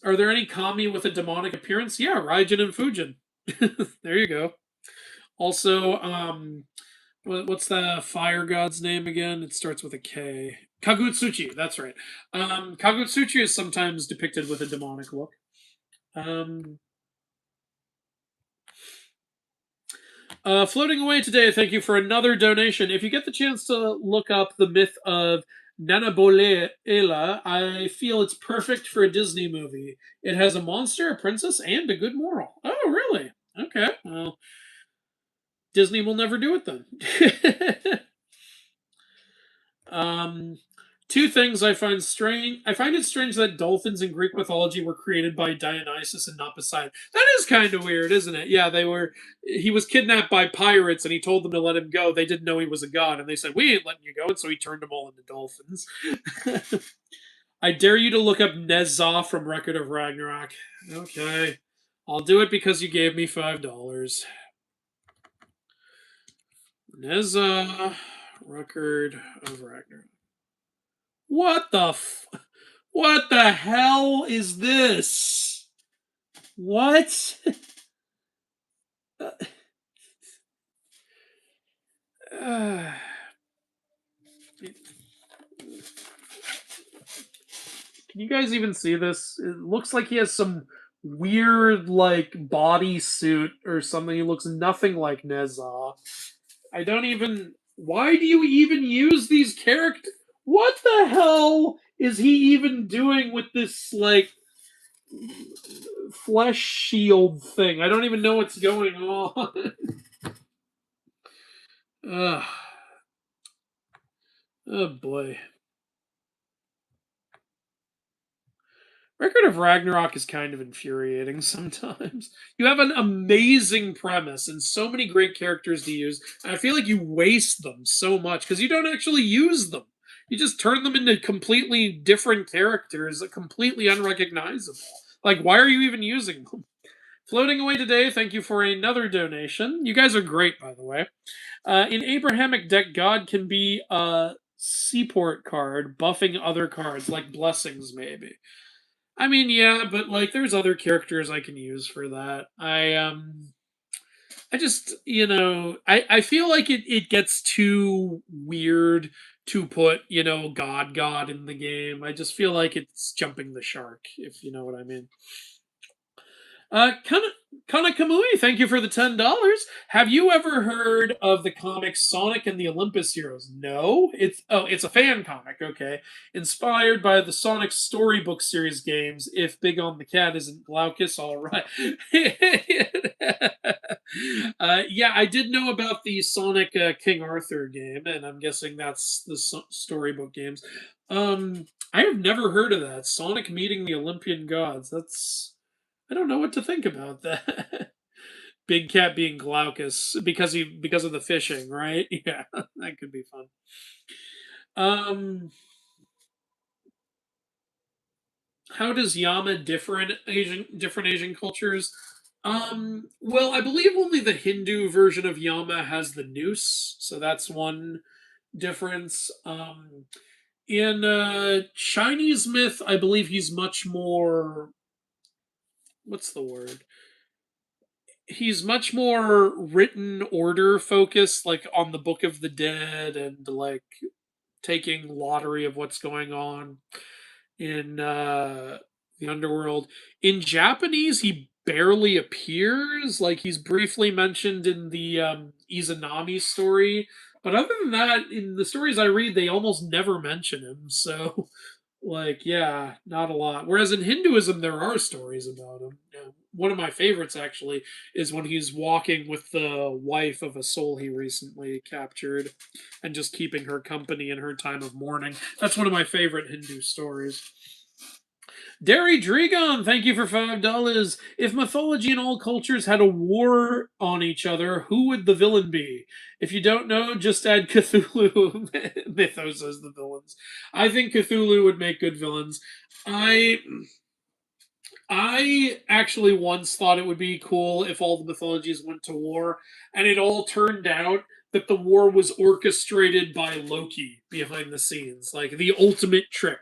Are there any kami with a demonic appearance? Yeah, Raijin and Fujin. There you go. Also, what's the fire god's name again? It starts with a K. Kagutsuchi, that's right. Kagutsuchi is sometimes depicted with a demonic look. Floating away today, thank you for another donation. If you get the chance to look up the myth of Nanabolella, I feel it's perfect for a Disney movie. It has a monster, a princess, and a good moral. Oh, really? Okay. Well, Disney will never do it then. Two things I find strange. I find it strange that dolphins in Greek mythology were created by Dionysus and not Poseidon. That is kind of weird, isn't it? Yeah, they were. He was kidnapped by pirates, and he told them to let him go. They didn't know he was a god, and they said, "We ain't letting you go," and so he turned them all into dolphins. I dare you to look up Nezza from Record of Ragnarok. Okay, I'll do it because you gave me $5. Nezza, Record of Ragnarok. What the hell is this? What? Uh, can you guys even see this? It looks like he has some weird, like, body suit or something. He looks nothing like Nezza. I don't even. Why do you even use these characters? What the hell is he even doing with this, like, flesh shield thing? I don't even know what's going on. Ugh. Oh boy. Record of Ragnarok is kind of infuriating sometimes. You have an amazing premise and so many great characters to use, and I feel like you waste them so much because you don't actually use them. You just turn them into completely different characters, completely unrecognizable. Like, why are you even using them? Floating away today, thank you for another donation. You guys are great, by the way. In Abrahamic deck, God can be a seaport card, buffing other cards, like blessings, maybe. I mean, yeah, but like there's other characters I can use for that. I just, I feel like it gets too weird to put, God in the game. I just feel like it's jumping the shark, if you know what I mean. Kana Kamui, thank you for the $10. Have you ever heard of the comic Sonic and the Olympus Heroes? No, it's a fan comic. Okay, inspired by the Sonic storybook series games. If Big on the Cat isn't Glaucus, all right. Yeah, I did know about the Sonic King Arthur game, and I'm guessing that's the storybook games. I have never heard of that. Sonic meeting the Olympian gods. I don't know what to think about that. Big Cat being Glaucus because of the fishing, right? Yeah, that could be fun. How does Yama differ in different Asian cultures? Well, I believe only the Hindu version of Yama has the noose, so that's one difference. In Chinese myth, I believe he's much more. What's the word? He's much more written order focused, like on the Book of the Dead and like taking lottery of what's going on in the underworld. In Japanese, he barely appears. Like he's briefly mentioned in the Izanami story, But other than that, in the stories I read, they almost never mention him. So, like, yeah, not a lot. Whereas in Hinduism, there are stories about him. Yeah. One of my favorites, actually, is when he's walking with the wife of a soul he recently captured and just keeping her company in her time of mourning. That's one of my favorite Hindu stories. Derry Dregon, thank you for $5. If mythology and all cultures had a war on each other, who would the villain be? If you don't know, just add Cthulhu mythos as the villains. I think Cthulhu would make good villains. I I actually once thought it would be cool if all the mythologies went to war, and it all turned out that the war was orchestrated by Loki behind the scenes, like the ultimate trick,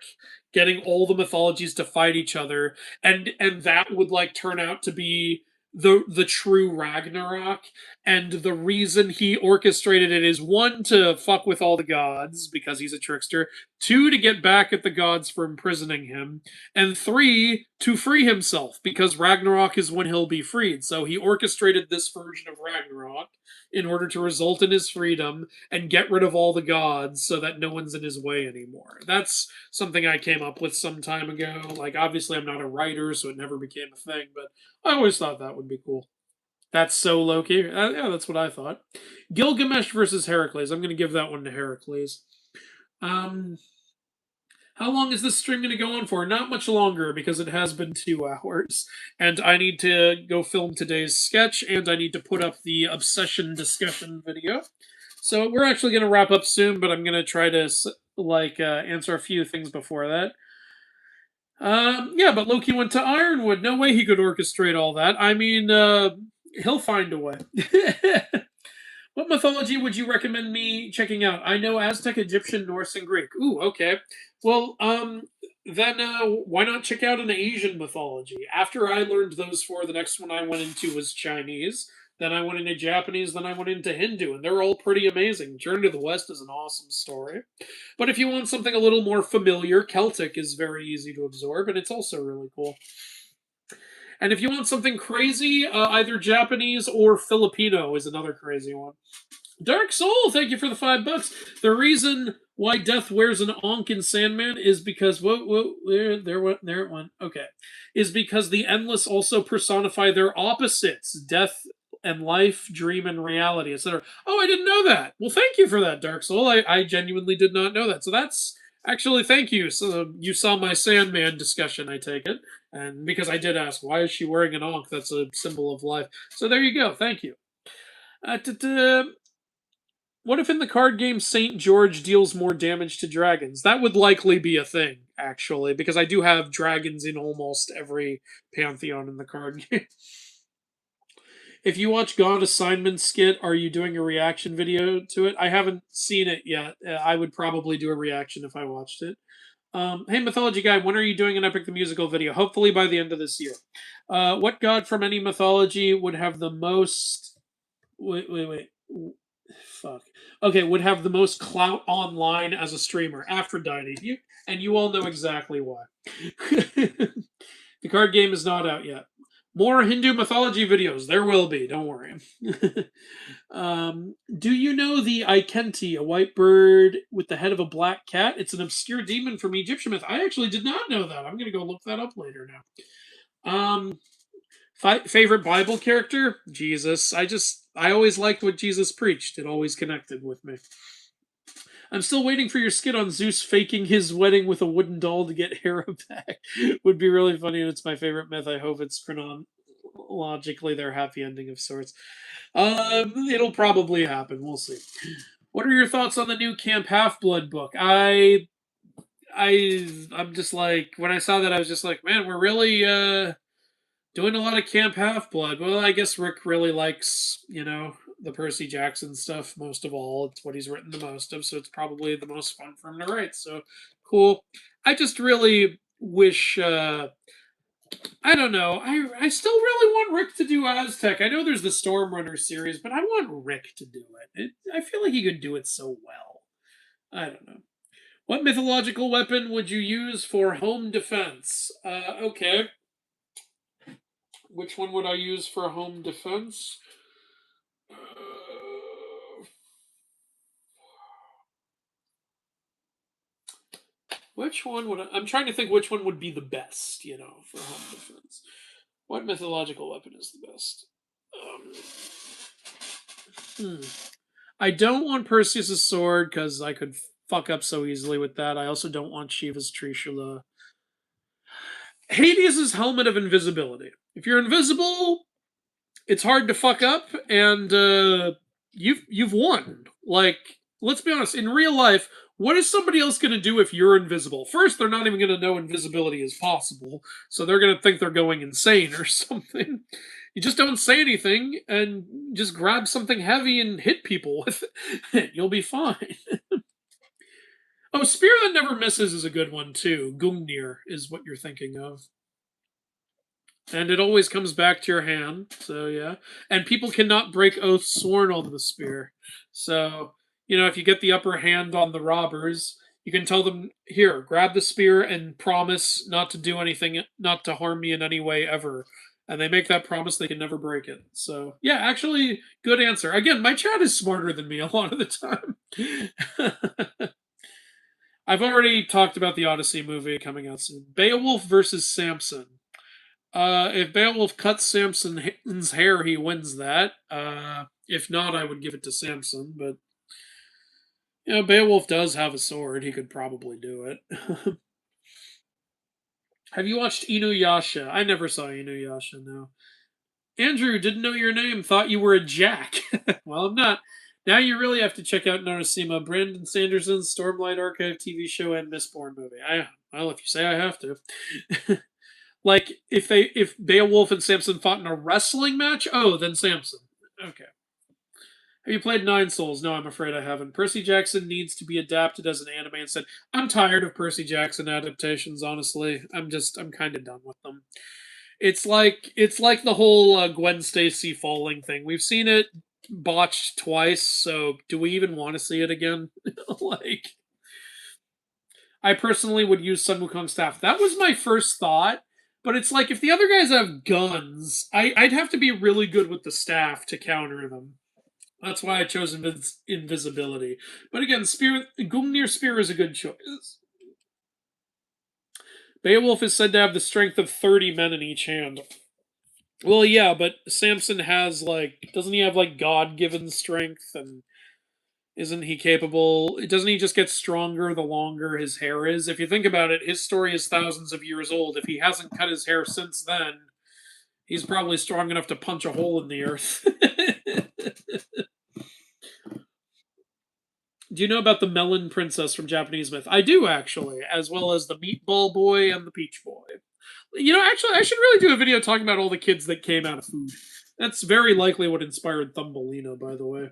getting all the mythologies to fight each other, and that would like turn out to be the true Ragnarok. And the reason he orchestrated it is one, to fuck with all the gods because he's a trickster, two, to get back at the gods for imprisoning him, and three, to free himself, because Ragnarok is when he'll be freed. So he orchestrated this version of Ragnarok in order to result in his freedom and get rid of all the gods so that no one's in his way anymore. That's something I came up with some time ago. Like, obviously, I'm not a writer, so it never became a thing, but I always thought that would be cool. That's so Loki. Yeah, that's what I thought. Gilgamesh versus Heracles. I'm going to give that one to Heracles. Um, how long is this stream going to go on for? Not much longer because it has been 2 hours. And I need to go film today's sketch and I need to put up the obsession discussion video. So we're actually going to wrap up soon, but I'm going to try to answer a few things before that. Yeah, but Loki went to Ironwood. No way he could orchestrate all that. I mean, he'll find a way. What mythology would you recommend me checking out? I know Aztec, Egyptian, Norse, and Greek. Ooh, okay. Well, then why not check out an Asian mythology? After I learned those four, the next one I went into was Chinese. Then I went into Japanese. Then I went into Hindu, and they're all pretty amazing. Journey to the West is an awesome story. But if you want something a little more familiar, Celtic is very easy to absorb, and it's also really cool. And if you want something crazy, either Japanese or Filipino is another crazy one. Dark Soul, thank you for the $5. The reason why Death wears an Ankh in Sandman is because there it went. Okay, is because the endless also personify their opposites: death and life, dream and reality, etc. Oh, I didn't know that. Well, thank you for that, Dark Soul. I genuinely did not know that. So that's actually, thank you. So you saw my Sandman discussion, I take it, and because I did ask why is she wearing an Ankh, that's a symbol of life. So there you go. Thank you. What if in the card game St. George deals more damage to dragons? That would likely be a thing, actually, because I do have dragons in almost every pantheon in the card game. If you watch God Assignment Skit, are you doing a reaction video to it? I haven't seen it yet. I would probably do a reaction if I watched it. Hey, Mythology Guy, when are you doing an Epic the Musical video? Hopefully by the end of this year. What god from any mythology would have the most... Wait. Fuck. Okay, would have the most clout online as a streamer? Aphrodite. You all know exactly why. The card game is not out yet. More Hindu mythology videos. There will be. Don't worry. Do you know the Ikenti, a white bird with the head of a black cat? It's an obscure demon from Egyptian myth. I actually did not know that. I'm going to go look that up later now. Favorite Bible character? Jesus. I always liked what Jesus preached. It always connected with me. I'm still waiting for your skit on Zeus faking his wedding with a wooden doll to get Hera back. Would be really funny, and it's my favorite myth. I hope it's chronologically their happy ending of sorts. It'll probably happen. We'll see. What are your thoughts on the new Camp Half Blood book? I'm just like, when I saw that, I was just like, man, we're really doing a lot of Camp Half Blood. Well, I guess Rick really likes, the Percy Jackson stuff most of all. It's what he's written the most of, so it's probably the most fun for him to write. So cool. I just really wish. I don't know. I still really want Rick to do Aztec. I know there's the Stormrunner series, but I want Rick to do it. I feel like he could do it so well. I don't know. What mythological weapon would you use for home defense? Okay. Which one would I use for home defense? Which one would I'm trying to think which one would be the best, for home defense. What mythological weapon is the best? Um, hmm. I don't want Perseus' sword because I could fuck up so easily with that. I also don't want Shiva's Trishula. Hades' helmet of invisibility. If you're invisible, it's hard to fuck up, and you've won. Like, let's be honest. In real life, what is somebody else going to do if you're invisible? First, they're not even going to know invisibility is possible, so they're going to think they're going insane or something. You just don't say anything and just grab something heavy and hit people with it. You'll be fine. Oh, Spear That Never Misses is a good one too. Gungnir is what you're thinking of. And it always comes back to your hand. So yeah. And people cannot break oaths sworn on the spear. So, if you get the upper hand on the robbers, you can tell them, here, grab the spear and promise not to do anything, not to harm me in any way ever. And they make that promise, they can never break it. So yeah, actually, good answer. Again, my chat is smarter than me a lot of the time. I've already talked about the Odyssey movie coming out soon. Beowulf versus Samson. If Beowulf cuts Samson's hair, he wins that. If not, I would give it to Samson. But Beowulf does have a sword. He could probably do it. Have you watched Inuyasha? I never saw Inuyasha. No. Andrew, didn't know your name. Thought you were a Jack. Well, I'm not. Now you really have to check out Narasimha, Brandon Sanderson's Stormlight Archive TV show and Mistborn movie. Well, if you say I have to. Like if Beowulf and Samson fought in a wrestling match, oh, then Samson. Okay. Have you played Nine Souls? No, I'm afraid I haven't. Percy Jackson needs to be adapted as an anime instead. I'm tired of Percy Jackson adaptations, honestly. I'm kind of done with them. It's like the whole Gwen Stacy falling thing. We've seen it botched twice, so do we even want to see it again? Like, I personally would use Sun Wukong's staff. That was my first thought, but it's like if the other guys have guns, I'd have to be really good with the staff to counter them. That's why I chose invisibility. But again, Gungnir Spear is a good choice. Beowulf is said to have the strength of 30 men in each hand. Well, yeah, but Samson has, doesn't he have, God given strength? And isn't he capable? Doesn't he just get stronger the longer his hair is? If you think about it, his story is thousands of years old. If he hasn't cut his hair since then, he's probably strong enough to punch a hole in the earth. Do you know about the Melon Princess from Japanese myth? I do, actually, as well as the Meatball Boy and the Peach Boy. Actually, I should really do a video talking about all the kids that came out of food. That's very likely what inspired Thumbelina, by the way.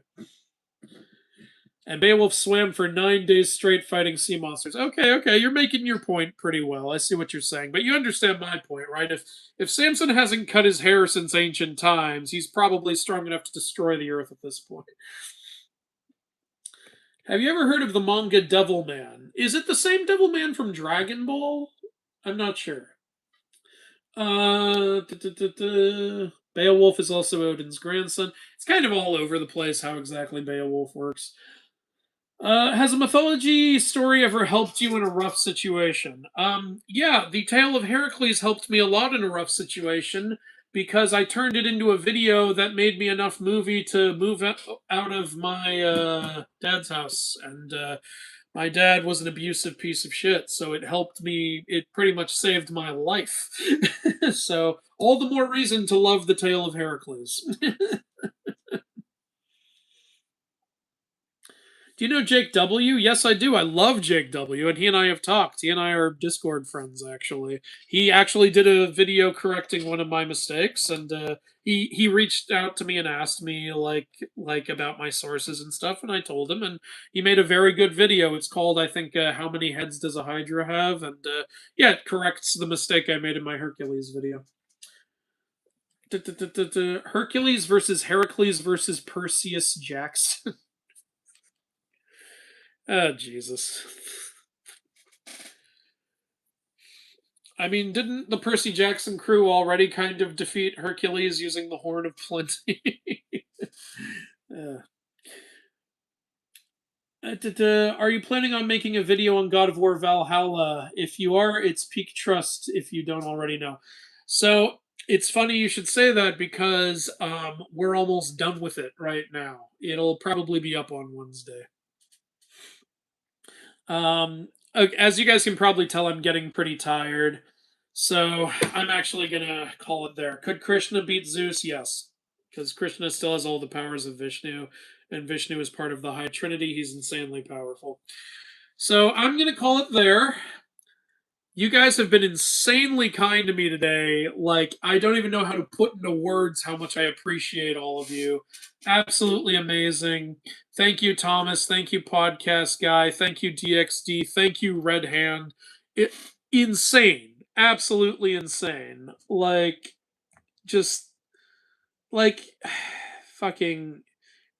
And Beowulf swam for 9 days straight fighting sea monsters. Okay, you're making your point pretty well. I see what you're saying, but you understand my point, right? If Samson hasn't cut his hair since ancient times, he's probably strong enough to destroy the earth at this point. Have you ever heard of the manga Devilman? Is it the same Devilman from Dragon Ball? I'm not sure. Beowulf is also Odin's grandson. It's kind of all over the place how exactly Beowulf works. Has a mythology story ever helped you in a rough situation? Yeah, the tale of Heracles helped me a lot in a rough situation because I turned it into a video that made me enough movie to move out of my dad's house. And my dad was an abusive piece of shit, so it helped me. It pretty much saved my life. So, all the more reason to love the tale of Heracles. Do you know Jake W? Yes, I do. I love Jake W, and he and I have talked. He and I are Discord friends, actually. He actually did a video correcting one of my mistakes, and he reached out to me and asked me about my sources and stuff, and I told him, and he made a very good video. It's called, I think, "How Many Heads Does a Hydra Have?" And yeah, it corrects the mistake I made in my Hercules video. Hercules versus Heracles versus Perseus Jackson. Oh, Jesus. I mean, didn't the Percy Jackson crew already kind of defeat Hercules using the Horn of Plenty? uh, Are you planning on making a video on God of War Valhalla? If you are, it's peak trust if you don't already know. So it's funny you should say that because we're almost done with it right now. It'll probably be up on Wednesday. As you guys can probably tell, I'm getting pretty tired. So I'm actually going to call it there. Could Krishna beat Zeus? Yes. Because Krishna still has all the powers of Vishnu, and Vishnu is part of the High Trinity. He's insanely powerful. So I'm going to call it there. You guys have been insanely kind to me today. Like, I don't even know how to put into words how much I appreciate all of you. Absolutely amazing. Thank you, Thomas. Thank you, Podcast Guy. Thank you, DXD. Thank you, Red Hand. Insane. Absolutely insane. Like, just, like, fucking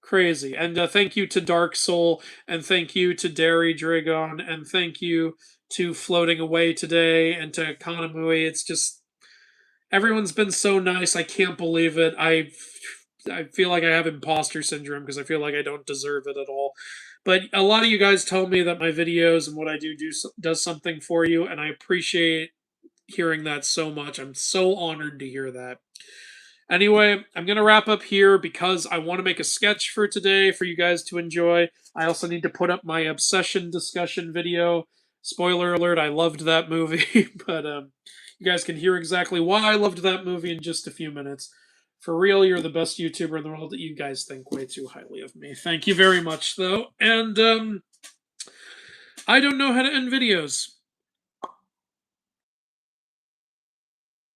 crazy. And thank you to Dark Soul, and thank you to Derry Dragon, and thank you to Floating Away today, and to Kanamui. It's just everyone's been so nice. I can't believe it. I feel like I have imposter syndrome because I feel like I don't deserve it at all. But a lot of you guys tell me that my videos and what I do does something for you, and I appreciate hearing that so much. I'm so honored to hear that. Anyway, I'm going to wrap up here because I want to make a sketch for today for you guys to enjoy. I also need to put up my obsession discussion video. Spoiler alert, I loved that movie, but you guys can hear exactly why I loved that movie in just a few minutes. For real, you're the best YouTuber in the world. You guys think way too highly of me. Thank you very much, though. And I don't know how to end videos.